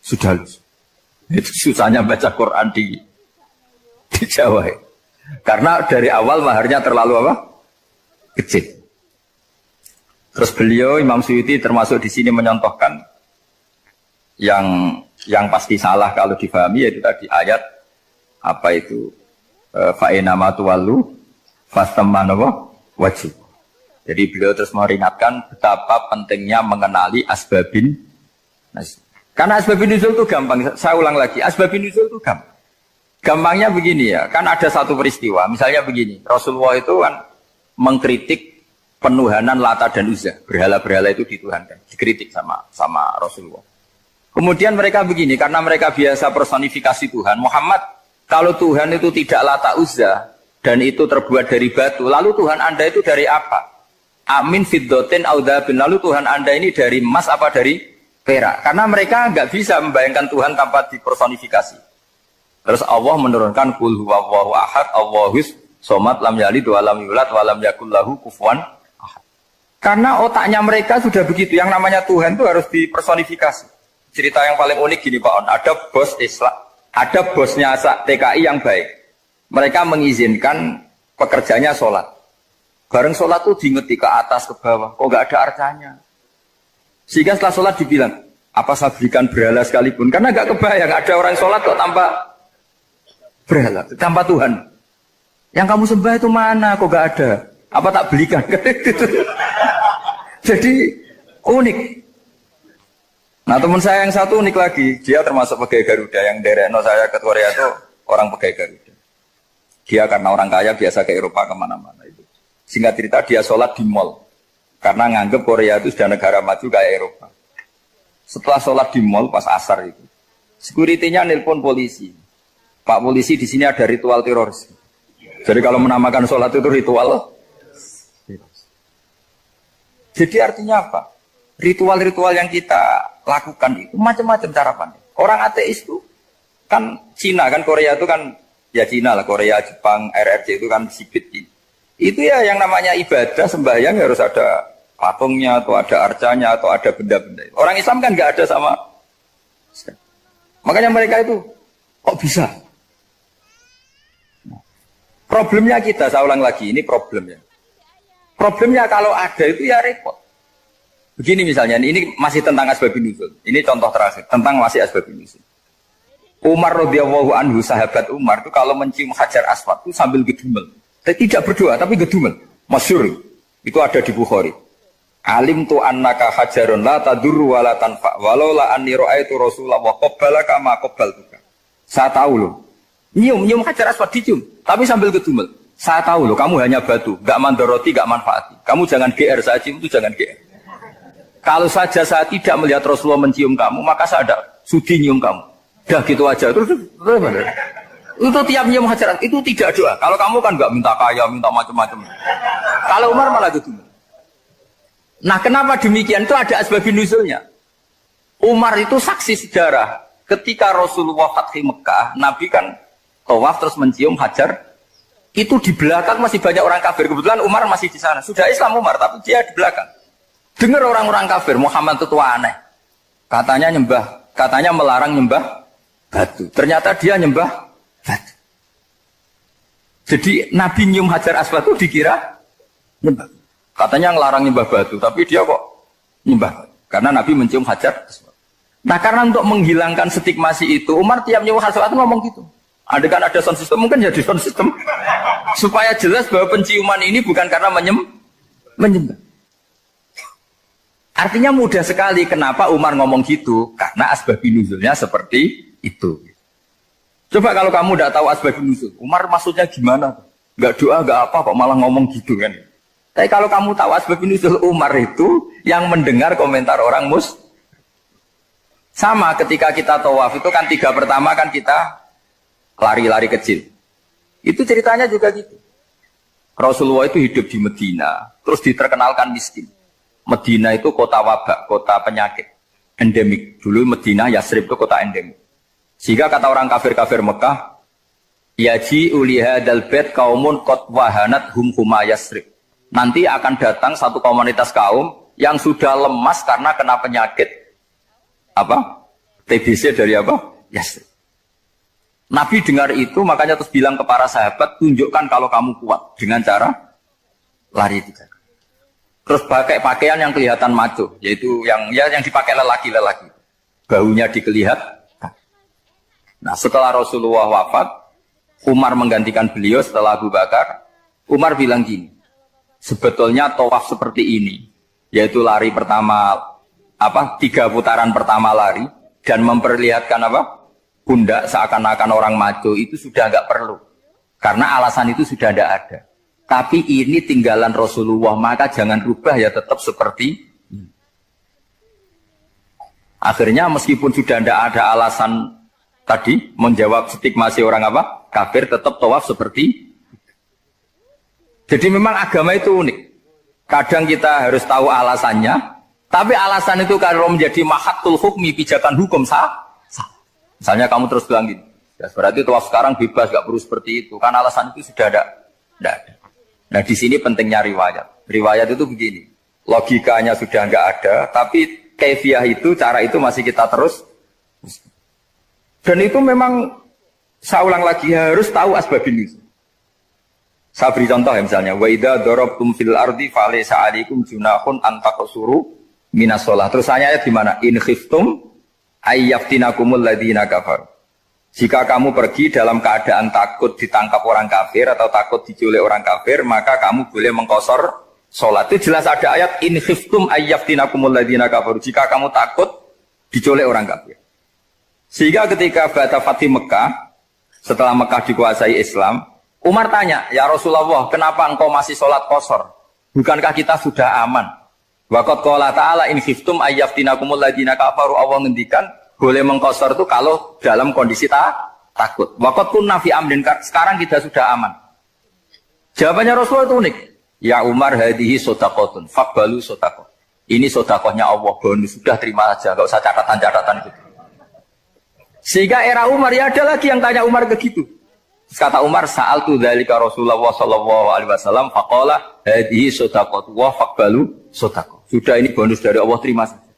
lusuh. Itu susahnya baca Quran di Jawa ya. Karena dari awal maharnya terlalu apa? Kecil. Terus beliau Imam Suyuti termasuk di sini menyontohkan yang pasti salah kalau difahami yaitu tadi ayat apa itu fa'inama tuwallu fastamanawa wajib. Jadi beliau terus meringatkan betapa pentingnya mengenali asbabin. Karena asbabin nuzul itu gampang. Saya ulang lagi, asbabin nuzul itu gampang. Gampangnya begini ya, kan ada satu peristiwa. Misalnya begini, Rasulullah itu kan mengkritik penuhanan Lata dan Uzza. Berhala-berhala itu dituhankan, dikritik sama Rasulullah. Kemudian mereka begini, karena mereka biasa personifikasi Tuhan. Muhammad, kalau Tuhan itu tidak Lata Uzza dan itu terbuat dari batu, lalu Tuhan Anda itu dari apa? Amin fiddotin audabin, lalu Tuhan Anda ini dari emas apa dari perak? Karena mereka nggak bisa membayangkan Tuhan tanpa dipersonifikasi. Terus Allah menurunkan qul huwallahu ahad, Allahus somad lam yalid wa lam yulad wa lam yakul lahu kufuwan ahad. Karena otaknya mereka sudah begitu, yang namanya Tuhan itu harus dipersonifikasi. Cerita yang paling unik gini Pak On, ada bos Islam, ada bosnya TKI yang baik. Mereka mengizinkan pekerjanya sholat. Bareng sholat tuh diingeti ke atas ke bawah, kok nggak ada arcanya. Sehingga setelah sholat dibilang, apa saya berikan berhala sekalipun? Karena nggak kebayang ada orang sholat kok tanpa berhala, tanpa Tuhan. Yang kamu sembah itu mana? Kok nggak ada? Apa tak belikan? Jadi unik. Nah teman saya yang satu unik lagi, dia termasuk pegawai Garuda yang derekno saya ke Korea itu orang pegawai Garuda. Dia karena orang kaya biasa ke Eropa kemana-mana itu. Singkat cerita dia sholat di mall karena nganggep Korea itu sudah negara maju kayak Eropa. Setelah sholat di mall pas asar itu, security-nya nelpon polisi. Pak polisi di sini ada ritual teroris. Jadi kalau menamakan sholat itu ritual. Jadi artinya apa? Ritual-ritual yang kita lakukan itu macam-macam cara pandang. Orang ateis itu kan Cina kan Korea itu kan ya Cina lah, Korea, Jepang, RRC itu kan sipit. Itu ya yang namanya ibadah sembahyang harus ada patungnya atau ada arcanya atau ada benda-benda. Orang Islam kan nggak ada sama. Makanya mereka itu kok bisa? Problemnya kita, saya ulang lagi, ini problemnya. Problemnya kalau ada itu ya repot. Begini misalnya, ini masih tentang asbabun nuzul. Ini contoh terakhir, tentang masih asbabun nuzul. Umar radhiyallahu anhu, sahabat Umar itu kalau mencium hajar aswad itu sambil gedumel. Tidak berdoa, tapi gedumel. Masyhur. Itu ada di Bukhari. Alim tu annaka hajarun la tadurru wa la tanfa walau la anni ra'aitu Rasulullah wa qabbalaka ma qabbaltuka. Saya tahu loh. Nyium Hajar Aswad dicium, tapi sambil gedumel. Saya tahu loh, kamu hanya batu, gak mandoroti, gak manfaati. Kamu jangan GR, saya cium itu jangan GR. Kalau saja saya tidak melihat Rasulullah mencium kamu, maka saya ada sudi nyium kamu. Dah gitu aja. Terus itu tiap nyium Hajar Aswad, itu tidak doa. Kalau kamu kan gak minta kaya, minta macam-macam. Kalau Umar malah gedumel. Nah kenapa demikian? Itu ada asbabun nuzulnya. Umar itu saksi sejarah. Ketika Rasulullah Fathi Mekah, Nabi kan tawaf terus mencium Hajar. Itu di belakang masih banyak orang kafir. Kebetulan Umar masih di sana. Sudah Islam Umar, tapi dia di belakang. Dengar orang-orang kafir, Muhammad itu tua aneh. Katanya melarang nyembah batu. Ternyata dia nyembah batu. Jadi Nabi nyium Hajar Aswad itu dikira nyembah. Katanya ngelarang nyembah batu, tapi dia kok nyembah batu. Karena Nabi mencium Hajar Aswad. Nah karena untuk menghilangkan stigmasi itu, Umar tiap nyium Hajar Aswad ngomong gitu. Kan ada sound system, mungkin jadi sound system. Supaya jelas bahwa penciuman ini bukan karena menyembah. Artinya mudah sekali kenapa Umar ngomong gitu. Karena asbabun nuzulnya seperti itu. Coba kalau kamu tidak tahu asbabun nuzul, Umar maksudnya gimana? Gak doa, gak apa kok malah ngomong gitu kan. Tapi kalau kamu tahu asbabun nuzul Umar itu yang mendengar komentar orang sama ketika kita tawaf itu kan 3 pertama kan kita lari-lari kecil. Itu ceritanya juga gitu. Rasulullah itu hidup di Medina, terus diterkenalkan miskin. Medina itu kota wabak, kota penyakit, endemik. Dulu Medina, Yasrib itu kota endemik. Sehingga kata orang kafir-kafir Mekah, yaji uliha dalbet kaumun kot wahanat huma Yasrib. Nanti akan datang satu komunitas kaum yang sudah lemas karena kena penyakit TBC dari Yasrib. Nabi dengar itu, makanya terus bilang ke para sahabat, tunjukkan kalau kamu kuat dengan cara lari 3. Terus pakai pakaian yang kelihatan maco, yaitu yang dipakai lelaki-lelaki. Baunya dikelihat. Nah, setelah Rasulullah wafat, Umar menggantikan beliau setelah Abu Bakar. Umar bilang gini, sebetulnya tawaf seperti ini, yaitu lari pertama 3 putaran pertama lari dan memperlihatkan pundak seakan-akan orang maco itu sudah nggak perlu. Karena alasan itu sudah tidak ada. Tapi ini tinggalan Rasulullah, maka jangan rubah ya tetap seperti ini. Akhirnya meskipun sudah tidak ada alasan tadi menjawab stigmasi orang kafir, tetap tawaf seperti itu. Jadi memang agama itu unik. Kadang kita harus tahu alasannya, tapi alasan itu kalau menjadi mahatul hukmi, pijakan hukum sah. Misalnya kamu terus bilang gini, ya berarti tawaf sekarang bebas, gak perlu seperti itu. Kan alasan itu sudah ada. Nah di sini pentingnya riwayat. Riwayat itu begini, logikanya sudah nggak ada, tapi kaifiah itu, cara itu masih kita terus. Dan itu memang, saya ulang lagi, harus tahu asbabun nuzul. Saya beri contoh ya misalnya, wa idza darabtum fil ardi falaysa 'alaikum junahun an taqsuru minas shalah. Terus ayatnya di mana? In khiftum ayyaftinakumul ladzina kafaru. Jika kamu pergi dalam keadaan takut ditangkap orang kafir atau takut diculik orang kafir, maka kamu boleh mengqasar salat. Itu jelas ada ayat in khiftum ayyaftinakumul ladzina kafaru. Jika kamu takut diculik orang kafir. Sehingga ketika Ba'da Fathi Mekah, setelah Mekah dikuasai Islam, Umar tanya, ya Rasulullah, kenapa engkau masih sholat qasar? Bukankah kita sudah aman? Waqad qala ta'ala in khiftum ayyaftinakumul ladzina kafaru. Allah ngendikan boleh mengqasar itu kalau dalam kondisi takut. Waqad kunna fi amrin, sekarang kita sudah aman. Jawabannya Rasulullah itu unik. Ya Umar, hadihi shadaqatun faqbalu shadaqah. Ini sedekahnya Allah, bonus, sudah terima aja, enggak usah catatan-catatan gitu. Sehingga era Umar ya ada lagi yang tanya Umar begitu. Kata Umar, sa'altu dzalika Rasulullah sallallahu alaihi wasallam faqala hadhihi shadaqatu wa faqbalu shadaqah. Sudah ini bonus dari Allah, terima saja.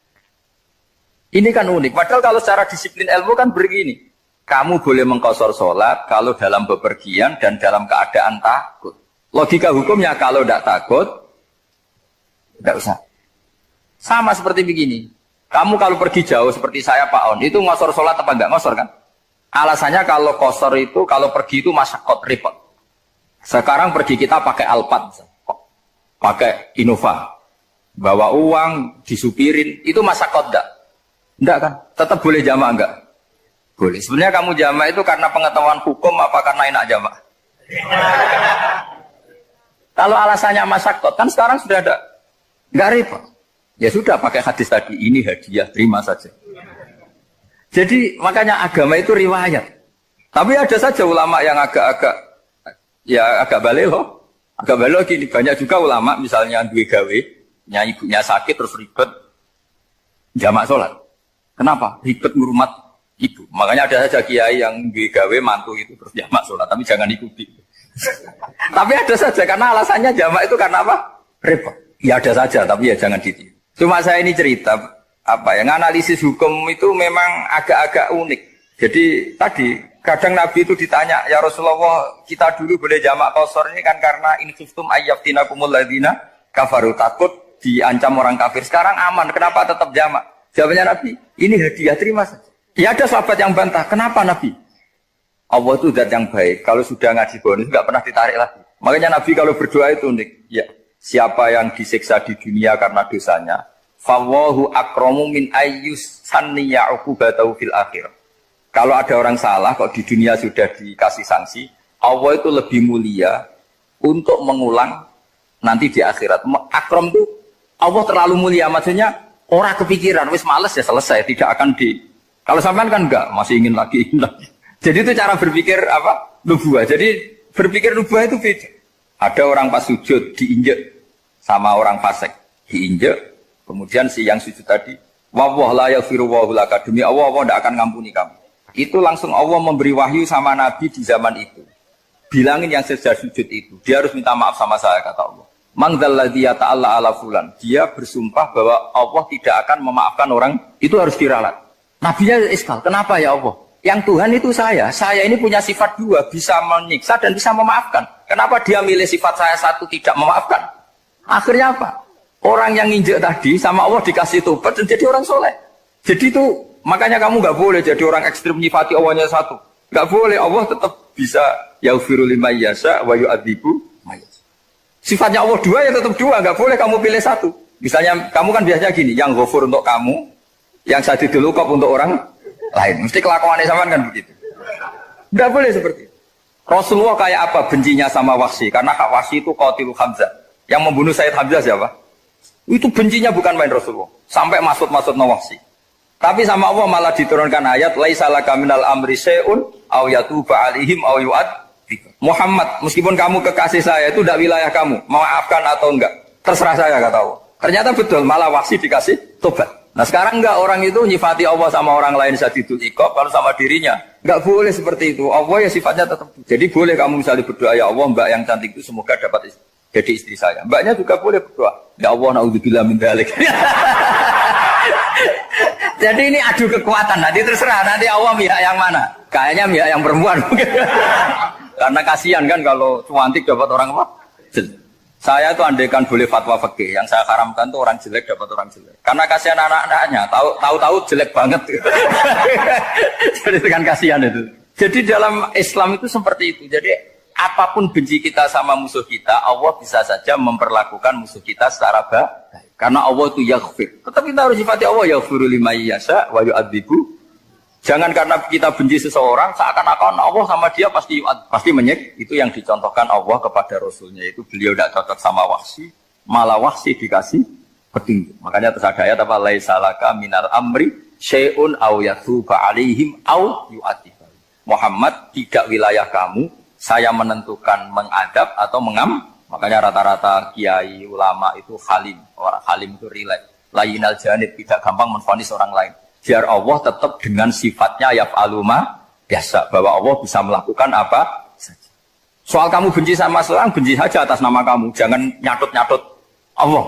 Ini kan unik. Padahal kalau secara disiplin ilmu kan begini. Kamu boleh mengqasar sholat kalau dalam bepergian dan dalam keadaan takut. Logika hukumnya kalau tidak takut, tidak usah. Sama seperti begini. Kamu kalau pergi jauh seperti saya Pak On, itu ngosor sholat apa enggak ngosor kan? Alasannya kalau kosor itu, kalau pergi itu masyakot, repot. Sekarang pergi kita pakai Alphard, pakai Innova, bawa uang, disupirin, itu masyakot enggak? Enggak kan? Tetap boleh jamaah enggak? Boleh. Sebenarnya kamu jamak itu karena pengetahuan hukum apa karena enak jamak? Kalau alasannya masyakot kan sekarang sudah ada, nggak repot. Ya sudah pakai hadis tadi, ini hadiah, terima saja. Jadi makanya agama itu riwayat. Tapi ada saja ulama yang agak balik loh. Agak balik gini, banyak juga ulama misalnya duwe gawe, ibunya sakit terus ribet jamak sholat. Kenapa? Ribet ngurumat ibu. Makanya ada saja kiai yang duwe gawe mantu itu terus jamak sholat, tapi jangan ikuti. Tapi ada saja karena alasannya jamak itu karena apa? Repot. Ya ada saja, tapi ya jangan ditiru. Cuma saya ini cerita analisis hukum itu memang agak-agak unik. Jadi tadi kadang Nabi itu ditanya, ya Rasulullah kita dulu boleh jamak qasar ini kan karena in khiftum ayyafinakumul ladzina kafaru, takut diancam orang kafir. Sekarang aman, kenapa tetap jamak? Jawabannya Nabi, ini hadiah, terima saja. Ya ada sahabat yang bantah, kenapa Nabi? Allah itu zat yang baik, kalau sudah ngaji bonus nggak pernah ditarik lagi. Makanya Nabi kalau berdoa itu unik. Ya, siapa yang disiksa di dunia karena dosanya, fawahu akramu min ayyus sanniya uqubatahu fil akhir. Kalau ada orang salah kok di dunia sudah dikasih sanksi, Allah itu lebih mulia untuk mengulang nanti di akhirat. Akram itu Allah terlalu mulia, maksudnya orang kepikiran wis males ya selesai, tidak akan di. Kalau sampean kan enggak, masih ingin lagi. Jadi itu cara berpikir nubuah. Jadi berpikir nubuah itu beda. Ada orang pas sujud diinjek sama orang fasik, diinjek. Kemudian si yang sujud tadi, wawah la yaghfiru wallahu laka, demi Allah tidak akan ngampuni kamu. Itu langsung Allah memberi wahyu sama Nabi di zaman itu. Bilangin yang sedang sujud itu, dia harus minta maaf sama saya, kata Allah. Mangdalladzi yata'alla ala fulan. Dia bersumpah bahwa Allah tidak akan memaafkan orang, itu harus diralat. Nabinya iskal, kenapa ya Allah? Yang Tuhan itu saya ini punya sifat dua, bisa menyiksa dan bisa memaafkan. Kenapa dia milih sifat saya satu tidak memaafkan? Akhirnya apa? Orang yang nginjek tadi sama Allah dikasih tobat dan jadi orang soleh. Jadi itu makanya kamu nggak boleh jadi orang ekstrim nyifati Allahnya satu. Nggak boleh, Allah tetap bisa yaghfiru liman yasha wa yu'adzibu may yasha. Sifatnya Allah dua ya tetap dua, nggak boleh kamu pilih satu. Misalnya kamu kan biasanya gini, yang ghafur untuk kamu, yang sadidul uqab untuk orang lain. Mesti kelakuannya sama kan begitu. Nggak boleh seperti itu. Rasulullah kayak apa bencinya sama Wahsy? Karena Wahsy itu qatilul Hamzah. Yang membunuh Sayyid Hamzah siapa? Itu bencinya bukan main Rasulullah. Sampai maksud-maksud Wahsy. Tapi sama Allah malah diturunkan ayat laisa laka minal amri syai'un aw yatuba alaihim aw yu'adzib. Muhammad, meskipun kamu kekasih saya itu tidak wilayah kamu, maafkan atau enggak, terserah saya, kata Allah. Ternyata betul, malah Wahsy dikasih tobat. Nah sekarang enggak, orang itu nyifati Allah sama orang lain sadidul iqab, kalau sama dirinya enggak boleh seperti itu. Allah ya sifatnya tetap. Jadi boleh kamu misalnya berdoa, ya Allah mbak yang cantik itu semoga dapat jadi istri saya. Mbaknya juga boleh berdoa, ya Allah naudzubillah min dzalik. Jadi ini adu kekuatan, nanti terserah, nanti Allah pihak yang mana? Kayaknya pihak yang perempuan. Karena kasihan kan kalau cantik dapat orang apa? Saya tuh andaikan boleh fatwa fikih, yang saya haramkan tuh orang jelek dapat orang jelek. Karena kasihan anak-anaknya, tahu-tahu jelek banget. Jadi kan kasihan itu. Jadi dalam Islam itu seperti itu. Jadi apapun benci kita sama musuh kita, Allah bisa saja memperlakukan musuh kita secara baik. Karena Allah itu yaghfir. Tetapi kita harus sifati Allah yaghfiru liman yasha wa yu'adzibu. Jangan karena kita benci seseorang seakan-akan Allah sama dia pasti menyek. Itu yang dicontohkan Allah kepada Rasulnya, itu beliau tidak cocok sama Wahsy, malah Wahsy dikasih petunjuk. Makanya terus ada ayat apa? Laisa laka minal amri syai'un aw yatuba alaihim aw yu'adzib. Muhammad, tidak wilayah kamu, saya menentukan mengadab atau mengam. Makanya rata-rata kiai ulama itu halim. Orang halim itu rileks. Layinal janib, tidak gampang menvonis orang lain. Biar Allah tetap dengan sifatnya yaf'alu ma biasa, bahwa Allah bisa melakukan apa saja. Soal kamu benci sama seorang, benci saja atas nama kamu. Jangan nyatut-nyatut Allah.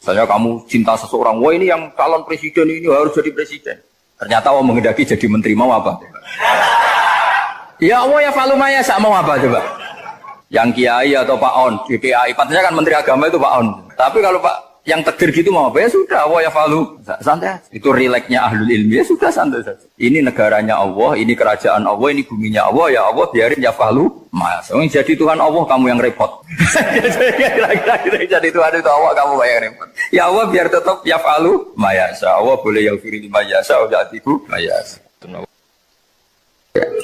Misalnya kamu cinta seseorang, wah ini yang calon presiden ini harus jadi presiden. Ternyata Allah menghendaki jadi menteri, mau apa? Ya Allah yaf'alu ma biasa, mau apa coba? Yang kiai atau Pak On, DPAI, patutnya kan Menteri Agama itu Pak On. Tapi kalau Pak yang tegir gitu mau apa ya sudah, Allah ya falu, santai. Itu rileksnya ahlul ilmi, ya sudah santai saja. Ini negaranya Allah, ini kerajaan Allah, ini buminya Allah, ya Allah biarin ya falu. Mas, jadi Tuhan Allah kamu yang repot. Jadi Tuhan itu Allah kamu yang repot. Ya Allah biar tetap ya falu, mayasa. Allah boleh yaghfir liman yasha wa yu'adzibu mayasa.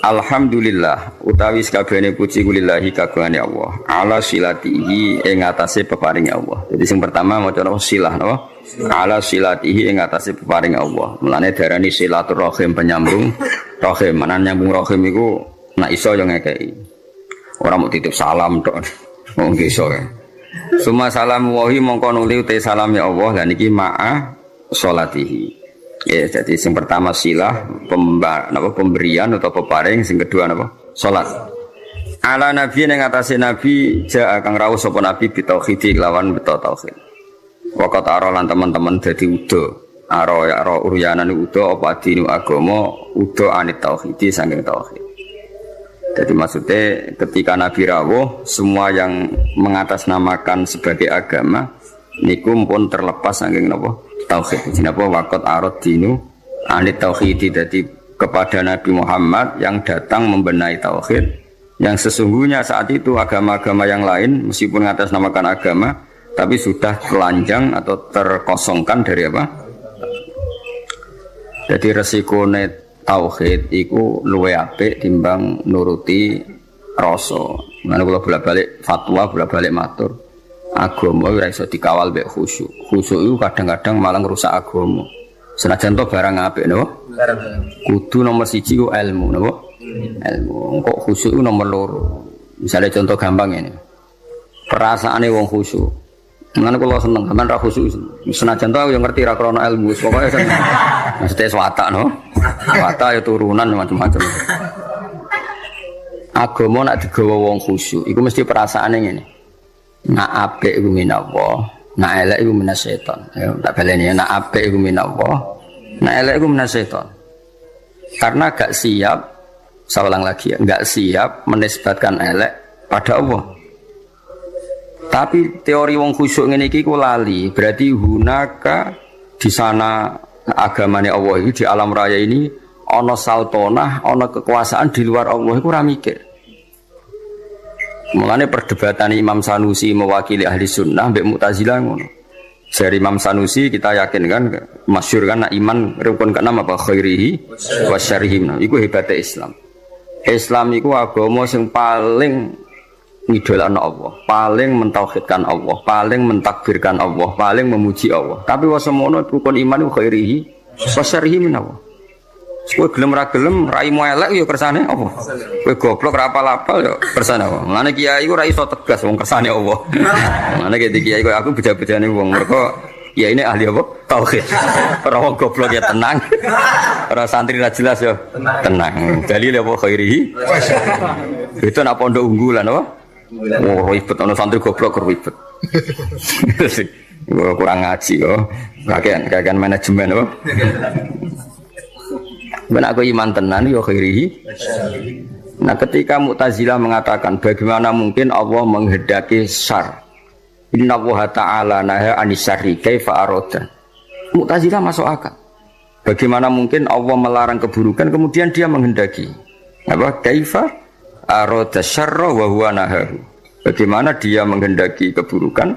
Alhamdulillah utawi sakabehane puji kulillahi kagungane Allah ala silatihi ing atase peparinge Allah. Jadi sing pertama maca silah napa? Ala silatihi ing atase peparinge Allah. Mulane darani silaturahim penyambung rahim. Menan nyambung rahim iku nek iso yo ngekeki. Ora mau titip salam tok. Wong iso. Suma salam wahi mongko nuli te salam ya Allah lan iki ma'a sholatihi. Ya, jadi yang pertama silah pemberian atau peparing, yang kedua apa? Salat. Ala nabi yang ngatasi nabi ja kang rawuh sapa nabi bitauhid lawan beto tauhid. Waqat arolan teman-teman dadi udo. Aro uryanan udo apa dinu agama udo anit tauhid saking tauhid. Jadi maksudnya ketika nabi rawuh semua yang mengatasnamakan sebagai agama niku pun terlepas saking napa? Tauhid. Jenapa waqat arad dinu anit tauhid, jadi kepada Nabi Muhammad yang datang membenahi tauhid yang sesungguhnya saat itu agama-agama yang lain meskipun mengatasnamakan agama tapi sudah telanjang atau terkosongkan dari apa? Jadi resikone tauhid iku luwih apik timbang nuruti rasa. Mana kula bolak-balik fatwa bolak-balik matur. Agama ora iso dikawal mek khusyuk. Khusyuk itu kadang-kadang malah ngrusak agama. Senajan to barang apik napa? Kudu nomor 1 ku ilmu napa? Ilmu. Kok khusyuk itu nomor 2. Misalnya contoh gampang ini. Perasaane wong khusyuk. Mulane kula seneng sampean ra khusyuk. Senajan to aku yo ngerti ra krana ilmu, pokoke seneng. Mesti watak no. Watak ya turunan macam-macam. Agama nak digawa wong khusyuk, iku mesti perasaane ngene. Nak apik iku minallah, nak elek iku minasyaiton. Ya tak baleni nak apik iku minallah, nak elek iku minasyaiton. Karena gak siap, saya ulang lagi ya, gak siap menisbatkan elek pada Allah. Tapi teori wong khusyuk ngene iki ku lali, berarti hunaka di sana agamane Allah iki di alam raya ini ana saltonah, ana kekuasaan di luar Allah iku ora mikir. Mulane perdebatan Imam Sanusi mewakili ahli sunnah mbek Mu'tazilah ngono. Dari Imam Sanusi kita yakin kan masyhur kan iman rukun ke-6 apa khairihi wa syarrihi. Iku hebate Islam. Islam iku agama sing paling ngidolakno Allah, paling mentauhidkan Allah, paling mentakbirkan Allah, paling memuji Allah. Tapi wasemono rukun iman iku khairihi wa syarrihi min Allah. Kowe gelem ra gelem raimu elek ya kersane apa? Kowe goblok ra apal-apal ya kersane apa? Mulane kiai ku ra iso tegas wong kersane apa. Mulane kiai koyo aku beja-bejane wong mergo ya ini ahli apa? Tauhid. Ora wong goblok ya tenang. Ora santri ra jelas ya tenang. Dalil apa khairihi? Itu nak pondok unggulan apa? Oh, ribet ana santri goblok ribet. Kurang ngaji kok. Kakean manajemen apa? Benar aku iman tenan ya khairihi. Nah ketika Mu'tazilah mengatakan bagaimana mungkin Allah menghendaki syar. Inna Allah ta'ala naha anis syarri kaifa arada. Mu'tazilah masuk akal. Bagaimana mungkin Allah melarang keburukan kemudian dia menghendaki. Apa? Kaifa arada syarra wa huwa nahahu. Bagaimana dia menghendaki keburukan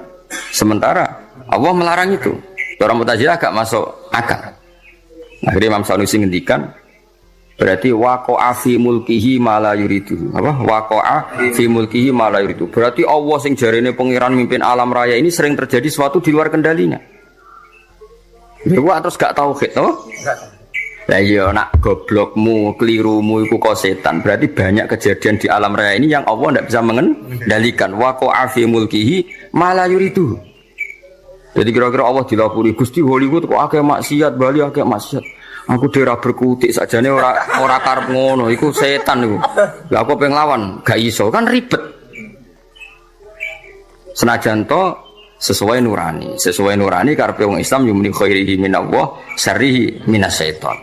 sementara Allah melarang itu. Orang Mu'tazilah agak masuk akal. Akhirnya Imam Sanusi ngendikan berarti waqa'a fi mulkihi ma la yuridu. Apa? Waqa'a fi mulkihi ma la yuridu. Berarti Allah sing jarene pangeran mimpin alam raya ini sering terjadi sesuatu di luar kendalinya. Dewa terus gak tauhid, toh? Lah iya nak goblokmu, kelirumu iku kok setan. Berarti banyak kejadian di alam raya ini yang Allah tidak bisa mengendalikan. Waqa'a fi mulkihi ma la yuridu. Jadi kira-kira Allah dilapuri Gusti Hollywood kok akeh maksiat, Bali akeh maksiat. Aku daerah berkutik sajane ora karep ngono, iku setan iku. Lah aku pengen lawan, gak iso, kan ribet. Senajan to sesuai nurani karepe wong Islam yumni khairihi minallah, syarrihi minasyaiton.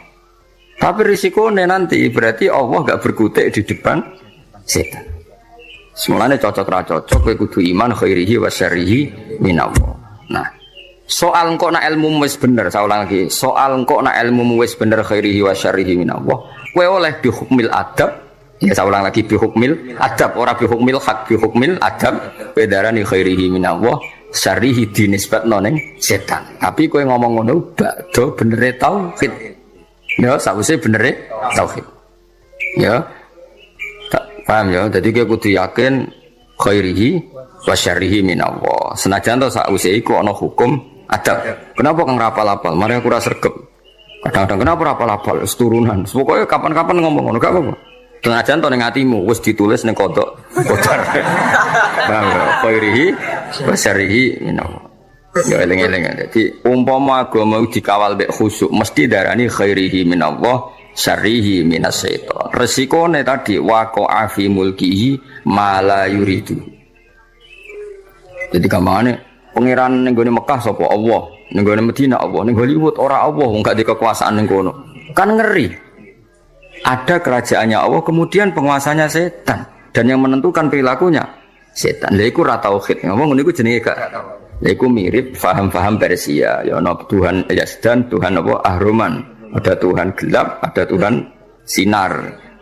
Tapi risikonya nanti berarti Allah gak berkutik di depan setan. Semulanya cocok ra cocok kowe kudu iman khairihi wa syarrihi minallah. Nah, soal engkau nak ilmu wis bener, saya ulang lagi. Soal engkau nak ilmu wis bener khairihi wa syarrihi minallah. Kowe oleh bi hukmil adab. Ya saya ulang lagi bi hukmil adab, ora bi hukmil hak, bi hukmil adab. Kowe darani khairihi minallah, syarrihi dinisbatno ning setan. Tapi kowe ngomong ngono bakdo benere tauhid. Ya sawise benere tauhid. Ya. Tak paham ya. Jadi kita kudu yakin khairihi wa syarrihi minallah. Senajan to sakwise iku ana hukum adab. Kenapa kang rapal-apal? Mari aku ora sregep. Kadang-kadang kenapa rapal-apal? Turunan. Pokoke kapan-kapan ngomong ngono gak apa-apa. Senajan to ning atimu wis ditulis ning kodok. Kodar. Paham ya? Khairihi wa syarrihi minallah. Ya eling-eling. Jadi umpama agama dikawal mek khusyuk mesti darani khairihi minallah syarrihi minasyaiton. Resikone tadi waqa'a fi mulkihi ma la yuridu. Jadi gampangane pangeran ning gone Mekah sapa Allah, ning gone Madinah Allah, ning Hollywood ora Allah wong gak di kekuasaan ning kono. Kan ngeri. Ada kerajaannya Allah kemudian penguasanya setan dan yang menentukan perilakunya setan. Lha iku ra tauhid. Ngomong ngono iku jenenge gak. Lha iku mirip faham-faham Persia. Ya ana Tuhan Yazdan, Tuhan apa Ahroman. Ada Tuhan gelap, ada Tuhan sinar.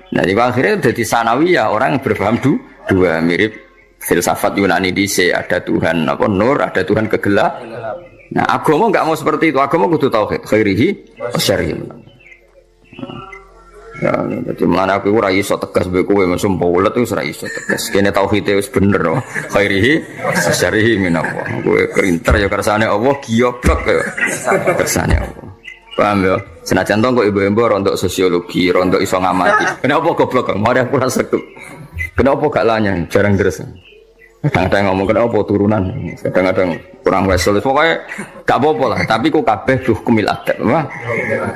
Nah, itu akhirnya jadi sanawiyah, orang yang berpaham dua mirip filsafat Yunani dhisik, ada Tuhan apa nur, ada Tuhan kegelap. Nah, agama enggak mau seperti itu. Agama kudu tauhid, khairihi wa syarrihi. Ya, jadi mulane aku ora iso tegas mbek kowe mesum paulet wis ora iso tegas. Kene tauhide wis bener kok. Khairihi wa syarrihi minallah. Kowe kerinter ya kersane Allah, giyoblok ya. Kersane Allah. Paham ya? Senajan to kok ibu-ibu rontok sosiologi, rontok iso ngamati. Kenapa goblok? Mari aku rasa sekut. Kenapa gak lanya? Jarang deres. Kadang-kadang ngomong kenapa turunan. Kadang-kadang kurang wesel. Pokoknya gak apa-apa lah. Tapi ku kabeh hukumil adab.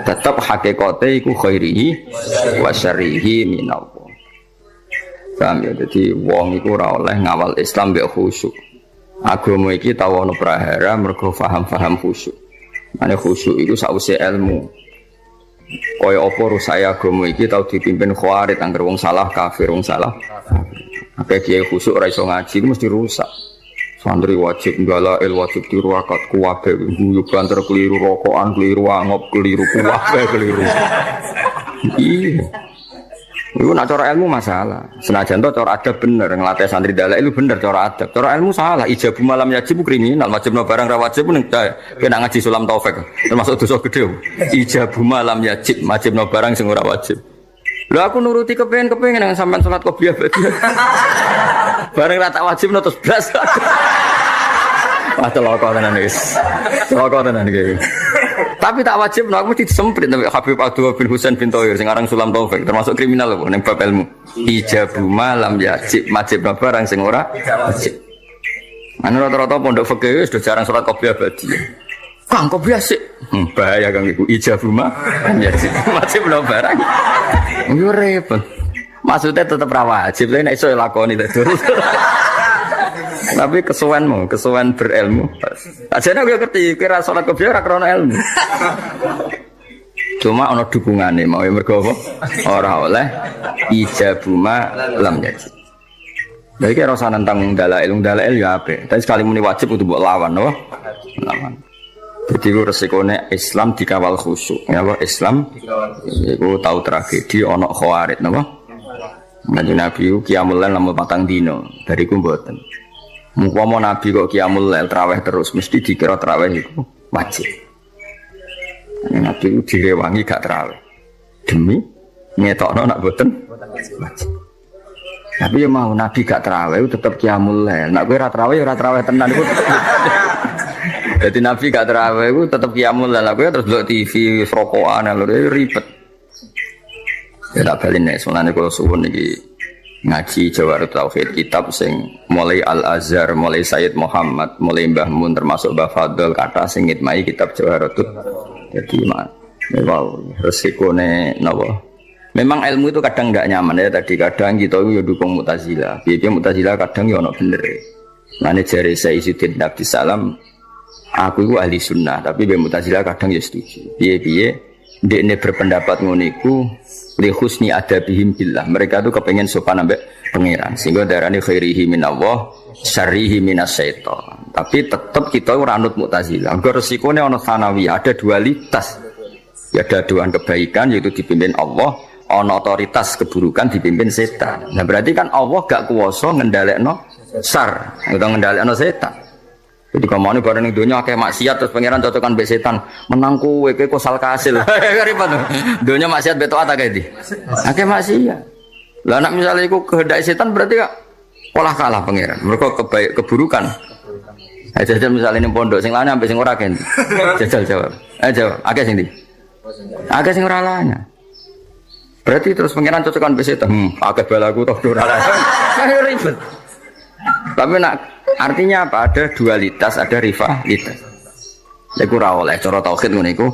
Tetap hakikate iku khairihi wa syarrihi minallah. Paham ya? Jadi wong iku ora oleh ngawal Islam mbek khusyuk. Agama iki tau ana prahara mergo paham-paham khusyuk. Ane khusyuk itu sausé ilmu. Kaya apa rusak agama iki tau dipimpin khawarij angger wong salah kafir wong salah. Akeh kiai khusyuk ora iso ngaji mesti rusak. Santri wajib ngalail wajib diruakat kuwabe guyu banter keliru rokokan keliru angop keliru kuwabe keliru. Iya. Itu nak cara ilmu masalah. Senajan to cara adab bener nglatih santri dalek itu bener cara adab. Cara ilmu salah. Ijabu malam yajib kriminal, wajibno barang ra wajib ning kena ngaji sulam taufik. Termasuk dosa gede. Ijabu malam yajib, wajibno barang sing ora wajib. Lho aku nuruti kepengin nang sampean salat qobliyah berarti. Barang ra tak wajibno terus blas. Wah celaka tenan wis. Celaka tenan iki. Tapi tak wajib, aku mesti disemprit sampai Habib Abdullah bin Husain bin Thohir sing aran Sulam Taufik termasuk kriminal lho ning bab ilmu. Ijabu malam yajib wajibna barang sing ora wajib. Anu rata-rata pondok fikih wis jarang salat qobliyah badi. Kang qobliyah sik. Bahaya Kang iku ijabu malam yajib wajibna barang. Yo repot. Maksudnya tetep ra wajib, nek iso lakoni terus. Tapi kesuwen berilmu. Ajane aku ngerti kira salat qobliyah ora krana ilmu. Cuma ana dukungane mau mergo apa? Ora oleh ijabu ma lam yajib. Lha iki ora usah nentang dalail ya apik. Tapi sekali muni wajib kudu mbok lawan, no? Lawan. Jadi ku resikone Islam dikawal khusyuk. Ya apa Islam iku tau tragedi ana khawarij, napa? Kanjeng Nabi qiyamul lail namung 4 dina, bariku mboten. Mumpama Nabi kok qiyamul lail traweh terus mesti dikira traweh itu wajib. Nabi itu direwangi gak traweh. Demi ngetokno nak boten wajib. Tapi ya mau Nabi gak traweh tetep qiyamul lail. Nak kowe ora traweh ya ora traweh tenan iku. Jadi Nabi gak traweh iku tetep qiyamul lail. Kowe terus delok TV rokokan lho ribet. Ya tak balen nek sunane kula suwun iki ngaji Jawarut Tauhid kitab sing mulai Al-Azhar, mulai Sayyid Muhammad, mulai Mbah Mun termasuk Mbah Fadl kata sing ngitmai kitab Jawarut. Jadi memang resikone napa? Memang ilmu itu kadang enggak nyaman ya tadi kadang kita yo dukung Mu'tazilah. Piye Mu'tazilah kadang yo ono bener. Mane jare Sayyidina Nabi Salam aku iku ahli sunnah tapi be Mu'tazilah kadang yo setuju. Piye-piye ndekne berpendapat ngono iku li husni adabihim billah. Mereka tuh kepengen sopan ambek pangeran. Sehingga darane khairihi minallah, syarrihi minasyaiton. Tapi tetap kita ora anut Mu'tazilah. Anggo resikone ana sanawiyah, ada dualitas. Ya ada dua kebaikan yaitu dipimpin Allah, ana otoritas keburukan dipimpin setan. Nah berarti kan Allah gak kuwasa ngendhalekno syar, utawa ngendhalekno setan. Jadi kamane bareng ning donya akeh maksiat terus pangeran cocokan mbek setan. Menang kowe kok sal kasil. Ribet. Donya maksiat beto ata kae iki. Akeh maksiat. Lah nek misale iku kehendak setan berarti kok olah kalah pangeran. Mergo keburukan. Jajal misalnya ini pondok sing lanang ambek sing ora gen. Jajal jawab. Jawab. Akeh sing ndi? Akeh sing ora lanang. Berarti terus pangeran cocokan mbek setan. Akeh balaku toh ora lanang. Ribet. Tapi nak artinya apa? Ada dualitas, ada rivalitas. Lha iku ora oleh cara tauhid ngene iku.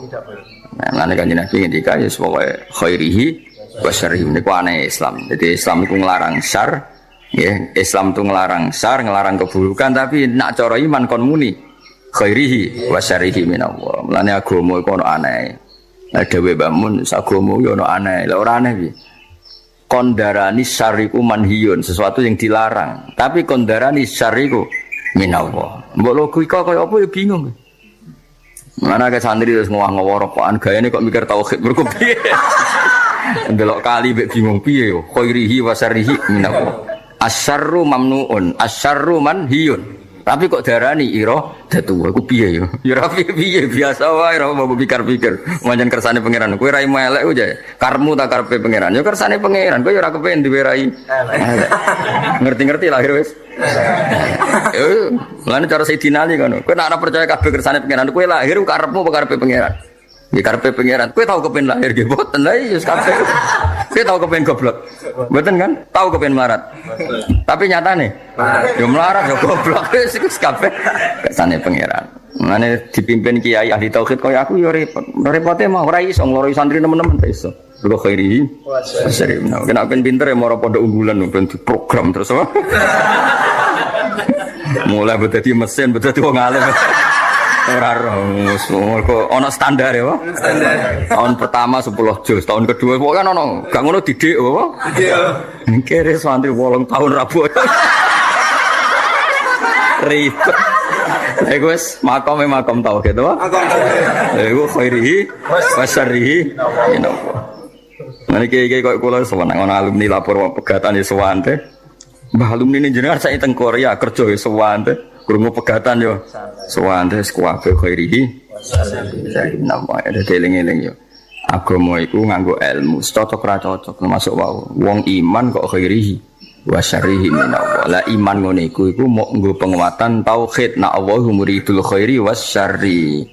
Nah, ngene Kanjeng Nabi ngendika ya pokoke khairihi wa syarrihi niku aneh Islam. Jadi Islam iku nglarang syar, ya, Islam itu nglarang syar, nglarang keburukan, tapi nak cara iman kon muni khairihi wa syarrihi minallah. Mulane agama iku ono aneh. Ada Mbah Mun agama yo ono aneh. Lah ora aneh piye? Kondarani syariku manhiyun, sesuatu yang dilarang. Tapi kondarani syariku minallah. Mbok logika kaya apa ya bingung. Mana ke santri terus ngowah-ngowah rokokan gayane kok mikir tauhid mergo piye. Ndelok kali mek bingung piye yo. Khairihi wa syarrihi minallah. Asyarru mamnuun, asyarru manhiyun. Tapi kok darani ira datu aku piye yo. Ya ora piye biasa wae ora mau pikir-pikir. Manjen kersane pangeran. Kowe ra elek ku jae. Karmu tak karepe pangeran. Yo kersane pangeran. Kowe yo ora kepen diwerai. Ngerti-ngerti lahir wis. Lan cara Sayyidina Ali ngono. Kowe nek ora percaya kabeh kersane pangeran, kowe lahir karepmu apa karepe pangeran? Ya karepe pangeran. Kowe tau kepen lahir nggih mboten lha iya kabeh. Kowe tau kepen goblok. Mboten kan? Tau kepen melarat. Tapi nyatane yo melarat yo goblok wis iku kabeh kersane pangeran. Mane dipimpin kiai ahli tauhid kaya aku yo repot. Repote mah ora iso ngloroi santri nemen-nemen iso. Lho khairi. Sering. Kena ben pinter ya moro pondok unggulan ben diprogram terus apa? Mulai dadi mesin, dadi wong alim. Ora roh, kok ana standar ya, Pak? Standar. Tahun pertama 10 juz, tahun kedua kok kan ono, gak ngono didik apa? Didik. Kere santri 8 tahun rabu. Ribet. Lha wis makom tauhid to, Pak? Makom tauhid. Iku khairihi wa syarrihi minallah. Nah iki kok kula sewenang ana alumni lapor pegatan ya sewante. Mbah alumni ini jenengan saya teng Korea kerja ya sewante, krungu pegatan yo. Sewante sekuabe khairihi. Nama ada eling-eling yo. Agama iku nganggo ilmu, cocok ra cocok termasuk wau. Wong iman kok khairihi wa syarrihi minallah. Lah iman ngene iku mok nggo penguatan tauhid na Allahu muridul khairi was syarri.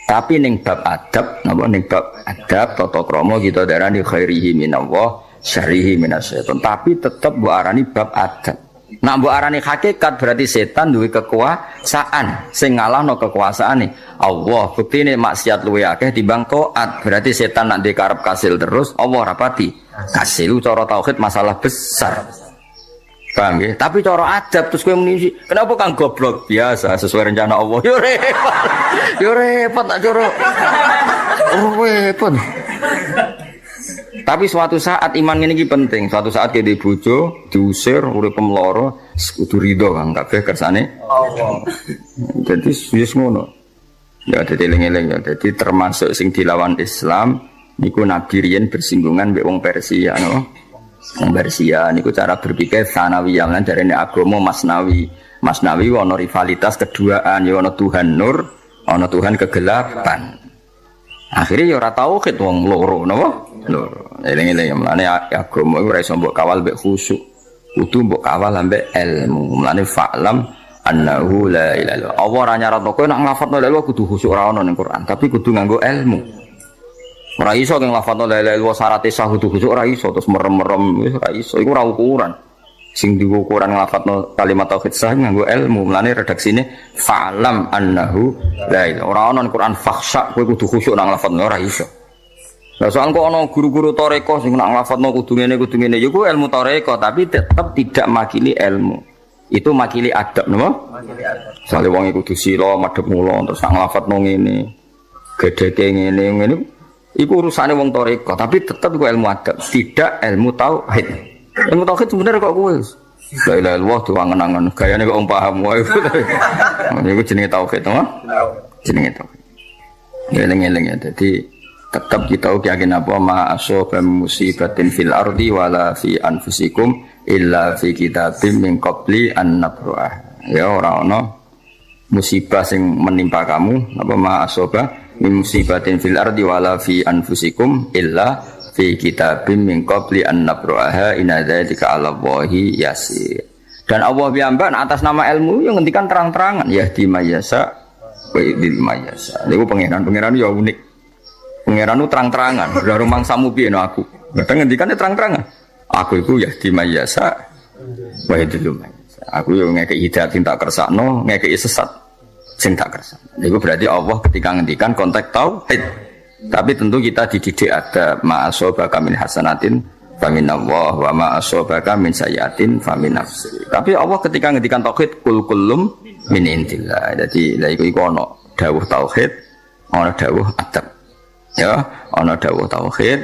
Tapi ning bab adab, napa ning bab adab tata krama kita darani khairihi minallah, syarrihi minasyaiton. Tapi tetep mbok arani bab adab. Nak mbok arani hakikat berarti setan duwe kekuasaan sing ngalahno kekuasaane Allah. Buktine maksiat luwe akeh timbang taat. Berarti setan nak dikarep kasil terus, Allah rapati kasil. Cara tauhid masalah besar. Paham ya? Tapi cara adab terus kowe muni kenapa kang goblok biasa sesuai rencana Allah. Yo repot. Yo repot tak cara. Oh repot. Tapi suatu saat iman ini penting. Suatu saat kita bojo diusir urip pemloro kudu rido Kang kabeh kersane Allah. Jadi wis ngono. Ya dadi eling-eling ya. Dadi termasuk sing dilawan Islam niku Nabi riyen bersinggungan mbek wong Persia no. Wong Persia niku cara berpikir sanawiyah lan jarene agama Masnawi. Masnawi ana rivalitas keduaan ya ana Tuhan nur, ana Tuhan kegelapan. Akhirnya ya ora tauhid wong loro napa? Loro. Eling-eling mlane agama iku ora iso mbok kawal mbek khusyuk. Kudu mbok kawal ambek ilmu. Mlane fa'lam annahu la ilaha illallah. Allah ora nyaratno kowe nek nglafadzno la ilaha kudu khusyuk ora ono ning Quran, tapi kudu nganggo ilmu. Ora iso kang lafadzno la ilaha illallah syarat sah kudu khusyuk ora iso terus merem-merem wis ora iso. Iku ora ukuran. Sing digo ukuran nglafadzno kalimat tauhid sah nganggo ilmu. Mlane redaksine fa'lam annahu la ilaha. Ora ono ning Quran fakhsha kowe kudu khusyuk nang lafadzno ora iso. Lah soal kok ana guru-guru tarekah sing nak nglafadzno kudu ngene ya ku ilmu tarekah tapi tetap tidak makili ilmu. Itu makili adab napa? Makili adab. Sale wong kudu sila madhep mula terus nak nglafadzno ngene. Gedheke ngene. Iku urusane wong tarekah tapi tetap iku ilmu adab, tidak ilmu tauhid. Ilmu tauhid sebenarnya kok kowe. La ilaha illallah diwangen-angen gayane kok paham wae. Niku jenenge tauhid to? Jenenge tauhid. Eling-eling ya dadi tetap kita yakin apa ma asyaba musibatin fil ardi wala fi anfusikum illa fi kitabim min qabli an nabra'ah. Ya ora ana musibah sing menimpa kamu apa ma asyaba musibatin fil ardi wala fi anfusikum illa fi kitabim min qabli an nabraha inna dzalika 'ala Allahi yasir. Dan Allah piyambak atas nama ilmu yang ngendikan terang-terangan yahdi mayyasa wa yudhil mayyasa. Niku pangeran ya unik. Pangeran itu terang-terangan, udah rumang samu piye no aku. Kadang ngendikane terang-terangan. Aku iku yahdi mayyasa wa yudhil mayyasa. Aku yo ngekeki hidayat sing tak kersakno, ngekeki sesat sing tak kersakno. Niku berarti Allah ketika ngendikan konteks tauhid. Tapi tentu kita dididik ada ma'asobaka min hasanatin famin Allah wa ma'asobaka min sayyatin famin nafsi. Tapi Allah ketika ngendikan tauhid kul kullum min indillah. Jadi lha iku ono dawuh tauhid, ono dawuh adab. Ya, ono dawuh tauhid.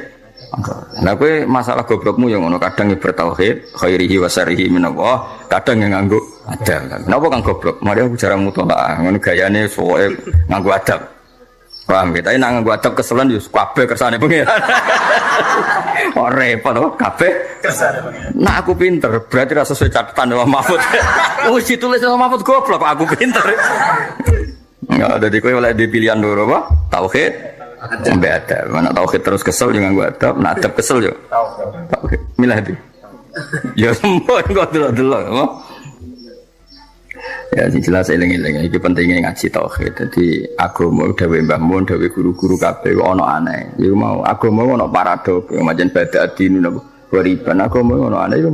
Nah kowe masalah goblokmu yang ono kadang bertauhid khairihi wa syarrihi min Allah, kadang yang nganggo adab. Napa kang goblok? Mari aku jarang mutolaah, ngono gayane soe nganggo adab. Paham kita ini nganggo adab keselan yo kabeh kersane pengiran. Ora repot kok kabeh kersane pengiran. Nah aku pinter, berarti rasa sesuai catatan Imam Mahfud. Wis ditulis Imam Mahfud goblok kok aku pinter. Enggak ada di kowe oleh di pilihan loro apa? Tauhid sampai adab. Mana tauhid terus kesel yo nganggo adab, nah adab kesel yo. Tauhid. Milah di. Ya semua kok delok-delok apa? Ya jelas eling-eling iki pentingnya ngaji tauhid. Dadi agama dawuh Mbah Mun, dawuh guru-guru kabeh ono aneh. Iku mau agama ono paradok, macam bada adin napa wariban agama ono aneh iku.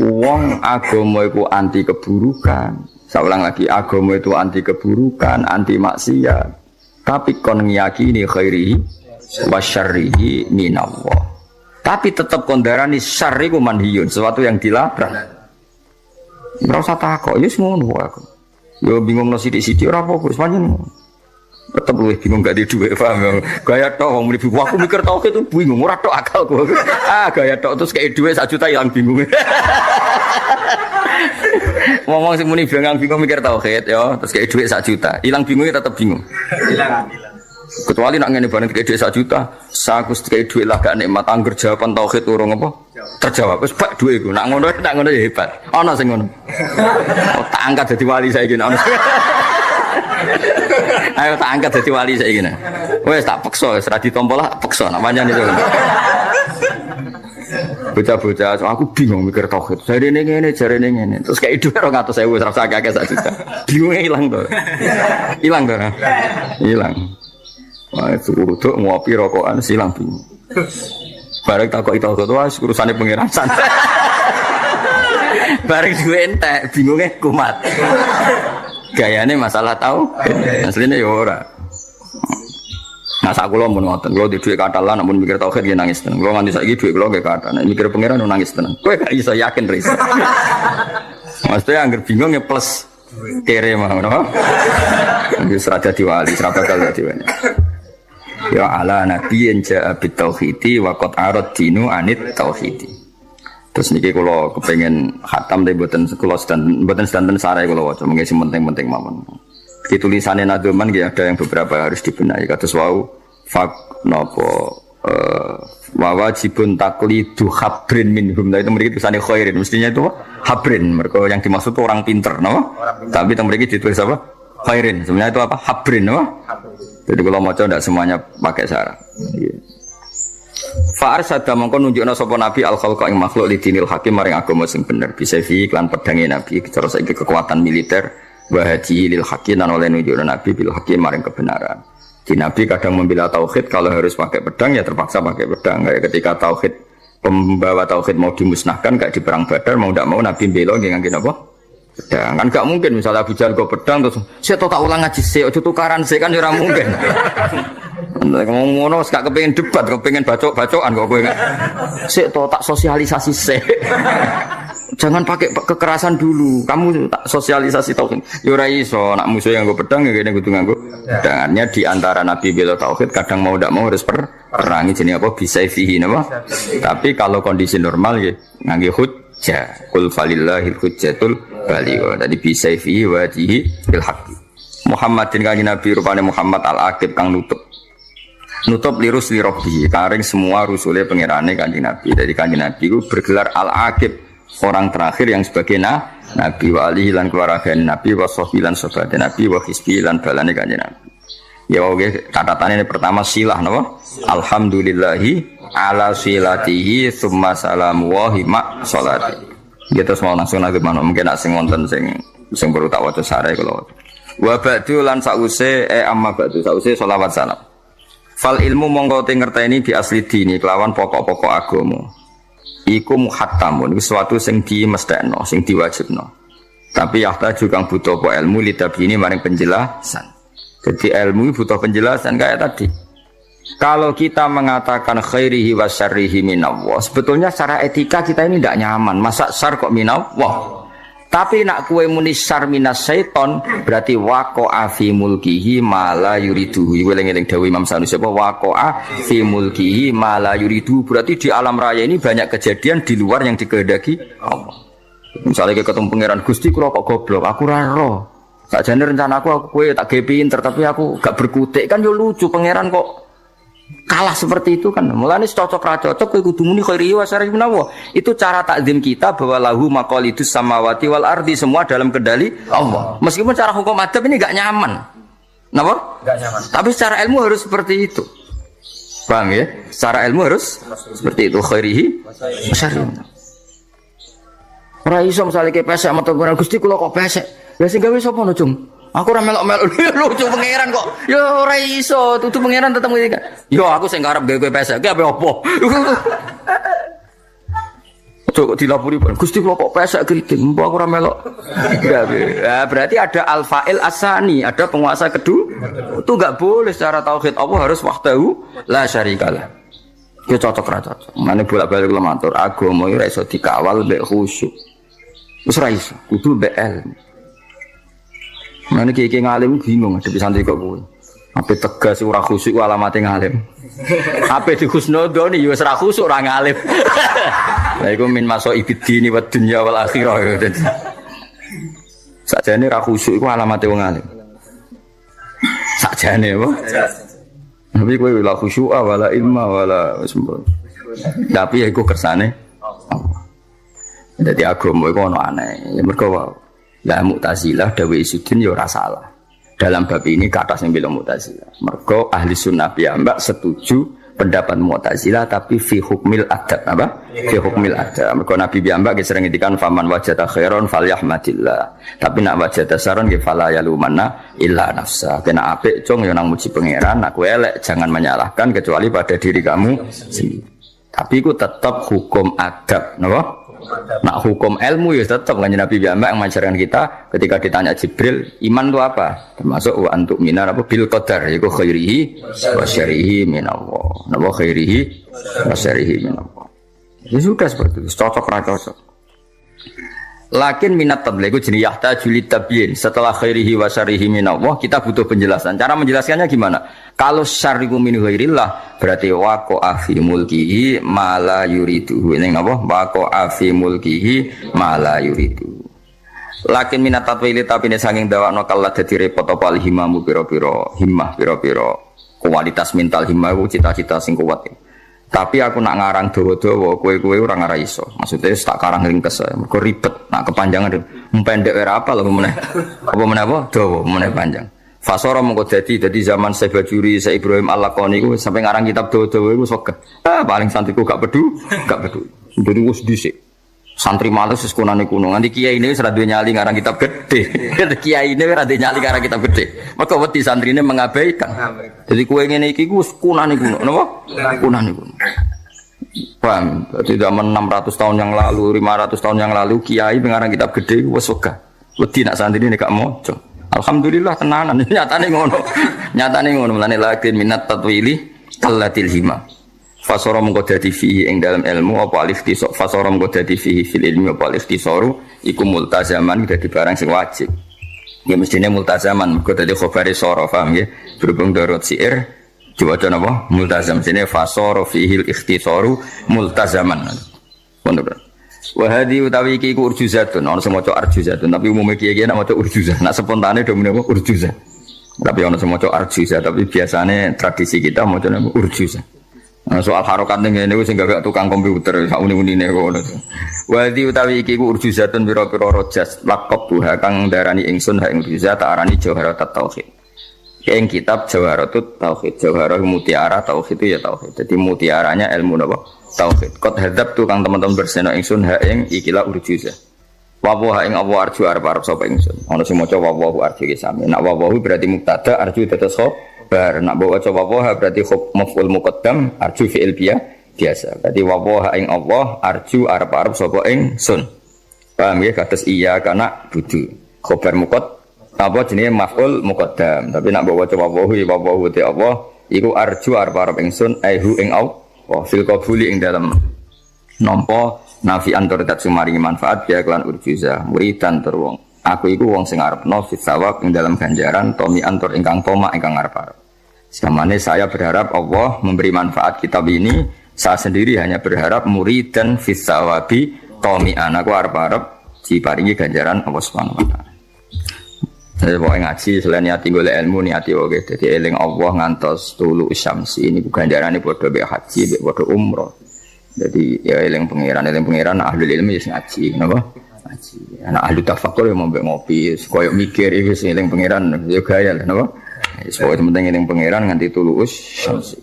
Wong agama iku anti keburukan. Saulang lagi agama itu anti keburukan, anti maksiat. Tapi kon ngiyakini khairihi wa syarrihi minallah. Tapi tetap kondarani syarr iku manhiyun, sesuatu yang dilarang. Ora usah takok, ya ngono aku. Yo bingung no sithik-sithik ora apa wis pancen. Tetep luwih bingung gak di dhuwit, paham. Gaya tok wong mlebu aku mikir tok itu bingung ora tok akalku. Gaya tok terus kayak dhuwit 1 juta ilang bingung. Ngomong sing muni bingung mikir tauhid ya, terus kayak dhuwit 1 juta, ilang bingungnya tetep bingung. Hilang. Kecuali nak ngene bareng kayak dhuwit 1 juta, saku kayak dhuwit lah gak nikmat angger jawaban tauhid urung apa? Terjawab wis bak dhuwit iku. Nak ngono ya hebat. Ana sing ngono. Oh, tak angkat dadi wali saiki ana. Ayo tak angkat dadi wali saiki. Wis tak peksa, wis ra ditampa lah peksa nak pancen itu. Bocah-bocah, aku bingung mikir tauhid. Jarene ngene. Terus kayak dhuwit 200.000 wis ra usah akeh 1 juta. Bingunge ilang to. Hilang. Wah, suruh tuh ngopi rokokan silang bingung. Bareng takok itu wah urusane pangeran santai. Bareng duwe entek bingunge kumat. Gayane masalah tahu. Asline ya ora. Nah sak kula mun ngoten, kula di dhuwit katalan namun mikir tauhid nggih nangis tenan. Kula nganti saiki dhuwit kula nggih kathah. Nek mikir pangeran nangis tenan. Kowe gak iso yakin ris. Mesti angger bingung ya plus kere mah ngono. Wis ra dadi wali, ra bakal dadi wali. Ya ala nabiyyin ja'a bit tauhidi wa qad arad dinu anit tauhidi. Terus niki kula kepengin khatam tapi mboten kula sedanten sarai kula waca mengki sing penting-penting mawon. Di tulisannya Nadoman ada yang beberapa harus dibenahi. Kados wau fak napa wajibun taklidu habrin minhum. Nah itu mereka tulisannya khairin. Mestinya itu habrin. Mereka yang dimaksud itu orang pinter, no? Tapi yang mereka ditulis apa? Khairin. Sebenarnya itu apa? Habrin, no? Jadi kalau mau tidak semuanya pakai syarat. Fa'ar sada mongko nunjukna sapa nabi al khalqa ing makhluk li dinil hakim maring agama sing bener. Bisa fi iklan pedange nabi cara saiki kekuatan militer wa haji lil hakim lan oleh nunjukna nabi bil hakim maring kebenaran. Di nabi kadang membela tauhid kalau harus pakai pedang ya terpaksa pakai pedang. Kayak ketika tauhid pembawa tauhid mau dimusnahkan kayak di perang Badar mau tidak mau nabi bela ngangge apa? Pedang. Kan gak mungkin misalnya Abu Jahal go pedang terus saya tak ulang ngaji sik aja tukaran sik kan ora mungkin. Ngomong ngono gak kepengin debat, kepengin bacok-bacokan kok kowe gak. Sik to tak sosialisasi sik. Jangan pakai kekerasan dulu. Kamu tak sosialisasi tauhid. Ya ora iso, nak musuh yang nggo pedang ya kene kudu nganggo pedangannya di antara nabi bela tauhid kadang mau ndak mau harus perangi jenenge apa bisa fihi napa. Tapi kalau kondisi normal ya ngangge hujjah. Qul falillahil hujjatul baligh. Tadi bisa fihi wajihi bil haqqi. Muhammadin kanjeng Nabi rupane Muhammad al-Aqib kang nutup lirus lirobbi karing semua rusule pangerane kanjeng Nabi. Jadi kanjeng Nabi itu bergelar al-Aqib, orang terakhir yang sebagai Nabi wa alihi lan keluarga Nabi wa sahbilan sahabat Nabi wa hisbi lan balane kanjeng Nabi. Ya oke, catatan ini pertama silah napa? Alhamdulillahi ala silatihi tsumma salamu wa hima sholati. Ya terus mau langsung nanti mana mungkin nak sing wonten sing perlu tak waca sare kula. Wa ba'du lan sause amma ba'du sause sholawat salam. Fal ilmu mongko te ngerteni bi asli dini kelawan pokok-pokok agama. Iku muhattamun sesuatu sing dimesthekno, sing diwajibno. Tapi yahta juga butuh apa ilmu litabini maring penjelasan. Jadi ilmu butuh penjelasan kayak tadi. Kalau kita mengatakan khairihi wa syarrihi minallah, sebetulnya secara etika kita ini tidak nyaman. Masa syar kok minallah? Tapi nak kue muni syar minas syaiton berarti waqa'a fi mulkihi ma la yuridu. Iku eling-eling dawuh Imam Sanusi apa waqa'a fi mulkihi ma la yuridu. Berarti di alam raya ini banyak kejadian di luar yang dikehendaki Allah. Misalnya ketemu pangeran Gusti kula kok goblok, aku ora ero. Sakjane rencanaku aku kowe tak gawe pinter tapi aku gak berkutik kan yo lucu pangeran kok kalah seperti itu kan. Mulane cocok ra cocok kowe kudu muni khairi wa syarri minallah. Itu cara takzim kita bahwa lahu maqalidus samawati wal ardi, semua dalam kendali Allah. Meskipun cara hukum adab ini enggak nyaman. Napa? Enggak nyaman. Tapi secara ilmu harus seperti itu. Paham ya? Secara ilmu harus seperti itu khairihi wa syarri. Ora iso misale ke pesek metu ora Gusti kula kok pesek. Lah sing gawe sapa no, Cung? Aku ora melok-melok lucu pangeran kok. Ya ora iso, tutu pangeran tetep ngene kan. Yo aku sing arep gawe pesek, ki apa? Kok dilapuri Gusti kula kok pesek kriting, mbok aku ora melok. Ya berarti ada al-fa'il asani, ada penguasa kedua. Itu enggak boleh secara tauhid Allah harus wahdahu la syarikalah. Ki cocok ra cocok. Mane bolak-balik kula matur, agama iki ora iso dikawal mbek khusyuk. Wis ra iso, kudu mbek ilmu. Mane iki ngalim bingung ada santri kok kowe. Ape tegas ora khusyuk alamate ngalim. Ape di husnudoni ya wis ora khusyuk ora ngalim. Lah iku min maso ibidini wa dunya wal akhirah. Sakjane ra khusyuk iku alamate wong alim. Sakjane apa? Tapi kowe la khusyuk wala ilma wala sembah. Tapi iku kersane Allah. Dadi agama iku ono aneh. Ya mergo lah Mu'tazilah dawe Isudin ya ora salah. Dalam bab ini kata sing bilang Mu'tazilah. Mergo ahli sunnah piyambak setuju pendapat Mu'tazilah tapi fi hukmil adab apa? Fi hukmil adab. Mergo Nabi piyambak sering ngendikan faman wajada khairon falyahmadillah. Tapi nak wajada saron nggih fala yalumanna illa nafsa. Kena apik cung ya nang muji pangeran, nak kowe elek jangan menyalahkan kecuali pada diri kamu sendiri. Tapi itu tetap hukum adab, napa? Nak hukum ilmu ya tetap kan Nabi Muhammad yang mengajarkan kita ketika ditanya Jibril iman itu apa termasuk wa antuk minar apa bil qadar yaitu khairihi wa syarrihi minallah napa khairihi wa syarrihi minallah ya sudah seperti itu cocok ra cocok lakin minat tabligh itu jenis yahtaju litabyin setelah khairihi wa syarrihi minallah kita butuh penjelasan cara menjelaskannya gimana kalau syarriku min ghairillah berarti waqa'a fi mulkihi ma la yuridu ning napa waqa'a fi mulkihi ma la yuridu lakin minat tatwili tapi ne saking dawakno kala dadi repot apa himamu pira-pira himmah pira-pira kualitas mental himmah cita-cita sing kuat tapi aku nak ngarang dawa-dawa kowe-kowe ora ngarah iso maksudnya tak karang ringkes mergo ribet nak kepanjangan pendek ora apa lho meneh apa dawa meneh panjang fasara mengko dadi zaman Syekh Bajuri Syekh Ibrahim Al-Laqani iku sampai ngarang kitab dawa-dawa iku sok paling santriku gak peduli jadi wis dhisik santri males wis kunane kuno nganti kiai ini ora duwe nyali ngarang kitab gede kiai ini ora duwe nyali ngarang kitab gede maka wedi santrine mengabaikan jadi kowe ngene iki wis kunane kuno napa kunane kuno paham berarti zaman 600 tahun yang lalu 500 tahun yang lalu kiai ngarang kitab gede wis wegah wedi nak santrine gak moco alhamdulillah tenanan nyatane ngono mulane lakin minat tatwili allatil hima fasara mengko dadi fihi ing dalam ilmu apa al-ikhtisar fasara mengko dadi fihi fil ilmi apa al-ikhtisaru iku multazaman dadi barang sing wajib ya mestine multazaman mengko dadi khabari sara paham ya berhubung darut syair diwaca napa multazam sine fasara fihi al-ikhtisaru multazaman pondok wa hadi utawi iki ku urjuzatun ana sing maca arjuzatun tapi umume kiye-kiye nek maca urjuzah nek spontane do menapa urjuzah tapi ana sing maca arjuzah tapi biasane tradisi kita maca urjuzah. Soal harokat ngene niku sing gak tukang komputer sak uni-unine ngono. Wadi utawi iki ku urjuzatun pira-pira rojas laqab buha kang darani ingsun ha ing urjuzat tak arani jawharat tauhid. Yang kitab Jawharatut Tauhid. Jawharah mutiara, tauhid itu ya tauhid. Jadi mutiaranya ilmu napa? Tauhid. Qad hadzab tukang teman-teman berseno ingsun ha ing ikilah urjuza. Wa wa ing apa arju arep sapa ingsun. Ana sing maca wa wa arju iki sami. Nek wa wa berarti mubtada, arju dados khabar. Nek maca wa wa berarti maf'ul muqaddam, arju fi'il biasa. Berarti wa wa ing Allah arju arep sapa ingsun. Paham ya kados iya kana budu. Khabar muqaddam apa jenenge maf'ul muqaddam, tapi nak bawa coba wahu te Allah iku arju arep ingsun aihu ing Allah fil qabuli ing dalam nampa nafi antur dat sumaringi manfaat ya kelan urjuza muridan tur wong aku iku wong sing arepno fit sawab ing dalam ganjaran tomi antur ingkang toma ingkang arep samane saya berharap Allah memberi manfaat kitab ini, saya sendiri hanya berharap muridan fit sawabi tomi aku arep diparingi ganjaran Allah Subhanahu wa taala. Saya mau ngaji selain niati golek ilmu niati oke. Jadi eling Allah ngantos tulu syamsi ini bukan darane padha be haji, be padha umroh. Jadi ya eling pangeran ahli ilmu ya ngaji, napa? Ngaji. Anak ahli tafakkur ya mau mbek ngopi, koyo mikir iki sing eling pangeran ya gaya lah, napa? Wis pokoke penting eling pangeran nganti tulu syamsi.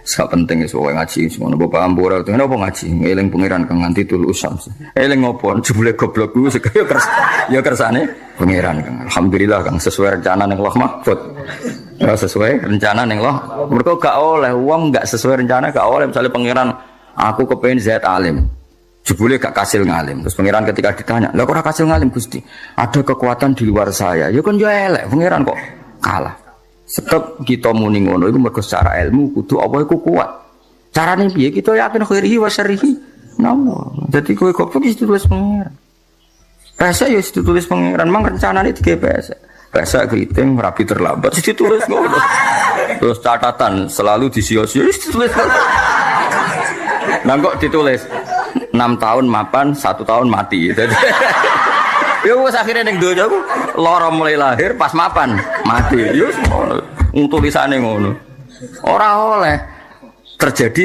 Sak penting wis pokoke ngaji semono apa paham ora tengene apa ngaji eling pangeran kang nganti tulu syamsi. Eling ngopo jebule goblok ku ya kersane pangeran kang. Alhamdulillah kang sesuai rencana ning Allah Mahfud. Ya sesuai rencana ning Allah. Mergo gak oleh wong gak sesuai rencana gak oleh misalnya pangeran aku kepengin zat alim. Jebule gak kasil ngalim. Terus pangeran ketika ditanya, "Lah kok ora kasil ngalim Gusti? Ada kekuatan di luar saya." Ya kan yo elek pangeran kok kalah. Sebab kita muni ngono iku mergo secara ilmu kudu apa iku kuat. Carane piye kita yakin khairihi wa syarrihi. Namo. Dadi kowe goblok iki ditulis pangeran. Bahasa ya ditulis pangeran, mang rencanane digawe bahasa. Bahasa keriting rapi terlambat ditulis ngono. Terus catatan selalu disia-sia ditulis. Nah kok ditulis 6 tahun mapan, 1 tahun mati. Jadi ya wis akhire ning donya ku lara mulai lahir pas mapan mati. Ya ngono. Tulisane ngono. Ora oleh terjadi